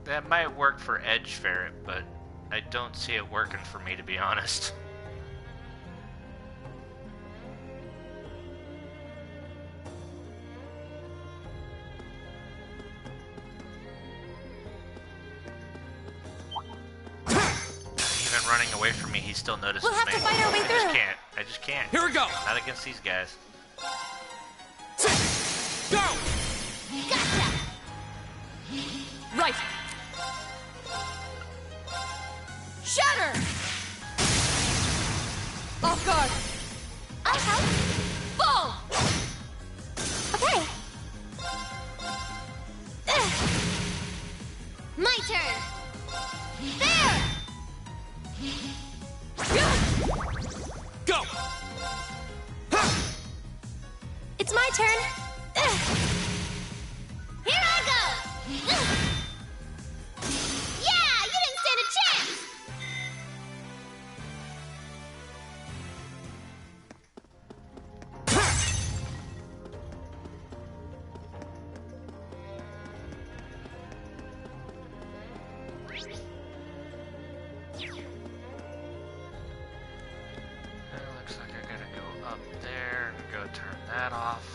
That might work for Edge Ferret, but I don't see it working for me, to be honest. running away from me, he still notices
We'll have
me.
to fight our way through.
I just can't.
Here we go.
Not against these guys.
Go!
Gotcha!
Right! Shatter! Off guard!
I'll help.
Fall!
Okay. My turn. There!
Go!
It's my turn. Here I go! Yeah, you didn't stand a chance!
Looks like I gotta go up there and go turn that off.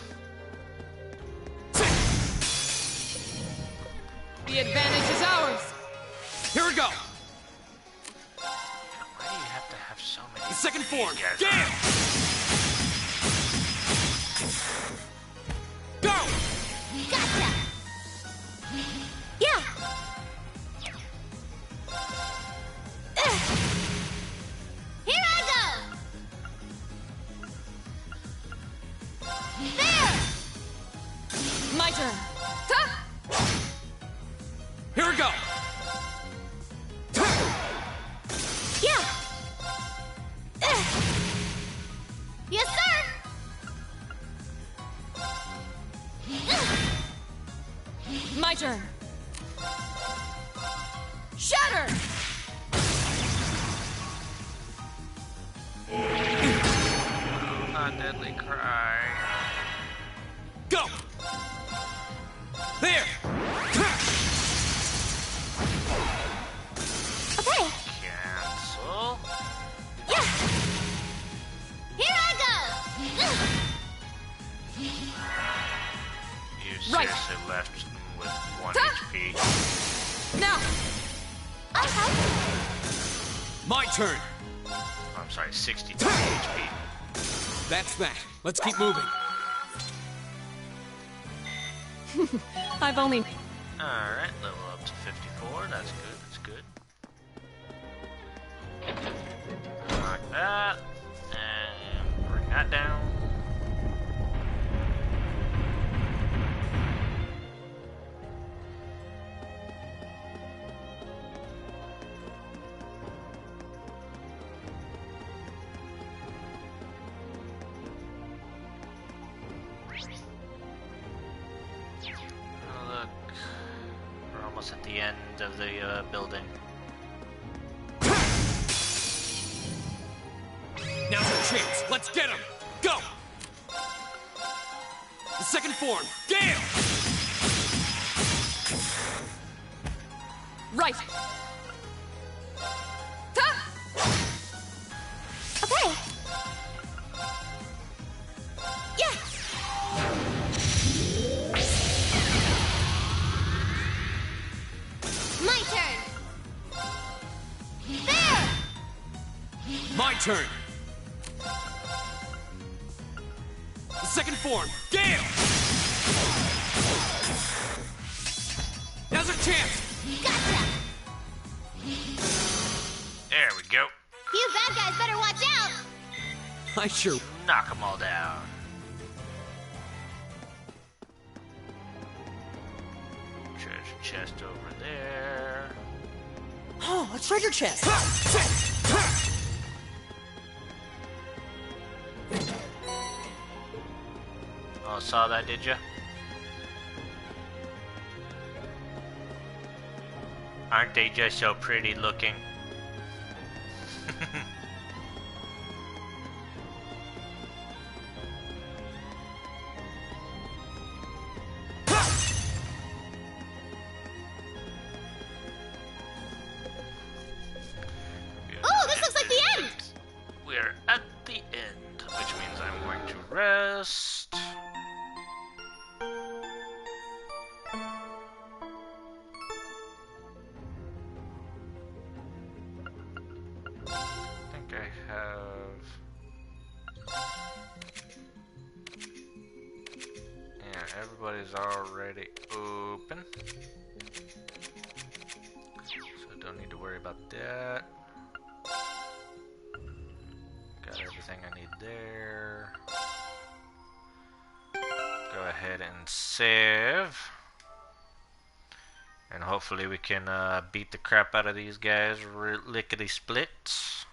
The advantage is ours!
Here we go!
Why do you have to have so many?
The second form!
guys
Damn! Go!
Gotcha! Yeah! Here I go! There!
My turn! Ta!
Here we go!
Yeah! Yes, sir!
My turn! Shatter!
Deadly cry.
Go! There!
Okay!
Cancel.
Yeah! Here I go!
You
Right.
seriously left with 1
Ta!
HP.
Now!
I'll help.
My turn!
Oh, I'm sorry, 62 HP.
That's that. Let's keep moving.
I've only...
Alright, level up to 54. That's good, that's good. Like that. And bring that down. Look, we're almost at the end of the building.
Now's our chance. Let's get him. Go! The second form. Gale!
Right! Ta!
Okay! Yeah! My turn! There!
My turn. The second form. Gale! Now's our chance.
Gotcha!
There we go.
You bad guys better watch out!
I sure...
Knock them all down. Treasure chest over there.
Oh, a treasure chest!
Oh, saw that, did ya? Aren't they just so pretty looking?
Oh, this looks like the end!
We're at the end, which means I'm going to rest. everybody's already open. So don't need to worry about that. Got everything I need there. Go ahead and save. And hopefully we can beat the crap out of these guys lickety-splits.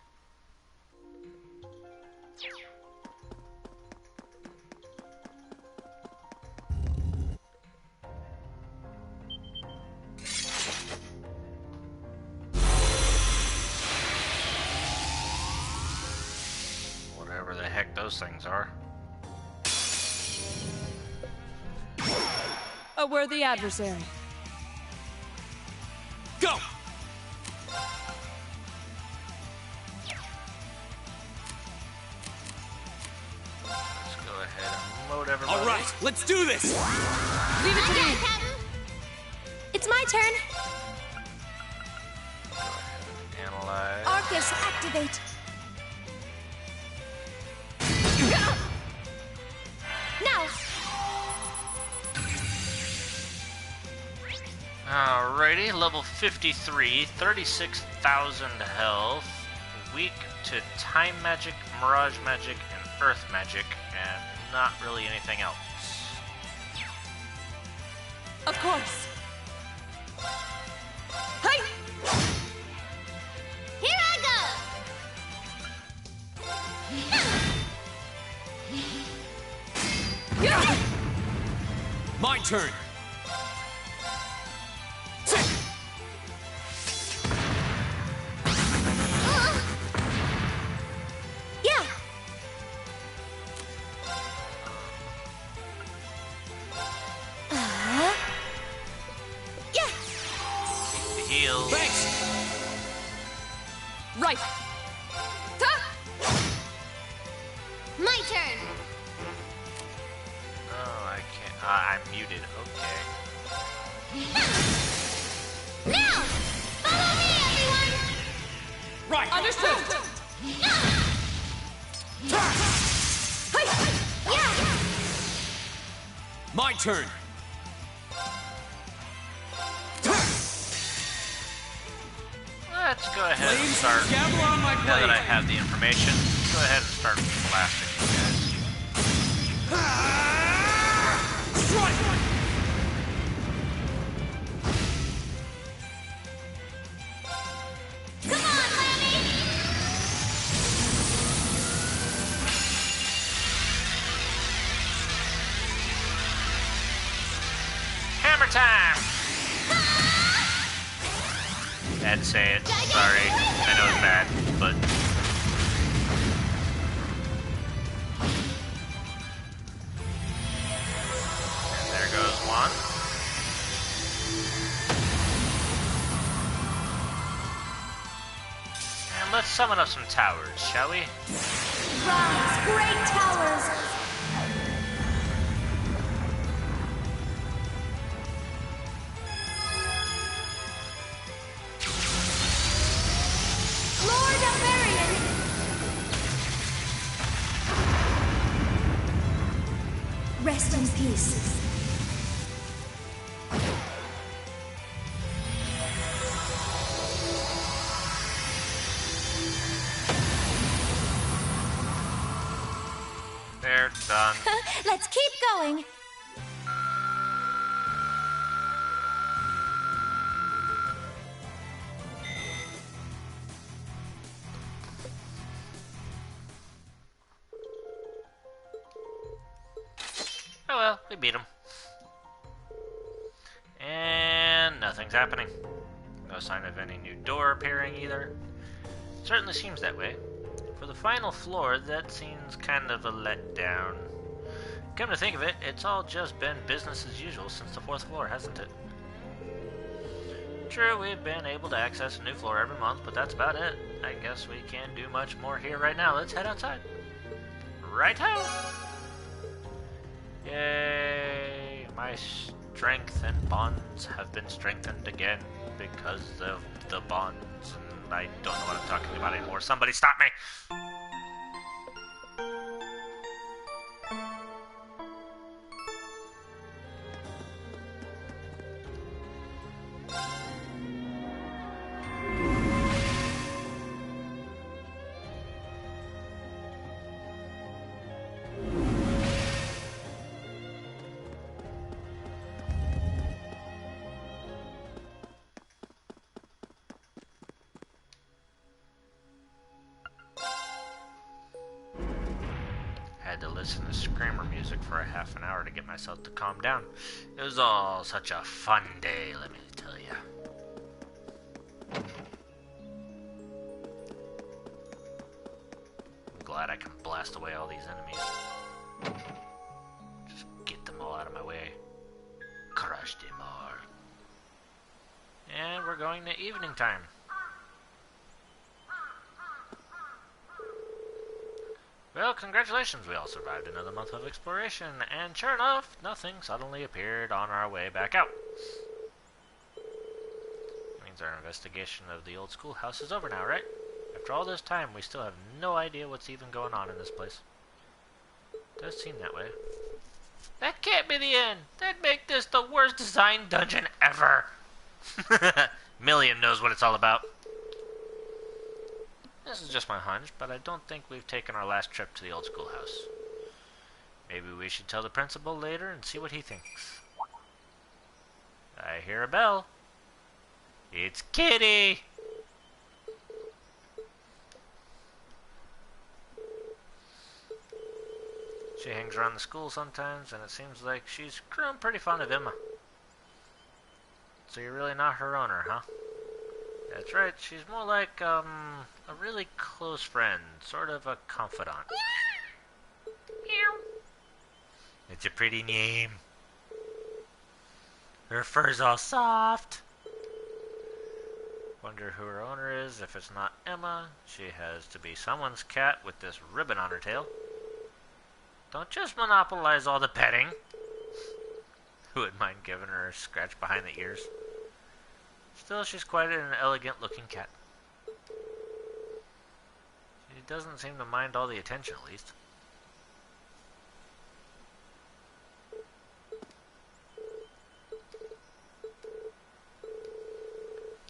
Whatever the heck those things are.
A worthy adversary.
Go!
Let's go ahead and load everybody.
All right, let's do this!
Leave it to me!
Captain! It's my turn!
Analyze.
Arcus, activate! Now!
Alrighty, level 53, 36,000 health, weak to time magic, mirage magic, and earth magic, and not really anything else.
Of course. Hi!
Here I go!
My turn!
Yeah! Yeah!
The heal.
Thanks!
Right!
My turn!
Oh, I can't. I'm muted. Okay.
Now! Follow me, everyone!
Right!
Understood!
Yeah!
My turn!
Let's go ahead and
Flames,
start.
gavel on my
Now that I
blade.
have the information, go ahead and start blasting you guys.
Strike!
Come on, Lammy!
Hammer time! Had to say it. Sorry. I know it's bad, but. And there goes one. And let's summon up some towers, shall we?
Rise, great towers! Lord of Varian! Rest in peace.
They're done.
Let's keep going.
Oh well, we beat him. And nothing's happening. No sign of any new door appearing either. Certainly seems that way. For the final floor, that seems kind of a letdown. Come to think of it, it's all just been business as usual since the 4th floor, hasn't it? True, we've been able to access a new floor every month, but that's about it. I guess we can't do much more here right now. Let's head outside. Right-ho! Yay! My strength and bonds have been strengthened again because of the bonds, and I don't know what I'm talking about anymore. Somebody stop me! had to listen to screamer music for a half an hour to get myself to calm down. It was all such a fun day, let me tell you. I'm glad I can blast away all these enemies. Just get them all out of my way. Crush them all. And we're going to evening time. Well, congratulations, we all survived another month of exploration, and sure enough, nothing suddenly appeared on our way back out. That means our investigation of the old schoolhouse is over now, right? After all this time, we still have no idea what's even going on in this place. It does seem that way. That can't be the end! That'd make this the worst designed dungeon ever! Million knows what it's all about. This is just my hunch, but I don't think we've taken our last trip to the old schoolhouse. Maybe we should tell the principal later and see what he thinks. I hear a bell. It's Kitty! She hangs around the school sometimes, and it seems like she's grown pretty fond of Emma. So you're really not her owner, huh? That's right, she's more like, a really close friend, sort of a confidant. It's a pretty name. Her fur's all soft. Wonder who her owner is. If it's not Emma, she has to be someone's cat with this ribbon on her tail. Don't just monopolize all the petting. Who would mind giving her a scratch behind the ears? Still, she's quite an elegant-looking cat. She doesn't seem to mind all the attention, at least.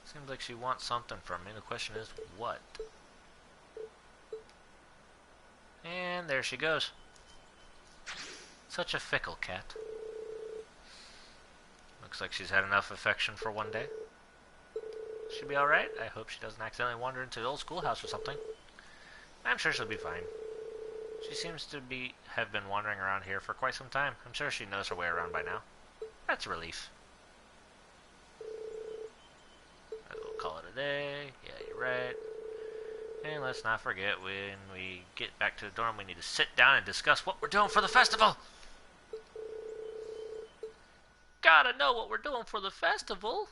Seems like she wants something from me. The question is, what? And there she goes. Such a fickle cat. Looks like she's had enough affection for one day. She'll be alright. I hope she doesn't accidentally wander into the old schoolhouse or something. I'm sure she'll be fine. She seems to have been wandering around here for quite some time. I'm sure she knows her way around by now. That's a relief. We'll call it a day. Yeah, you're right. And let's not forget, when we get back to the dorm, we need to sit down and discuss what we're doing for the festival. Gotta know what we're doing for the festival.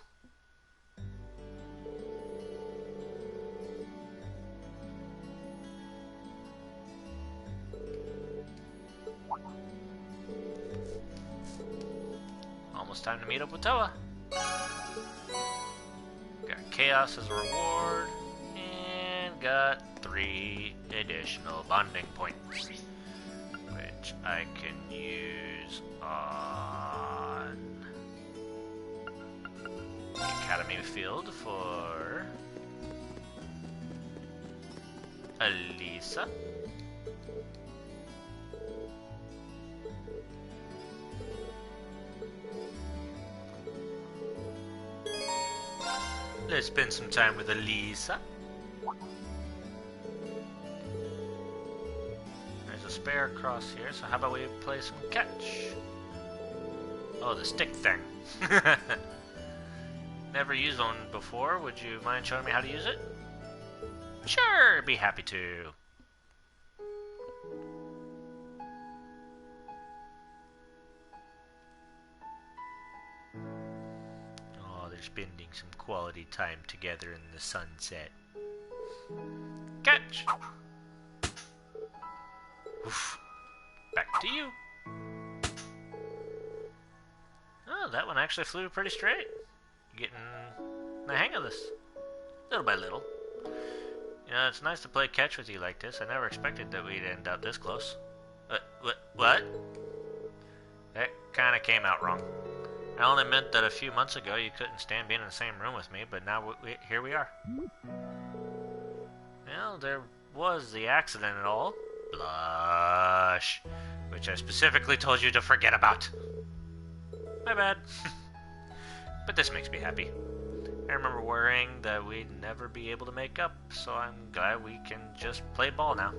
Almost time to meet up with Toa. Got Chaos as a reward, and got 3 additional bonding points, which I can use on the Academy Field for Elisa. Let's spend some time with Elisa. There's a spare cross here, so how about we play some catch? Oh, the stick thing. Never used one before. Would you mind showing me how to use it? Sure, be happy to. Spending some quality time together in the sunset. Catch! Oof. Back to you. Oh, that one actually flew pretty straight. Getting the hang of this. Little by little. You know, it's nice to play catch with you like this. I never expected that we'd end up this close. What? That kinda came out wrong. I only meant that a few months ago you couldn't stand being in the same room with me, but now here we are. Well, there was the accident and all. Blush. Which I specifically told you to forget about. My bad. But this makes me happy. I remember worrying that we'd never be able to make up, so I'm glad we can just play ball now.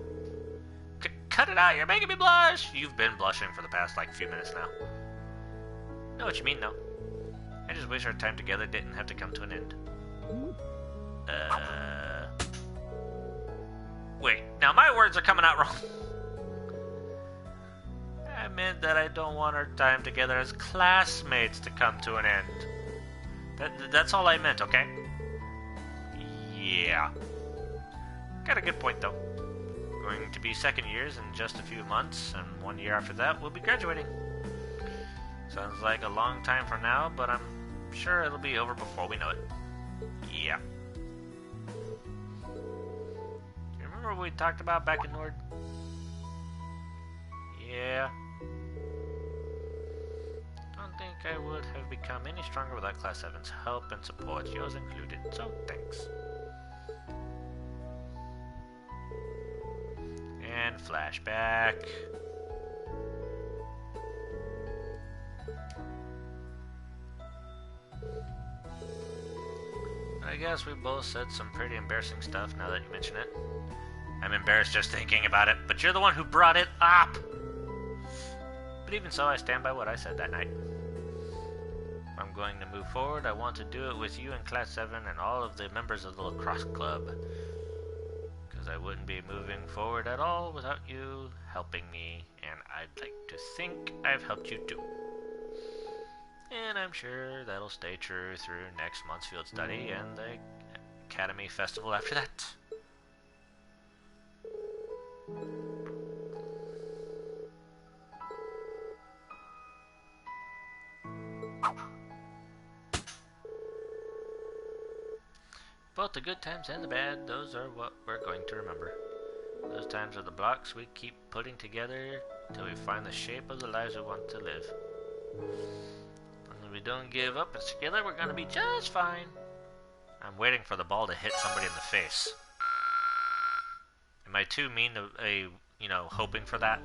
cut it out. You're making me blush. You've been blushing for the past, few minutes now. Know what you mean, though. I just wish our time together didn't have to come to an end. Wait, now my words are coming out wrong. I meant that I don't want our time together as classmates to come to an end. That's all I meant, okay? Yeah. Got a good point, though. Going to be second years in just a few months, and 1 year after that, we'll be graduating. Sounds like a long time from now, but I'm sure it'll be over before we know it. Yeah. You remember what we talked about back in Nord? Yeah. Don't think I would have become any stronger without Class 7's help and support, yours included, so thanks. And flashback. I guess we both said some pretty embarrassing stuff now that you mention it. I'm embarrassed just thinking about it, but you're the one who brought it up! But even so, I stand by what I said that night. If I'm going to move forward, I want to do it with you in Class 7 and all of the members of the lacrosse club. Because I wouldn't be moving forward at all without you helping me, and I'd like to think I've helped you too. And I'm sure that'll stay true through next month's field study and the Academy Festival after that. Both the good times and the bad, those are what we're going to remember. Those times are the blocks we keep putting together till we find the shape of the lives we want to live. When we don't give up and stick together, we're going to be just fine. I'm waiting for the ball to hit somebody in the face. Am I too mean to, hoping for that?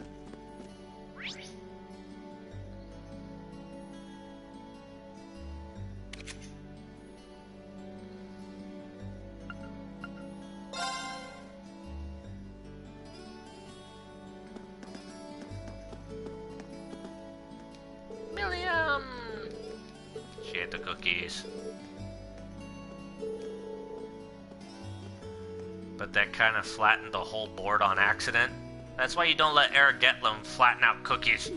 Milliam! She ate the cookies. But that kind of flattened the whole board on accident. That's why you don't let Eric Getlum flatten out cookies.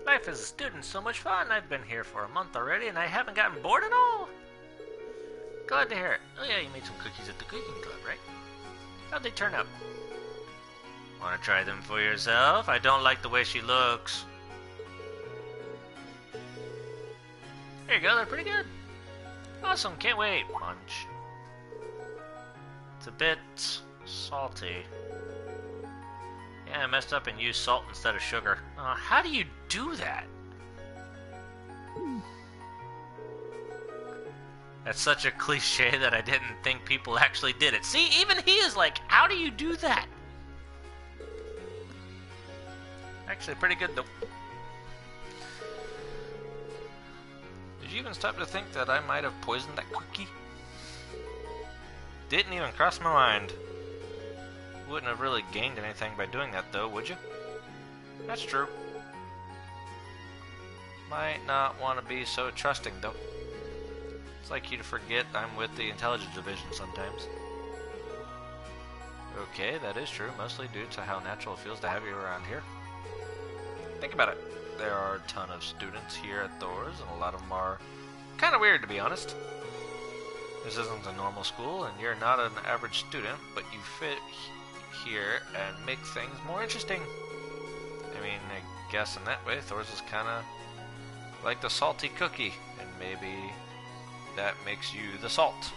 Life as a student's so much fun. I've been here for a month already and I haven't gotten bored at all. Glad to hear it. Oh yeah, you made some cookies at the cooking club, right? How'd they turn out? Want to try them for yourself? I don't like the way she looks. There you go, they're pretty good. Awesome, can't wait. Munch. It's a bit salty. Yeah, I messed up and used salt instead of sugar. How do you do that? That's such a cliche that I didn't think people actually did it. See, even he is like, how do you do that? Actually, pretty good though. Did you even stop to think that I might have poisoned that cookie? Didn't even cross my mind. Wouldn't have really gained anything by doing that though, would you? That's true. Might not want to be so trusting though. It's like you to forget I'm with the intelligence division sometimes. Okay, that is true, mostly due to how natural it feels to have you around here. Think about it. There are a ton of students here at Thor's, and a lot of them are kind of weird, to be honest. This isn't a normal school, and you're not an average student, but you fit here and make things more interesting. I mean, I guess in that way, Thor's is kind of like the salty cookie, and maybe that makes you the salt.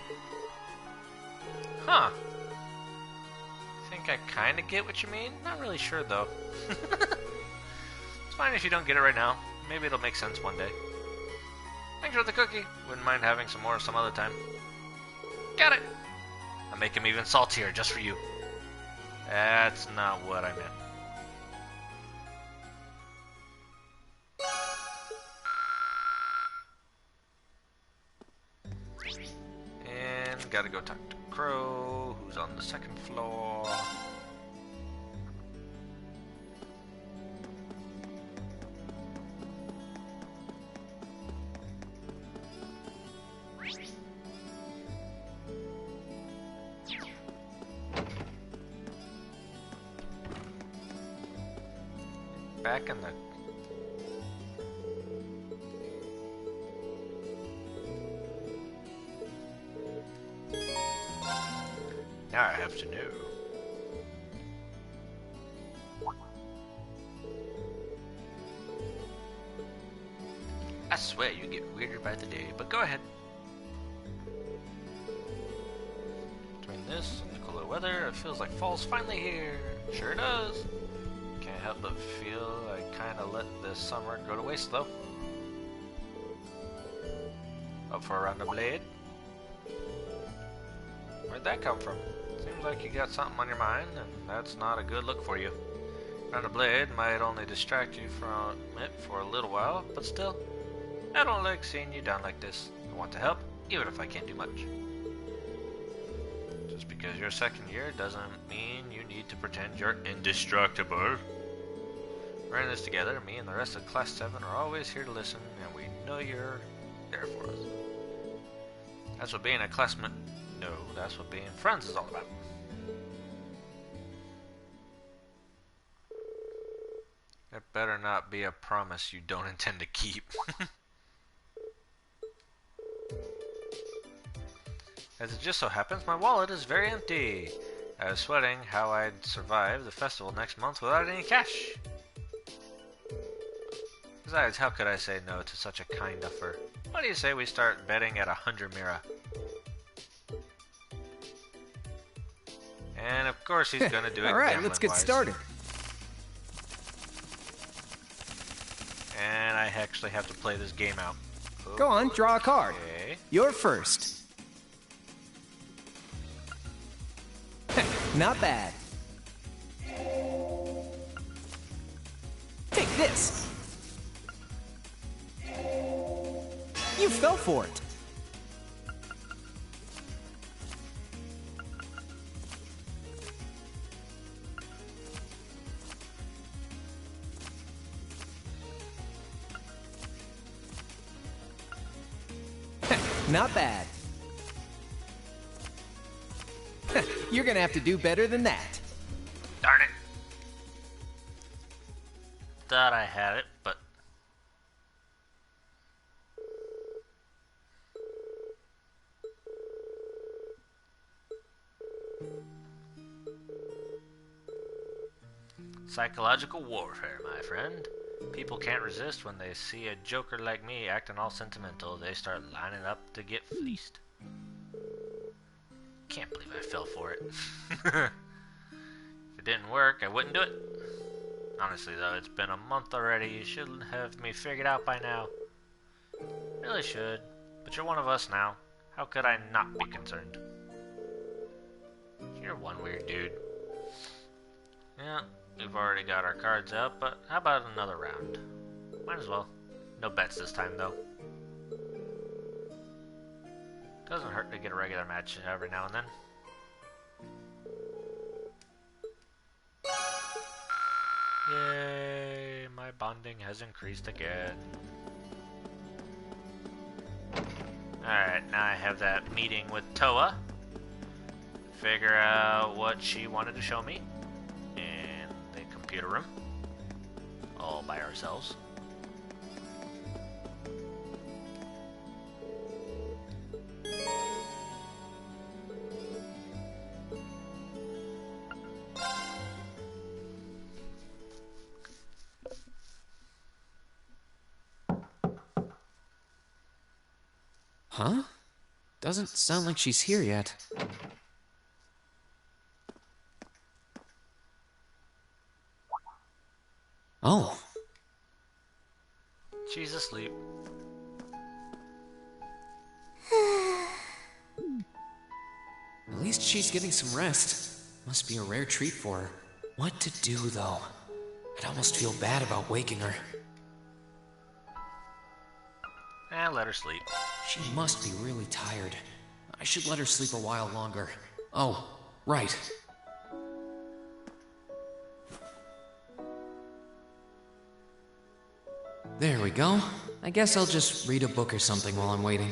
Huh. I think I kind of get what you mean. Not really sure, though. It's fine if you don't get it right now. Maybe it'll make sense one day. Thanks for the cookie. Wouldn't mind having some more some other time. Got it. I'll make him even saltier just for you. That's not what I meant. And gotta go talk to Crow, who's on the second floor. Back in the... Now I have to know. I swear you get weirder by the day, but go ahead. Between this and the cooler weather, it feels like fall's finally here. Sure does. Can't help but feel I kinda let this summer go to waste though. Up for a round of blade? Where'd that come from? Seems like you got something on your mind, and that's not a good look for you. Round of blade might only distract you from it for a little while, but still, I don't like seeing you down like this. I want to help, even if I can't do much. Just because you're second year doesn't mean you need to pretend you're indestructible. We're in this together. Me and the rest of Class 7 are always here to listen, and we know you're there for us. That's what being a classmate... No, that's what being friends is all about. That better not be a promise you don't intend to keep. As it just so happens, my wallet is very empty. I was sweating how I'd survive the festival next month without any cash. Besides, how could I say no to such a kind offer? What do you say we start betting at 100 mira? And of course he's gonna do it.
Alright, let's get started.
And I actually have to play this game out.
Go on, draw a card.
Okay.
You're first. Not bad. Take this. You fell for it. Not bad. You're gonna have to do better than that.
Darn it. Thought I had it, but... Psychological warfare, my friend. People can't resist when they see a joker like me acting all sentimental. They start lining up to get fleeced. Can't believe I fell for it. If it didn't work, I wouldn't do it. Honestly, though, it's been a month already. You should have me figured out by now. Really should. But you're one of us now. How could I not be concerned? You're one weird dude. Yeah. We've already got our cards out, but how about another round? Might as well. No bets this time, though. Doesn't hurt to get a regular match every now and then. Yay! My bonding has increased again. Alright, now I have that meeting with Toa. Figure out what she wanted to show me. Computer room, all by ourselves.
Huh? Doesn't sound like she's here yet. Oh.
She's asleep.
At least she's getting some rest. Must be a rare treat for her. What to do, though? I'd almost feel bad about waking her.
Let her sleep.
She must be really tired. I should let her sleep a while longer. Oh, right. There we go. I guess I'll just read a book or something while I'm waiting.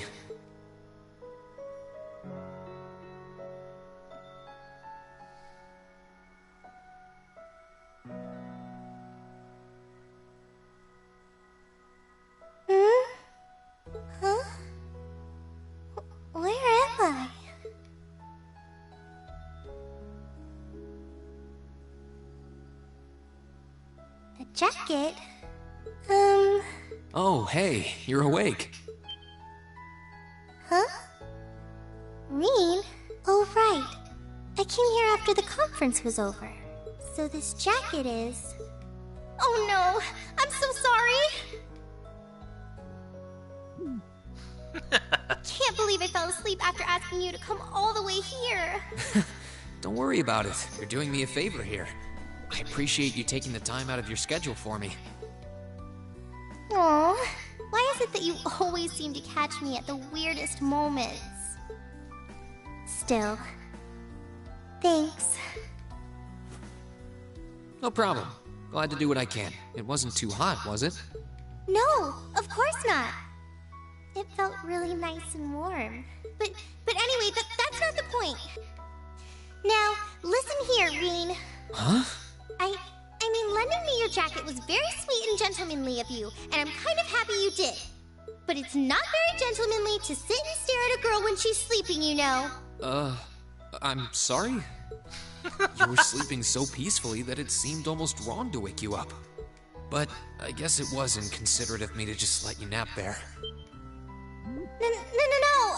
Huh? Where am I? A jacket?
Oh, hey, you're awake.
Huh? Reen? Oh, right. I came here after the conference was over. So this jacket is... Oh no! I'm so sorry! I can't believe I fell asleep after asking you to come all the way here.
Don't worry about it. You're doing me a favor here. I appreciate you taking the time out of your schedule for me.
Aww, why is it that you always seem to catch me at the weirdest moments? Still, thanks.
No problem. Glad to do what I can. It wasn't too hot, was it?
No, of course not. It felt really nice and warm. But anyway, that's not the point. Now, listen here, Reen.
Huh?
I mean, lending me your jacket was very sweet and gentlemanly of you, and I'm kind of happy you did. But it's not very gentlemanly to sit and stare at a girl when she's sleeping, you know.
I'm sorry? You were sleeping so peacefully that it seemed almost wrong to wake you up. But I guess it was inconsiderate of me to just let you nap there.
No.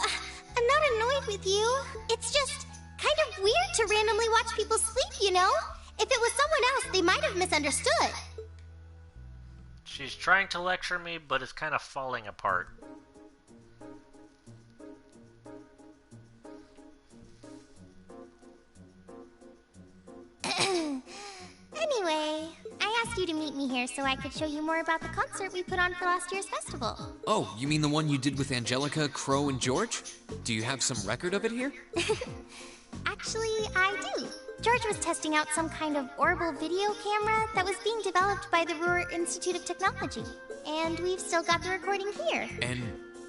I'm not annoyed with you. It's just kind of weird to randomly watch people sleep, you know? If it was someone else, they might have misunderstood.
She's trying to lecture me, but it's kind of falling apart.
Anyway, I asked you to meet me here so I could show you more about the concert we put on for last year's festival.
Oh, you mean the one you did with Angelica, Crow, and George? Do you have some record of it here?
Actually, I do. George was testing out some kind of orbital video camera that was being developed by the Ruhr Institute of Technology. And we've still got the recording here.
An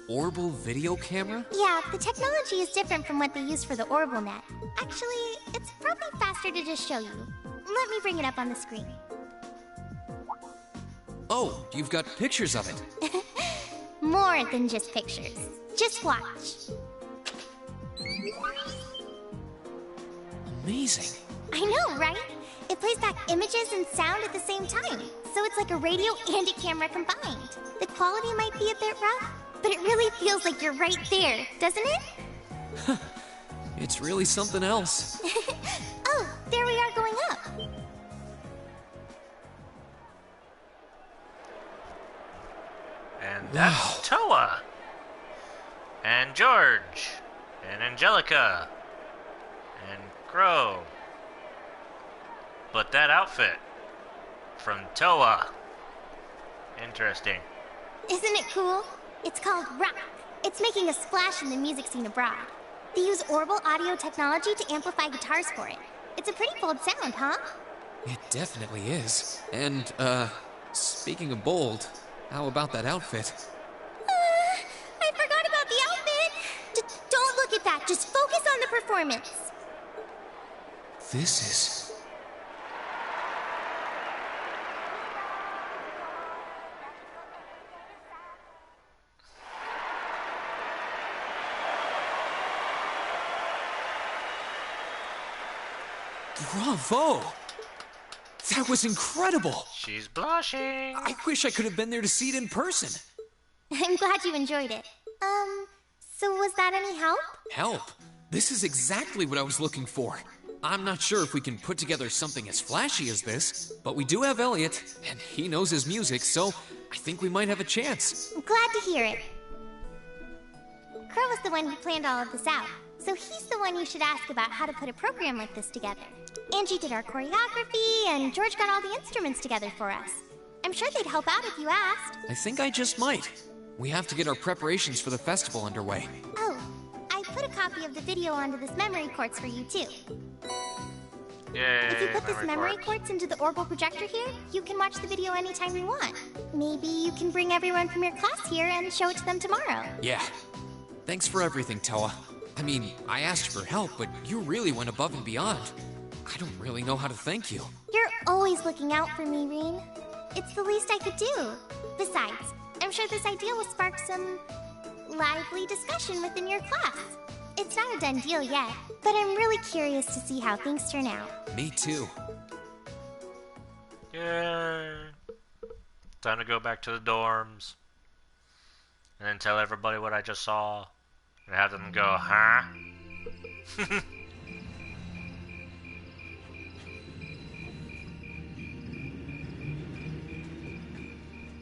orbital video camera?
Yeah, the technology is different from what they use for the orbital net. Actually, it's probably faster to just show you. Let me bring it up on the screen.
Oh, you've got pictures of it.
More than just pictures. Just watch.
Amazing.
I know, right? It plays back images and sound at the same time. So it's like a radio and a camera combined. The quality might be a bit rough, but it really feels like you're right there, doesn't it?
It's really something else.
Oh, there we are going up.
And that's Toa. And George. And Angelica. And Crow. But that outfit from Toa. Interesting.
Isn't it cool? It's called Rock. It's making a splash in the music scene abroad. They use orbital audio technology to amplify guitars for it. It's a pretty bold sound, huh?
It definitely is. And, speaking of bold, how about that outfit?
I forgot about the outfit! Don't look at that, just focus on the performance.
This is... Bravo! That was incredible!
She's blushing!
I wish I could have been there to see it in person.
I'm glad you enjoyed it. So was that any help?
Help? This is exactly what I was looking for. I'm not sure if we can put together something as flashy as this, but we do have Elliot, and he knows his music, so I think we might have a chance.
I'm glad to hear it. Crow was the one who planned all of this out, So he's the one you should ask about how to put a program like this together. Angie did our choreography, and George got all the instruments together for us. I'm sure they'd help out if you asked.
I think I just might. We have to get our preparations for the festival underway.
Oh, I put a copy of the video onto this memory quartz for you, too.
Yay,
If you put this memory quartz into the orbital projector here, you can watch the video anytime you want. Maybe you can bring everyone from your class here and show it to them tomorrow.
Yeah. Thanks for everything, Toa. I mean, I asked for help, but you really went above and beyond. I don't really know how to thank you.
You're always looking out for me, Reen. It's the least I could do. Besides, I'm sure this idea will spark some lively discussion within your class. It's not a done deal yet, but I'm really curious to see how things turn out.
Me too.
Yay. Time to go back to the dorms. And then tell everybody what I just saw. And have them go, huh?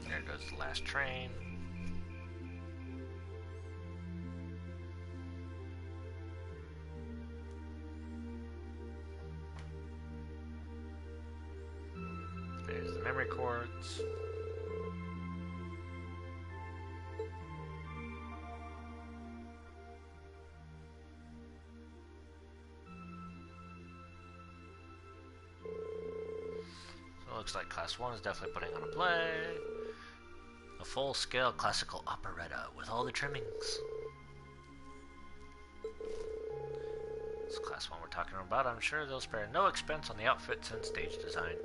There goes the last train. There's the memory quartz. So it looks like Class 1 is definitely putting on a play. A full-scale classical operetta with all the trimmings. It's Class 1 we're talking about. I'm sure they'll spare no expense on the outfits and stage design.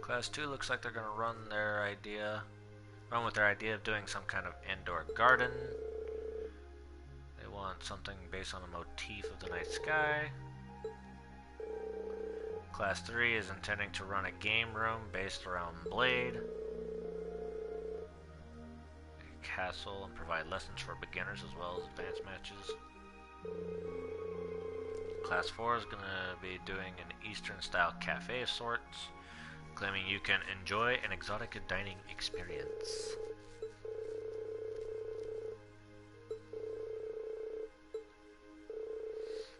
Class 2 looks like they're going to run with their idea of doing some kind of indoor garden. They want something based on a motif of the night sky. Class 3 is intending to run a game room based around Blade, a castle, and provide lessons for beginners as well as advanced matches. Class 4 is going to be doing an Eastern style cafe of sorts, claiming you can enjoy an exotic dining experience.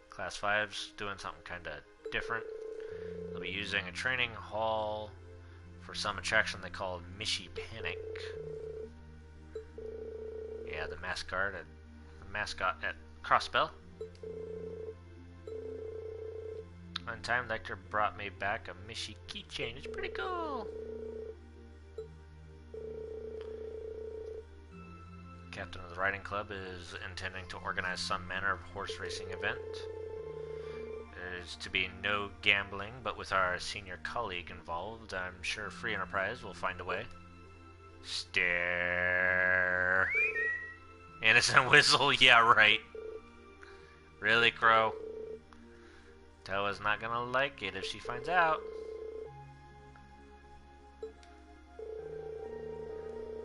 Class 5's doing something kind of different. They'll be using a training hall for some attraction they call Mishi Panic. Yeah, the mascot at Crossbell. One time, the lecturer brought me back a Mishi keychain. It's pretty cool. Captain of the riding club is intending to organize some manner of horse racing event. There's to be no gambling, but with our senior colleague involved, I'm sure Free Enterprise will find a way. Stare. Innocent whistle, yeah, right. Really, Crow? Toa's not gonna like it if she finds out.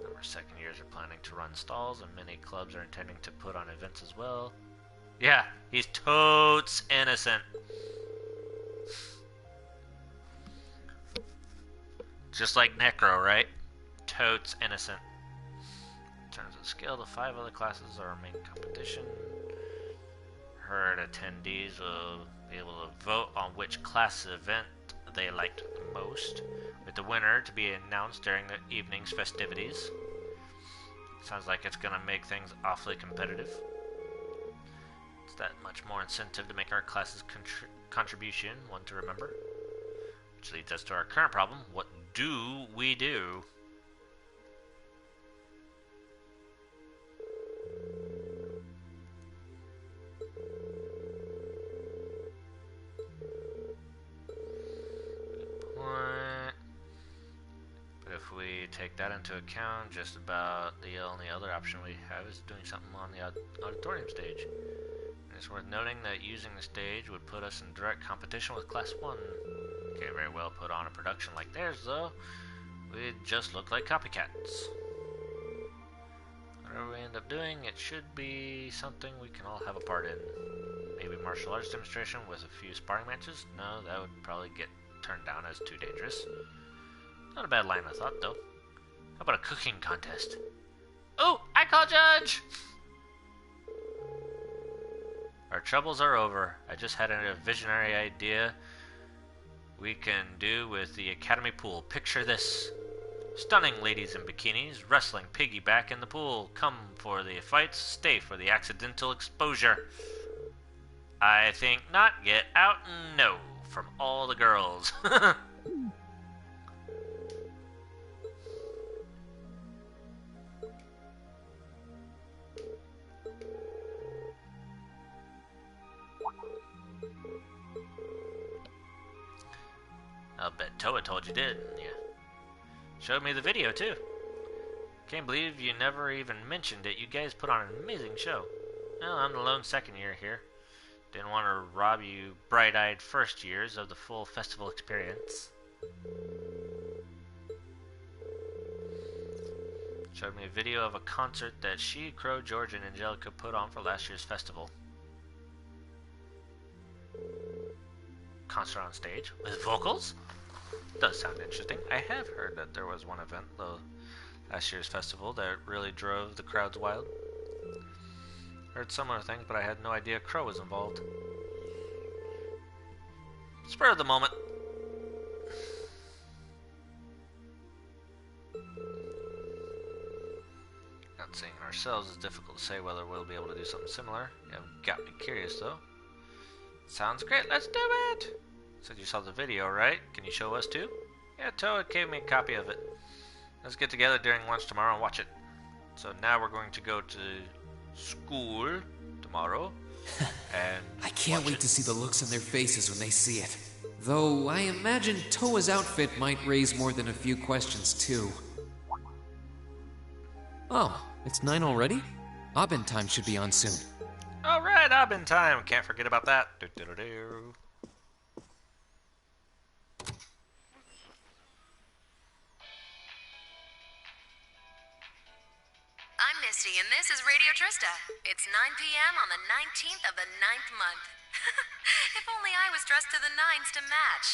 Number second years are planning to run stalls, and many clubs are intending to put on events as well. Yeah, he's totes innocent. Just like Necro, right? Totes innocent. In terms of skill, the 5 other classes are our main competition. Herd attendees will be able to vote on which class event they liked the most, with the winner to be announced during the evening's festivities. Sounds like it's gonna make things awfully competitive. It's that much more incentive to make our class's contribution one to remember. Which leads us to our current problem. What do we do? Good point. But if we take that into account, just about the only other option we have is doing something on the auditorium stage. And it's worth noting that using the stage would put us in direct competition with Class 1. Can't very well put on a production like theirs, though. We'd just look like copycats. Whatever we end up doing, it should be something we can all have a part in. Maybe martial arts demonstration with a few sparring matches? No, that would probably get turned down as too dangerous. Not a bad line of thought, though. How about a cooking contest? Oh, I call judge! Our troubles are over. I just had a visionary idea we can do with the academy pool. Picture this. Stunning ladies in bikinis, wrestling piggyback in the pool. Come for the fights, stay for the accidental exposure. I think not. Get out, no. From all the girls. I'll bet Toa told you, didn't you? Showed me the video, too. Can't believe you never even mentioned it. You guys put on an amazing show. Well, I'm the lone second year here. Didn't want to rob you bright-eyed first years of the full festival experience. Showed me a video of a concert that she, Crow, George, and Angelica put on for last year's festival. Concert on stage with vocals? Does sound interesting. I have heard that there was one event, though, last year's festival that really drove the crowds wild. Heard similar things, but I had no idea Crow was involved. Spur of the moment. Not seeing it ourselves is difficult to say whether we'll be able to do something similar. You have got me curious, though. Sounds great, let's do it! Said you saw the video, right? Can you show us too? Yeah, Toa gave me a copy of it. Let's get together during lunch tomorrow and watch it. So now we're going to go to school tomorrow. And
I can't wait to see the looks on their faces when they see it. Though I imagine Toa's outfit might raise more than a few questions too. Oh, it's 9 already? Abin time should be on soon.
Alright, Abin time. Can't forget about that. Do-do-do-do.
I'm Misty, and this is Radio Trista. It's 9 p.m. on the 19th of the 9th month. If only I was dressed to the nines to match.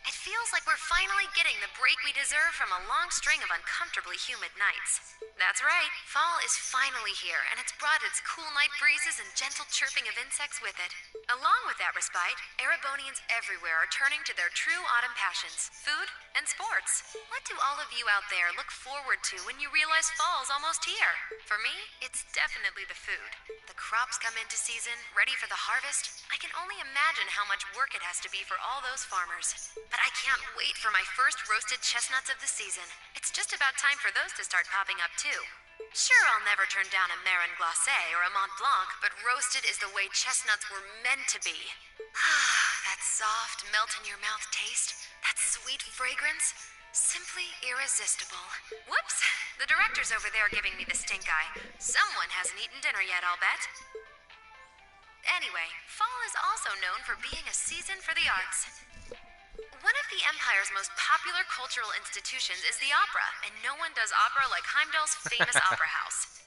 It feels like we're finally getting the break we deserve from a long string of uncomfortably humid nights. That's right, fall is finally here, and it's brought its cool night breezes and gentle chirping of insects with it. Along with that respite, Erebonians everywhere are turning to their true autumn passions, food and sports. What do all of you out there look forward to when you realize fall's almost here? For me, it's definitely the food. The crops come into season, ready for the harvest. I can only imagine how much work it has to be for all those farmers. But I can't wait for my first roasted chestnuts of the season. It's just about time for those to start popping up too. Sure, I'll never turn down a Marin Glacé or a Mont Blanc, but roasted is the way chestnuts were meant to be. That soft, melt-in-your-mouth taste, that sweet fragrance, simply irresistible. Whoops! The director's over there giving me the stink eye. Someone hasn't eaten dinner yet, I'll bet. Anyway, fall is also known for being a season for the arts. One of the Empire's most popular cultural institutions is the opera, and no one does opera like Heimdall's famous opera house.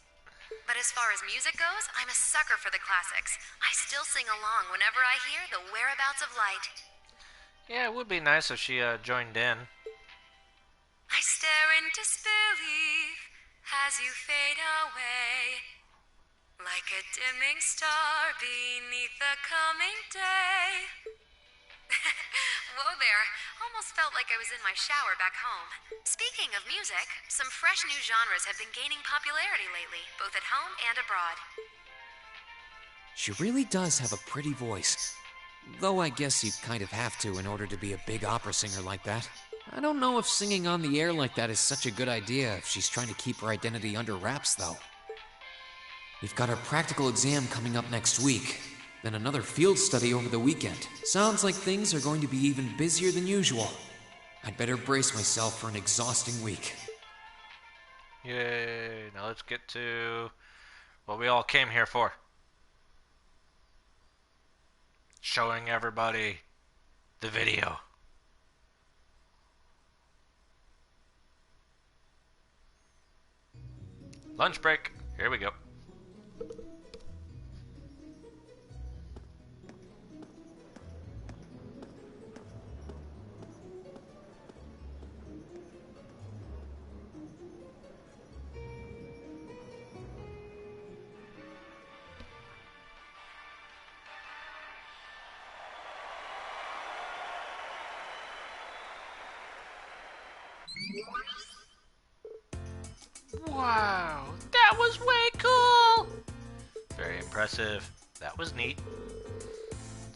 But as far as music goes, I'm a sucker for the classics. I still sing along whenever I hear The Whereabouts of Light.
Yeah, it would be nice if she joined in.
I stare in disbelief as you fade away, like a dimming star beneath the coming day. Whoa there, almost felt like I was in my shower back home. Speaking of music, some fresh new genres have been gaining popularity lately, both at home and abroad.
She really does have a pretty voice. Though I guess you kind of have to in order to be a big opera singer like that. I don't know if singing on the air like that is such a good idea if she's trying to keep her identity under wraps, though. We've got our practical exam coming up next week. Then another field study over the weekend. Sounds like things are going to be even busier than usual. I'd better brace myself for an exhausting week.
Yay, now let's get to what we all came here for. Showing everybody the video. Lunch break, here we go. Wow, that was way cool! Very impressive. That was neat.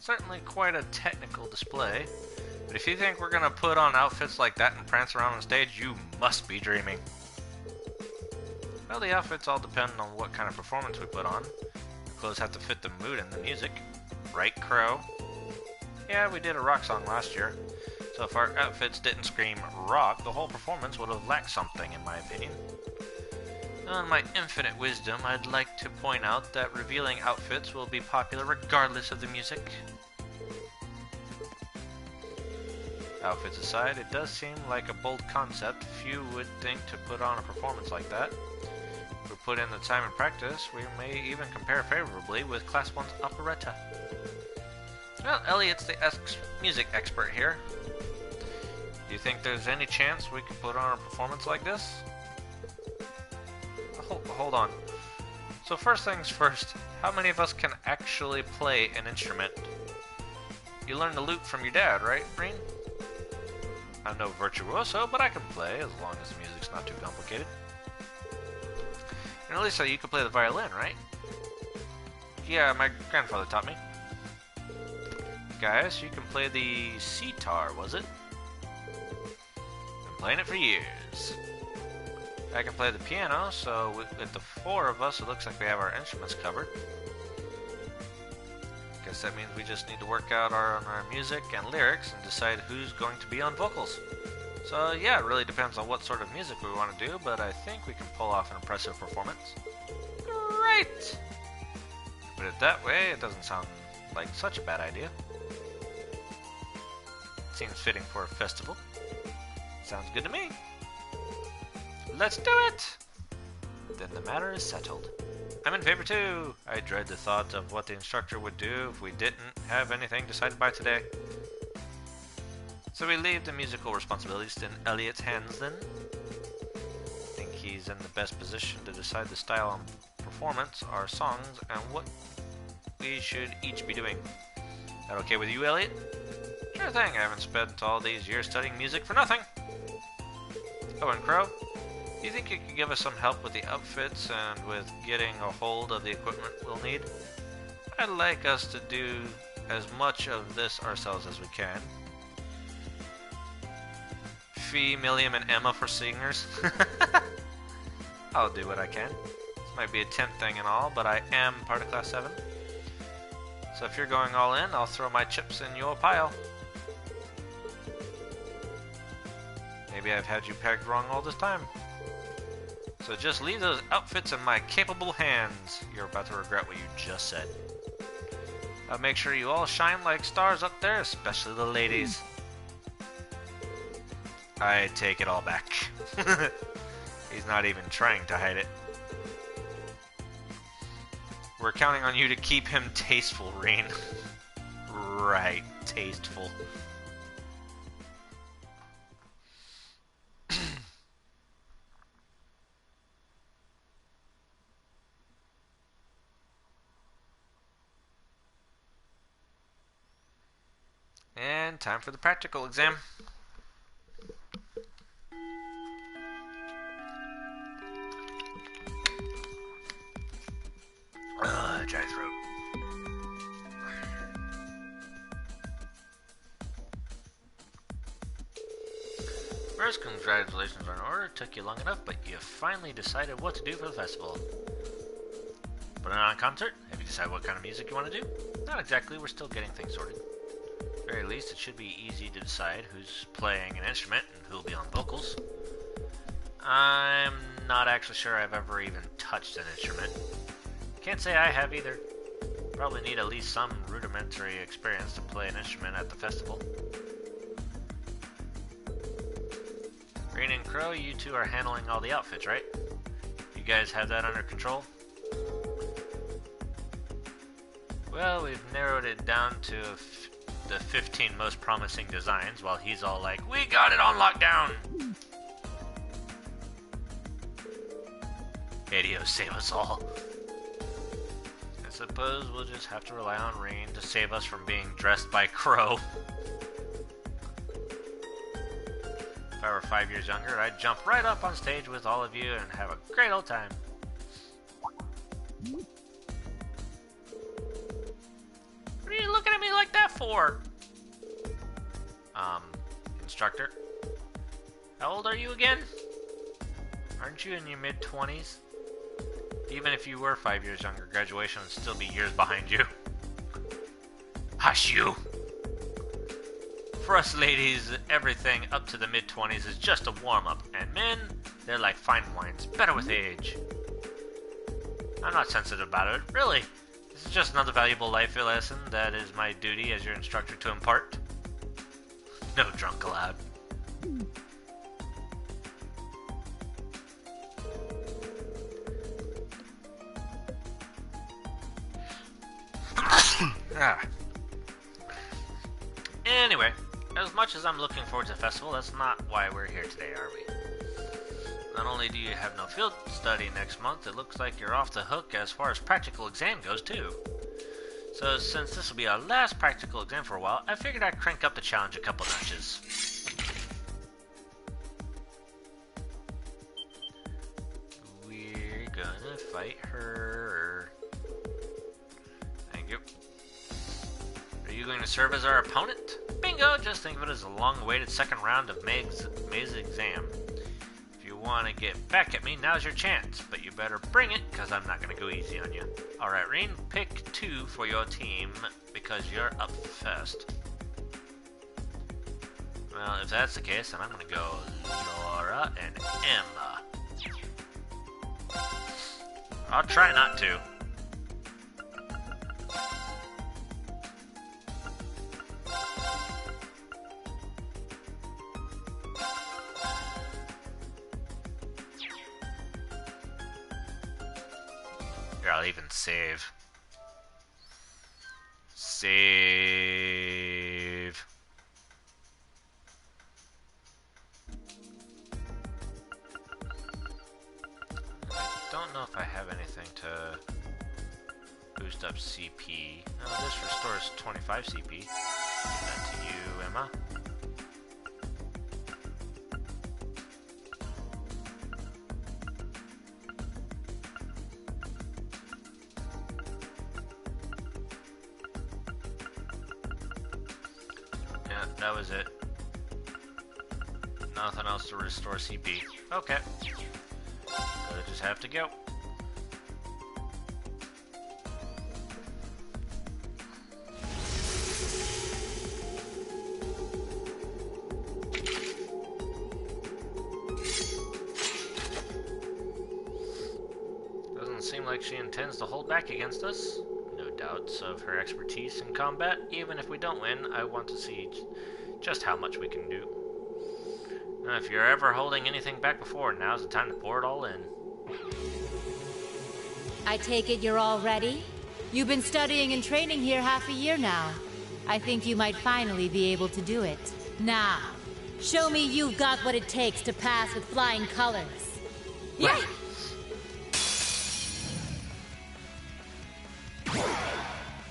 Certainly quite a technical display. But if you think we're gonna put on outfits like that and prance around on stage, you must be dreaming. Well, the outfits all depend on what kind of performance we put on. The clothes have to fit the mood and the music. Right, Crow? Yeah, we did a rock song last year. So if our outfits didn't scream rock, the whole performance would have lacked something, in my opinion. In my infinite wisdom, I'd like to point out that revealing outfits will be popular regardless of the music. Outfits aside, it does seem like a bold concept. Few would think to put on a performance like that. If we put in the time and practice, we may even compare favorably with Class 1's operetta. Well, Elliot's the music expert here. Do you think there's any chance we could put on a performance like this? Hold on. So first things first, how many of us can actually play an instrument? You learned the lute from your dad, right, Breen? I'm no virtuoso, but I can play as long as the music's not too complicated. And Elisa, you can play the violin, right? Yeah, my grandfather taught me. Guys, you can play the sitar, was it? Been playing it for years. I can play the piano, so with the four of us, it looks like we have our instruments covered. Guess that means we just need to work out on our music and lyrics and decide who's going to be on vocals. So yeah, it really depends on what sort of music we want to do, but I think we can pull off an impressive performance. Great! Put it that way, it doesn't sound like such a bad idea. Seems fitting for a festival. Sounds good to me. Let's do it! Then the matter is settled. I'm in favor too. I dread the thought of what the instructor would do if we didn't have anything decided by today. So we leave the musical responsibilities in Elliot's hands then. I think he's in the best position to decide the style and performance, our songs, and what we should each be doing. That okay with you, Elliot? Sure thing, I haven't spent all these years studying music for nothing. Oh, and Crow? Do you think you could give us some help with the outfits and with getting a hold of the equipment we'll need? I'd like us to do as much of this ourselves as we can. Fee, Milliam, and Emma for singers. I'll do what I can. This might be a 10th thing and all, but I am part of Class 7. So if you're going all in, I'll throw my chips in your pile. Maybe I've had you pegged wrong all this time. So just leave those outfits in my capable hands. You're about to regret what you just said. I'll make sure you all shine like stars up there, especially the ladies. I take it all back. He's not even trying to hide it. We're counting on you to keep him tasteful, Reen. Right, tasteful. And time for the practical exam. Dry throat. First, congratulations are in order. It took you long enough, but you finally decided what to do for the festival. Put on a concert? Have you decided what kind of music you want to do? Not exactly, we're still getting things sorted. At the very least, it should be easy to decide who's playing an instrument and who'll be on vocals. I'm not actually sure I've ever even touched an instrument. Can't say I have either. Probably need at least some rudimentary experience to play an instrument at the festival. Green and Crow, you two are handling all the outfits, right? You guys have that under control? Well, we've narrowed it down to the 15 most promising designs, while he's all like, we got it on lockdown! Hades, save us all. I suppose we'll just have to rely on Rain to save us from being dressed by Crow. If I were 5 years younger, I'd jump right up on stage with all of you and have a great old time. What are you looking at me like that for? Instructor? How old are you again? Aren't you in your mid-20s? Even if you were 5 years younger, graduation would still be years behind you. Hush you! For us ladies, everything up to the mid-20s is just a warm-up, and men, they're like fine wines, better with age. I'm not sensitive about it, really. This is just another valuable life lesson that is my duty as your instructor to impart. No drunk allowed. Anyway, as much as I'm looking forward to the festival, that's not why we're here today, are we? Not only do you have no field study next month, it looks like you're off the hook as far as practical exam goes, too. So since this will be our last practical exam for a while, I figured I'd crank up the challenge a couple notches. We're gonna fight her. Thank you. Are you going to serve as our opponent? Bingo! Just think of it as a long-awaited second round of May's exam. If you want to get back at me, now's your chance. But you better bring it, because I'm not going to go easy on you. Alright, Reen, pick 2 for your team, because you're up first. Well, if that's the case, then I'm going to go Laura and Emma. I'll try not to. Here, I'll even save. Save. I don't know if I have anything to boost up CP. Oh, this restores 25 CP. Give that to you, Emma. Yeah, that was it. Nothing else to restore CP. Okay. So I just have to go. Doesn't seem like she intends to hold back against us. No doubts of her expertise in combat. Even if we don't win, I want to see just how much we can do. If you're ever holding anything back before, now's the time to pour it all in.
I take it you're all ready? You've been studying and training here half a year now. I think you might finally be able to do it. Now, show me you've got what it takes to pass with flying colors. Yeah!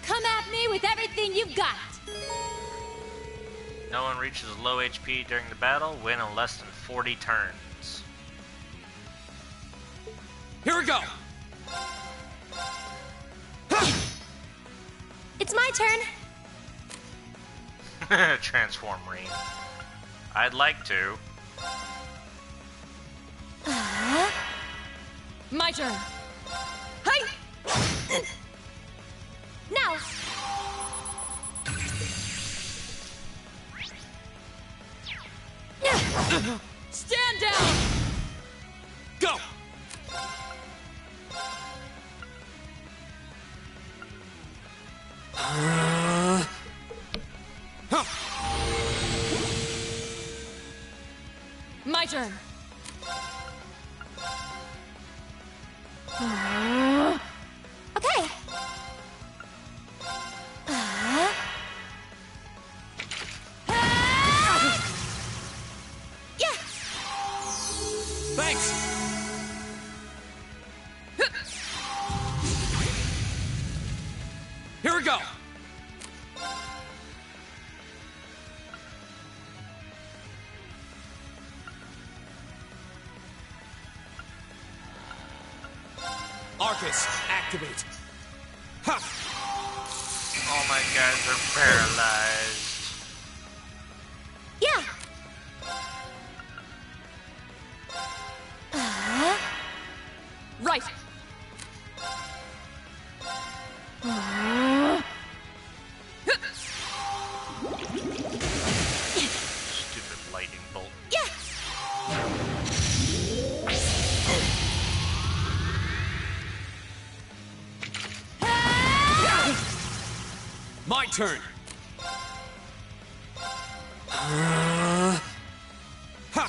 Come at me with everything you've got!
No one reaches low HP during the battle, win in less than 40 turns.
Here we go!
It's my turn.
Transform Reen. I'd like to.
My turn. Hi!
Now!
Stand down!
Go!
My turn.
Okay. Yeah.
Thanks! Here we go!
Arcus, activate. Ha!
All my guys are paralyzed.
Yeah.
Right.
Stupid lightning bolt.
Yeah.
My turn. Ha!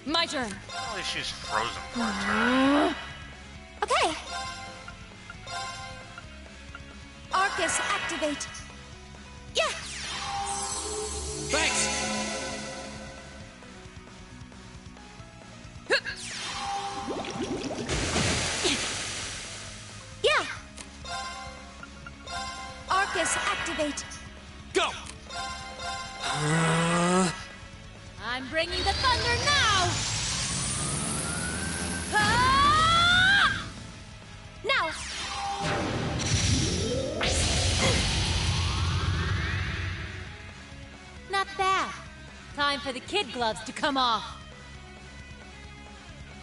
My turn.
At least she's frozen for a turn.
Okay. Arcus, activate. Yeah.
Thanks.
Yeah. Arcus, activate.
Go.
I'm bringing the thunder now!
Ah! Now.
Not bad. Time for the kid gloves to come off.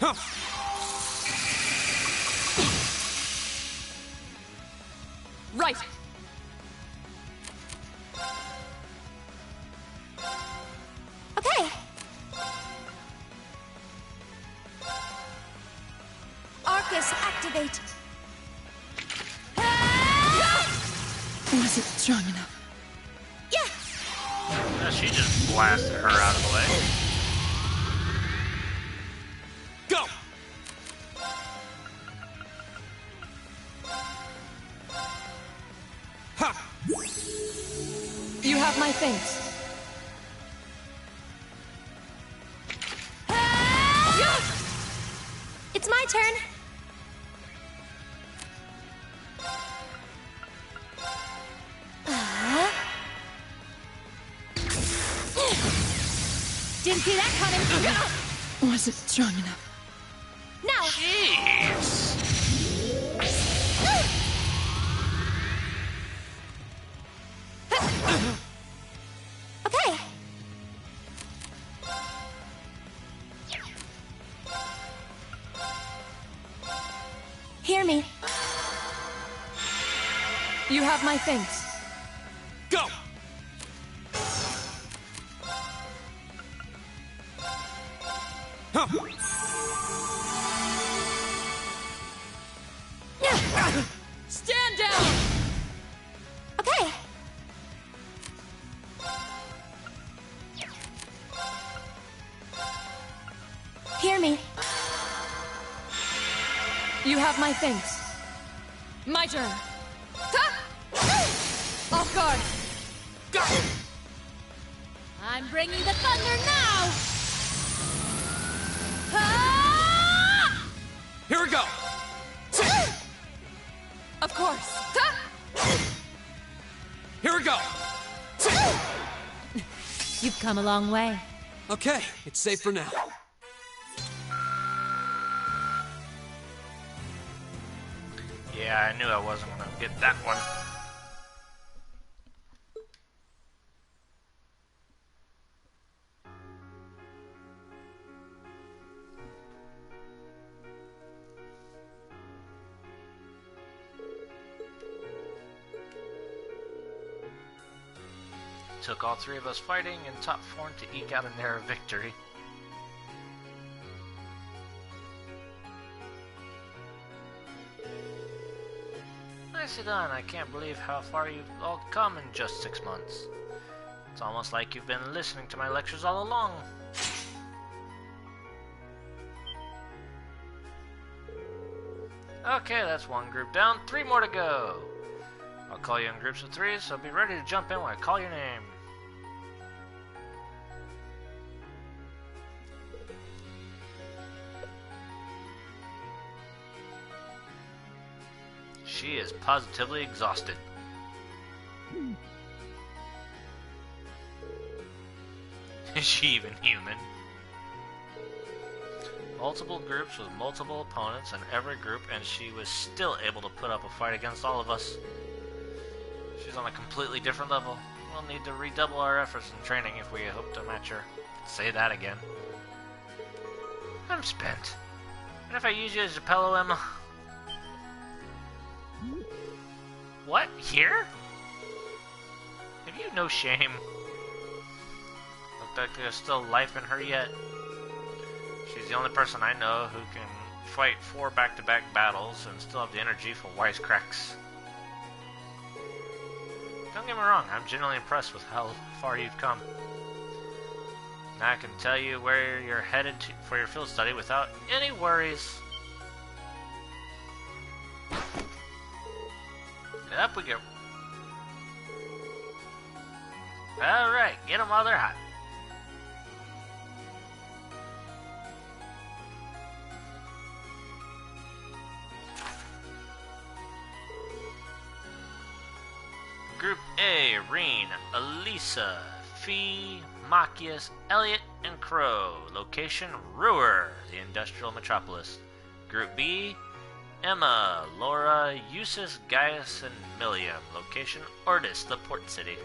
Huh.
Right.
Okay. Arcus, activate.
Wasn't strong enough.
Yeah.
She just blasted her out of the way.
Go. Ha.
You have my thanks.
It's my turn.
Didn't see that coming.
Wasn't strong enough.
Now.
Jeez.
Okay. Hear me.
You have my thanks.
Go. Huh.
Stand down!
Okay. Hear me.
You have my thanks. My turn. Off guard.
Go.
I'm bringing the thunder now!
Here we go.
Of course.
Here we go.
You've come a long way.
Okay, it's safe for now.
Yeah, I knew I wasn't gonna get that one. Took all three of us fighting in top form to eke out a narrow victory. Nicely done. I can't believe how far you've all come in just 6 months. It's almost like you've been listening to my lectures all along. Okay, that's one group down. 3 more to go. I'll call you in groups of 3, so be ready to jump in when I call your name. She is positively exhausted. Is she even human? Multiple groups with multiple opponents in every group, and she was still able to put up a fight against all of us. She's on a completely different level. We'll need to redouble our efforts in training if we hope to match her. Say that again. I'm spent. And if I use you as a pillow, Emma? What? Here? Have you no shame? Look like there's still life in her yet. She's the only person I know who can fight 4 back-to-back battles and still have the energy for wisecracks. Don't get me wrong, I'm genuinely impressed with how far you've come. Now I can tell you where you're headed for your field study without any worries. And up we go. Alright, get them while they're hot. Group A, Reen, Elisa, Fee, Machias, Elliot, and Crow. Location, Ruhr, the industrial metropolis. Group B, Emma, Laura, Eustace, Gaius, and Milliam. Location, Ortis, the port city.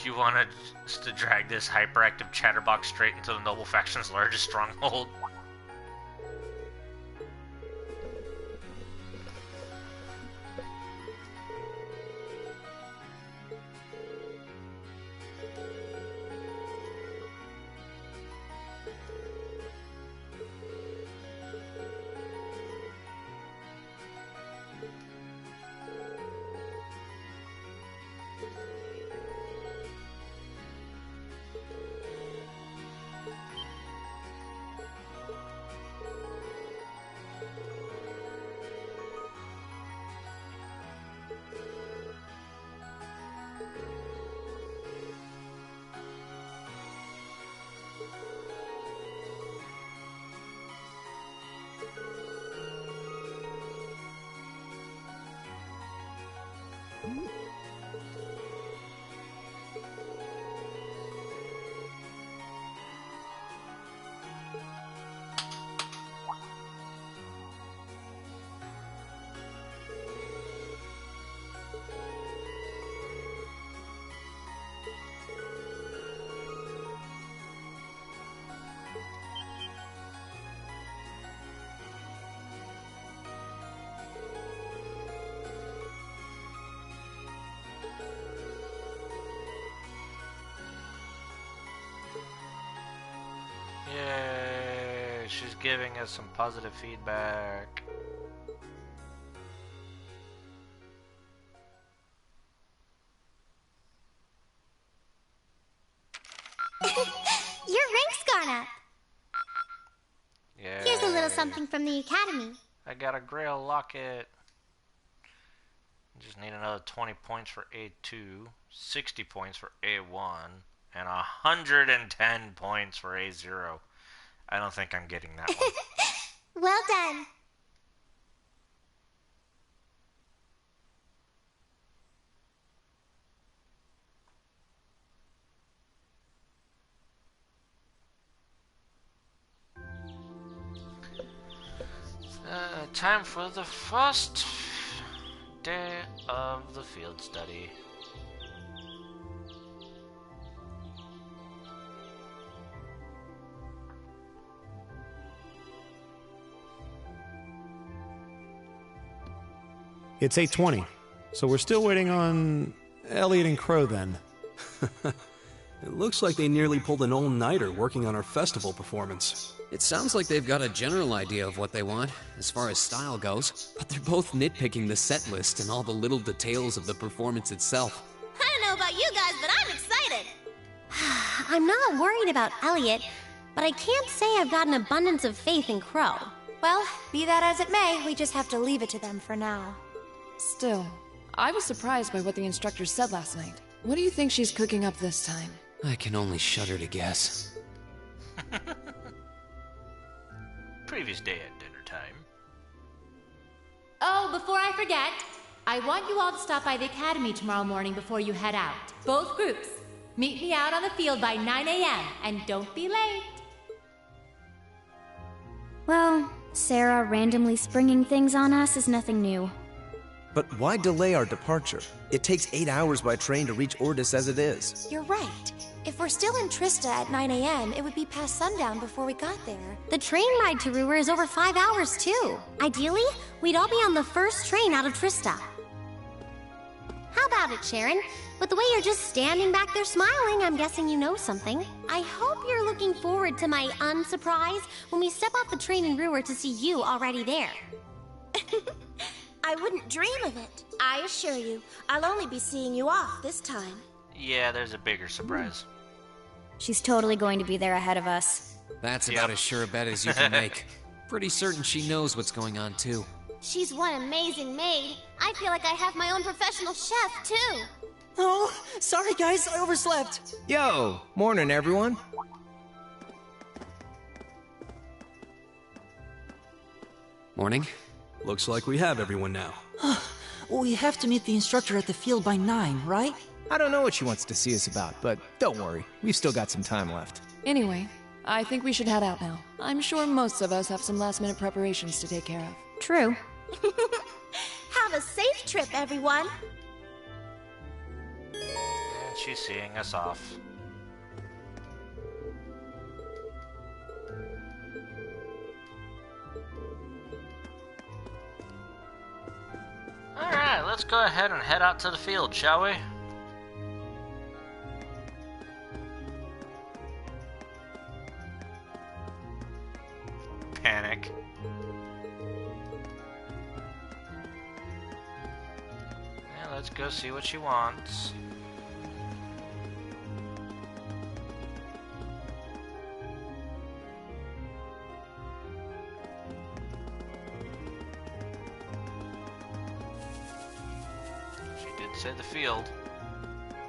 You want us to drag this hyperactive chatterbox straight into the noble faction's largest stronghold? Yay, she's giving us some positive feedback.
Your rank's gone up.
Yeah.
Here's a little something from the academy.
I got a Grail locket. Just need another 20 points for A2, 60 points for A1, and 110 points for A0. I don't think I'm getting that one.
Well done.
Time for the first day of the field study.
It's 8:20, so we're still waiting on Elliot and Crow then.
It looks like they nearly pulled an all-nighter working on our festival performance.
It sounds like they've got a general idea of what they want, as far as style goes, but they're both nitpicking the set list and all the little details of the performance itself.
I don't know about you guys, but I'm excited. I'm not worried about Elliot, but I can't say I've got an abundance of faith in Crow.
Well, be that as it may, we just have to leave it to them for now.
Still, I was surprised by what the instructor said last night. What do you think she's cooking up this time?
I can only shudder to guess.
Previous day at dinner time.
Oh, before I forget, I want you all to stop by the academy tomorrow morning before you head out. Both groups. Meet me out on the field by 9 a.m. and don't be late.
Well, Sarah randomly springing things on us is nothing new.
But why delay our departure? It takes 8 hours by train to reach Ordis as it is.
You're right. If we're still in Trista at 9 a.m., it would be past sundown before we got there.
The train ride to Ruhr is over 5 hours, too. Ideally, we'd all be on the first train out of Trista. How about it, Sharon? With the way you're just standing back there smiling, I'm guessing you know something. I hope you're looking forward to my unsurprise when we step off the train in Ruhr to see you already there.
I wouldn't dream of it. I assure you, I'll only be seeing you off this time.
Yeah, there's a bigger surprise.
She's totally going to be there ahead of us.
That's about as sure a bet as you can make. Pretty certain she knows what's going on, too.
She's one amazing maid. I feel like I have my own professional chef, too.
Oh, sorry guys, I overslept. Yo, morning everyone.
Morning.
Looks like we have everyone now.
We have to meet the instructor at the field by 9, right?
I don't know what she wants to see us about, but don't worry, we've still got some time left.
Anyway, I think we should head out now. I'm sure most of us have some last-minute preparations to take care of.
True.
Have a safe trip, everyone.
And she's seeing us off. Alright, let's go ahead and head out to the field, shall we? Panic. Yeah, let's go see what she wants. She did say the field.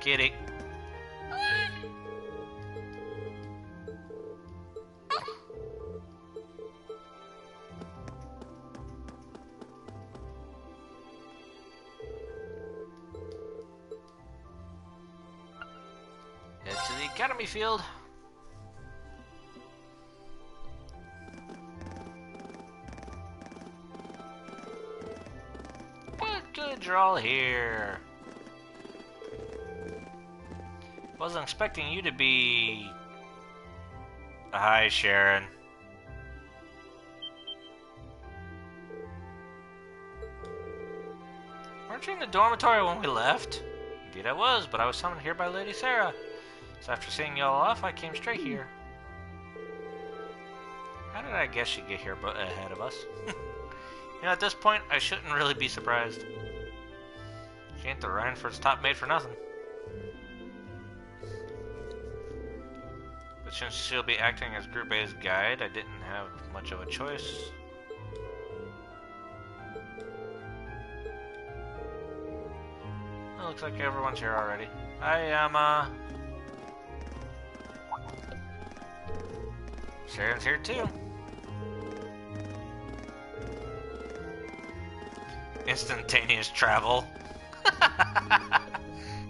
Kitty. Head to the academy field. Good, you're all here. Wasn't expecting you to be... Hi, Sharon. Weren't you in the dormitory when we left? Indeed I was, but I was summoned here by Lady Sarah. So after seeing y'all off, I came straight here. How did I guess she'd get here ahead of us? You know, at this point, I shouldn't really be surprised. She ain't the Rhineford's top maid for nothing. But since she'll be acting as Group A's guide, I didn't have much of a choice. Oh, looks like everyone's here already. Hi, Emma. Sharon's here too. Instantaneous travel.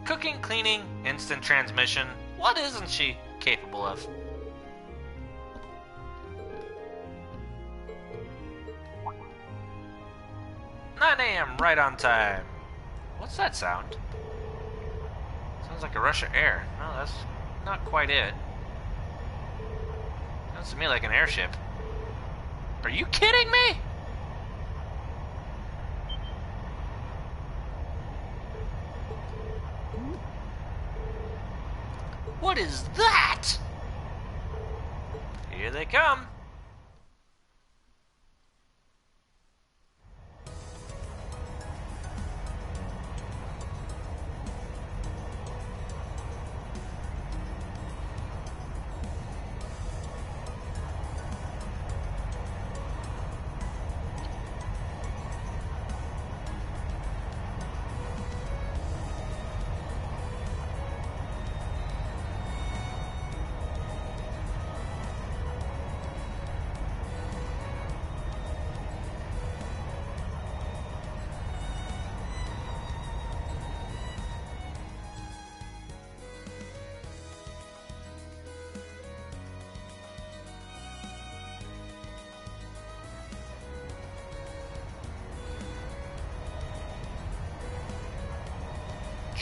Cooking, cleaning, instant transmission. What isn't she capable of? "9 a.m. right on time." What's that sound? Sounds like a rush of air. No, that's not quite it. Sounds to me like an airship. Are you kidding me? What is that? Here they come.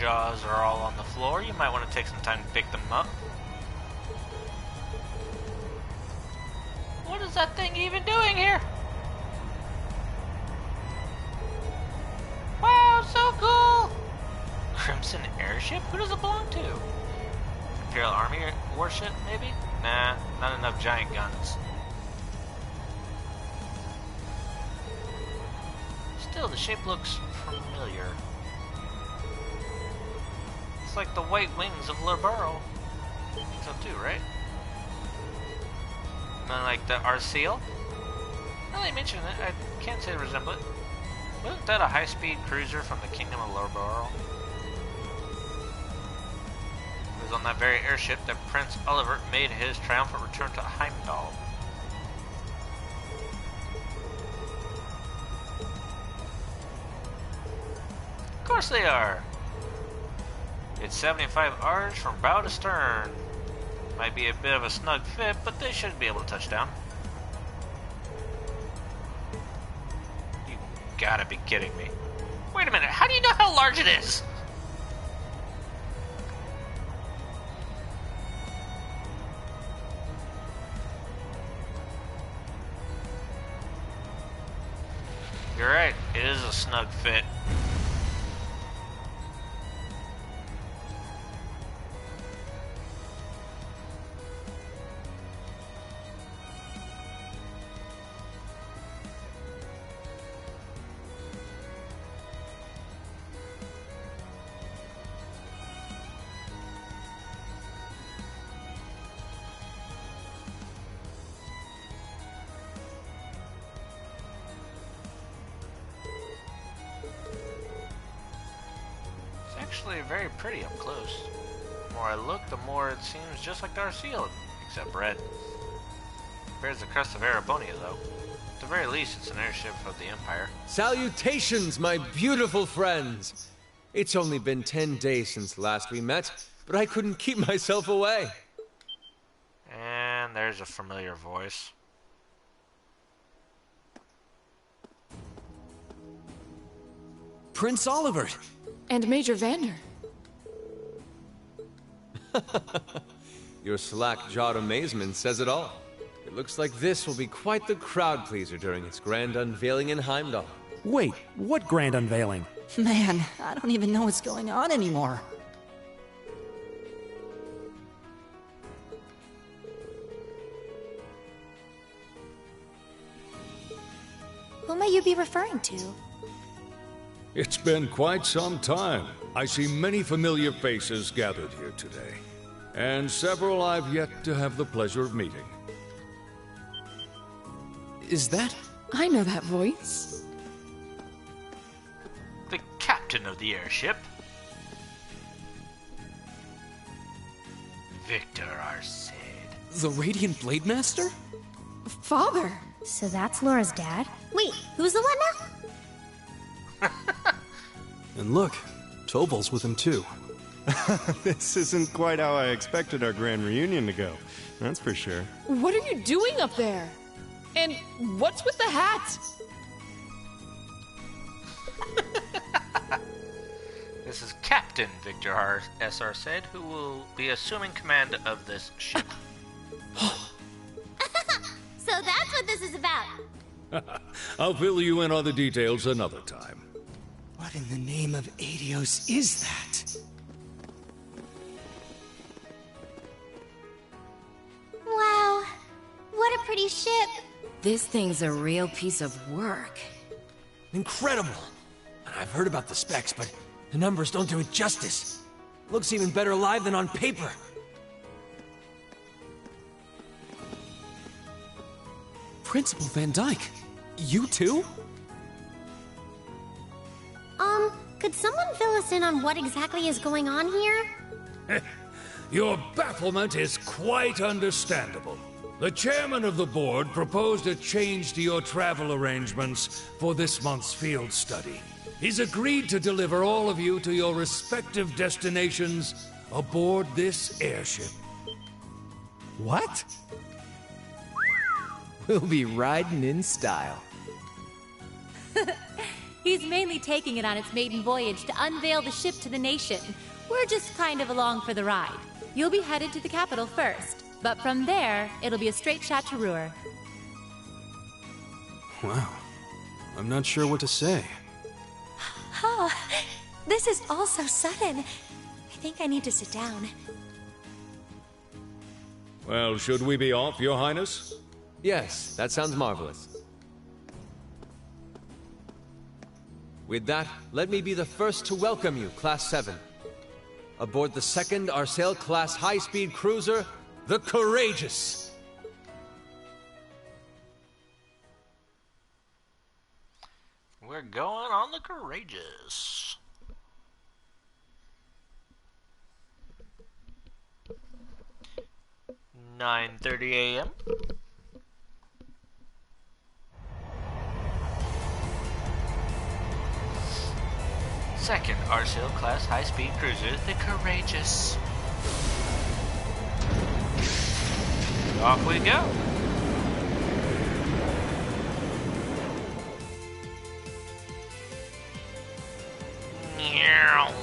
jaws are all on the floor. You might want to take some time to pick them up. What is that thing even doing here? Wow, so cool! Crimson airship? Who does it belong to? Imperial Army warship, maybe? Nah, not enough giant guns. Still, the shape looks familiar. It's like the white wings of Laburo. So too, right? And then like the Arceal? Now they mention it, I can't say resemble it. Wasn't that a high-speed cruiser from the Kingdom of Laburo? It was on that very airship that Prince Oliver made his triumphant return to Heimdall. Of course they are! It's 75 R's from bow to stern. Might be a bit of a snug fit, but they should be able to touch down. You gotta be kidding me. Wait a minute, how do you know how large it is? You're right, it is a snug fit. Actually very pretty up close. The more I look, the more it seems just like the Arceal, except red. It bears the crest of Erebonnia, though. At the very least, it's an airship of the Empire.
Salutations, my beautiful friends! It's only been 10 days since last we met, but I couldn't keep myself away.
And there's a familiar voice.
Prince Oliver!
And Major Vander.
Your slack-jawed amazement says it all. It looks like this will be quite the crowd pleaser during its grand unveiling in Heimdall.
Wait, what grand unveiling?
Man, I don't even know what's going on anymore.
Who may you be referring to?
It's been quite some time. I see many familiar faces gathered here today, and several I've yet to have the pleasure of meeting.
Is that?
I know that voice.
The captain of the airship. Victor Arcade.
The Radiant Blade Master?
Father!
So that's Laura's dad? Wait, who's the one now?
And look, Tobal's with him too.
This isn't quite how I expected our grand reunion to go, that's for sure.
What are you doing up there? And what's with the hat?
This is Captain Victor S. Arcade, who will be assuming command of this ship.
So that's what this is about.
I'll fill you in on the details another time.
What in the name of Adios is that?
Wow, what a pretty ship.
This thing's a real piece of work.
Incredible! I've heard about the specs, but the numbers don't do it justice. Looks even better live than on paper.
Principal Van Dyke, you too?
Could someone fill us in on what exactly is going on here?
Your bafflement is quite understandable. The chairman of the board proposed a change to your travel arrangements for this month's field study. He's agreed to deliver all of you to your respective destinations aboard this airship.
What? We'll be riding in style.
He's mainly taking it on its maiden voyage to unveil the ship to the nation. We're just kind of along for the ride. You'll be headed to the capital first, but from there, it'll be a straight shot to Ruhr.
Wow. I'm not sure what to say.
Oh, this is all so sudden. I think I need to sit down.
Well, should we be off, Your Highness?
Yes, that sounds marvelous. With that, let me be the first to welcome you, Class 7. Aboard the second Arsail-class high-speed cruiser, the Courageous.
We're going on the Courageous. "9:30 a.m. Second Arsail class high-speed cruiser, the Courageous. Off we go. Meow.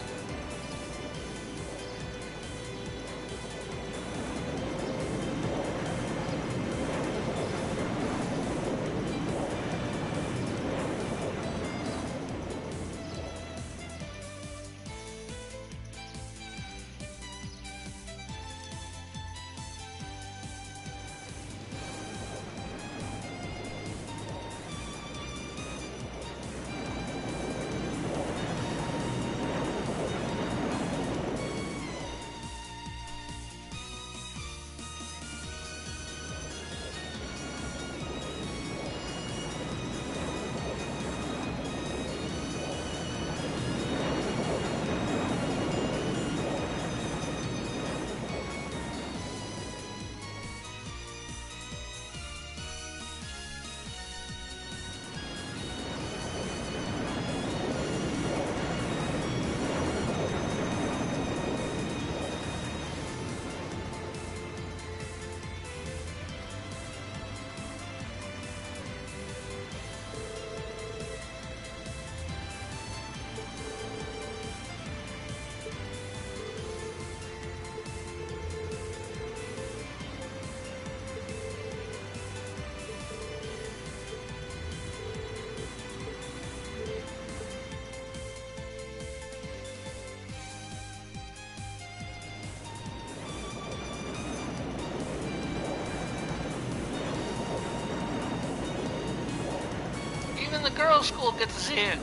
Even the girls' school gets to see it.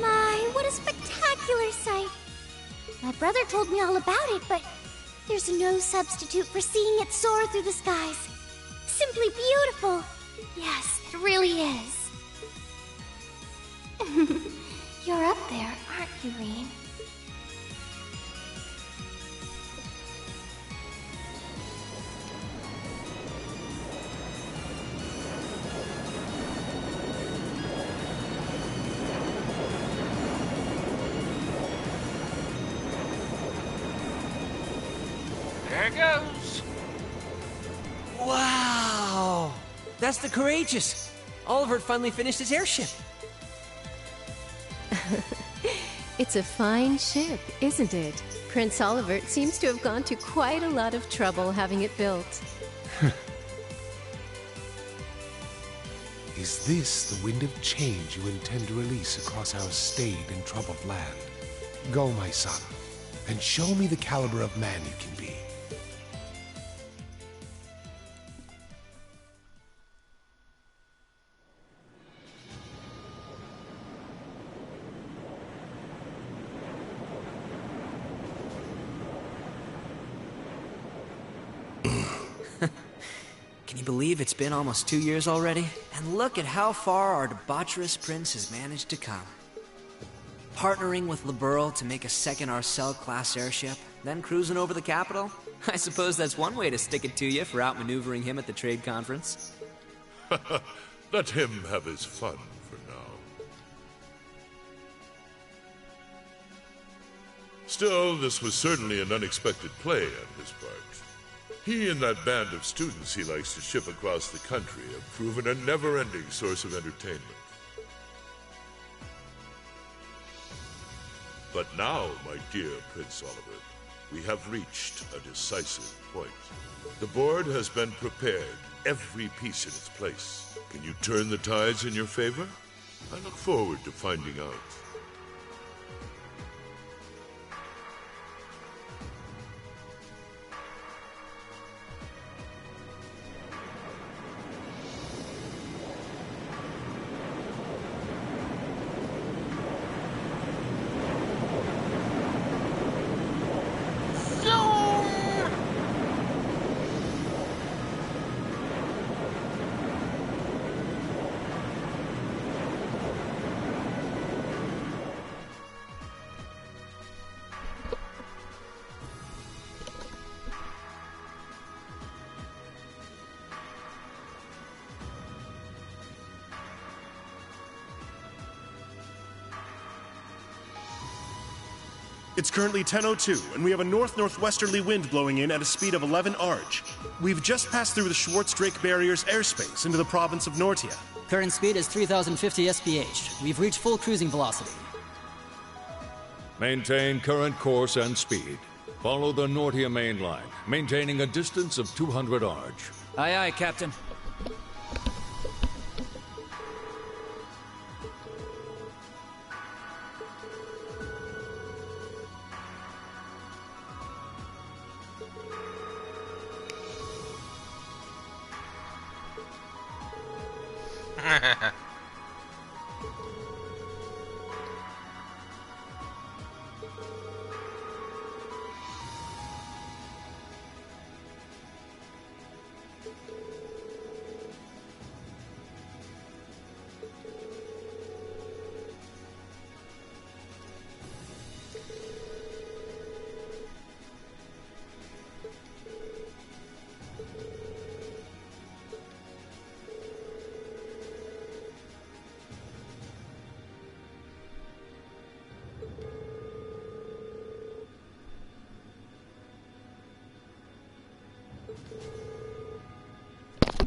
My, what a spectacular sight! My brother told me all about it, but there's no substitute for seeing it soar through the skies. Simply beautiful. Yes, it really is. You're up there, aren't you, Rean?
There it goes.
Wow! That's the Courageous! Oliver finally finished his airship.
It's a fine ship, isn't it? Prince Olivert seems to have gone to quite a lot of trouble having it built.
Is this the wind of change you intend to release across our staid and troubled land? Go, my son, and show me the caliber of man you can be.
Can you believe it's been almost 2 years already? And look at how far our debaucherous prince has managed to come. Partnering with Liberl to make a second Arcel-class airship, then cruising over the capital? I suppose that's one way to stick it to you for outmaneuvering him at the trade conference.
Let him have his fun for now. Still, this was certainly an unexpected play on his part. He and that band of students he likes to ship across the country have proven a never-ending source of entertainment. But now, my dear Prince Oliver, we have reached a decisive point. The board has been prepared, every piece in its place. Can you turn the tides in your favor? I look forward to finding out.
It's currently 10:02, and we have a north-northwesterly wind blowing in at a speed of 11 Arj. We've just passed through the Schwartz-Drake Barrier's airspace into the province of Nortia.
Current speed is 3,050 SPH. We've reached full cruising velocity.
Maintain current course and speed. Follow the Nortia main line, maintaining a distance of 200 Arj.
Aye, aye, Captain.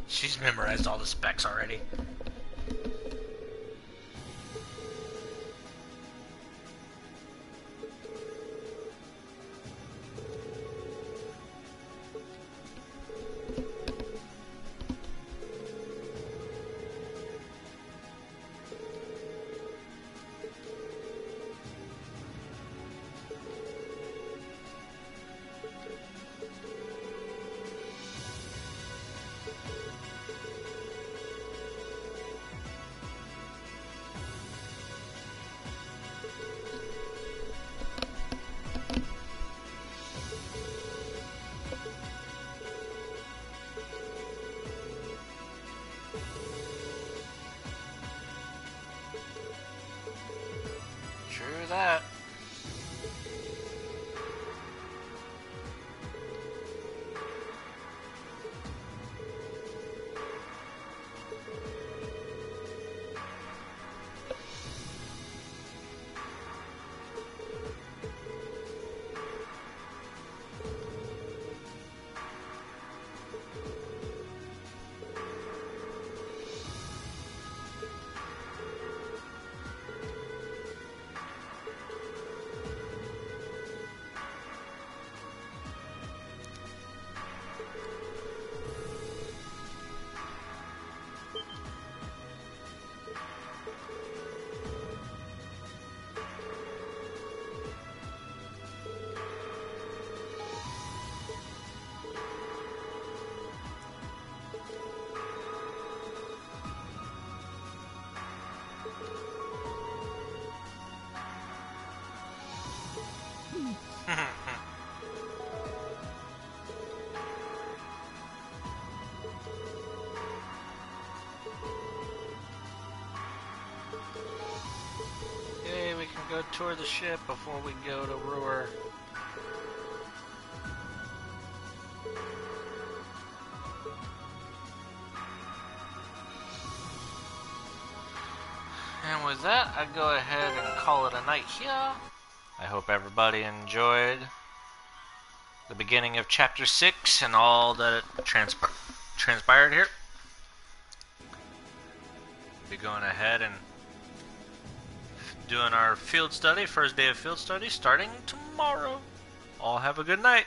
She's memorized all the specs already. True that. Yay, we can go tour the ship before we go to Ruhr. And with that, I go ahead and call it a night here. I hope everybody enjoyed the beginning of Chapter 6 and all that transpired here. Be going ahead and doing our field study, first day of field study, starting tomorrow. All have a good night.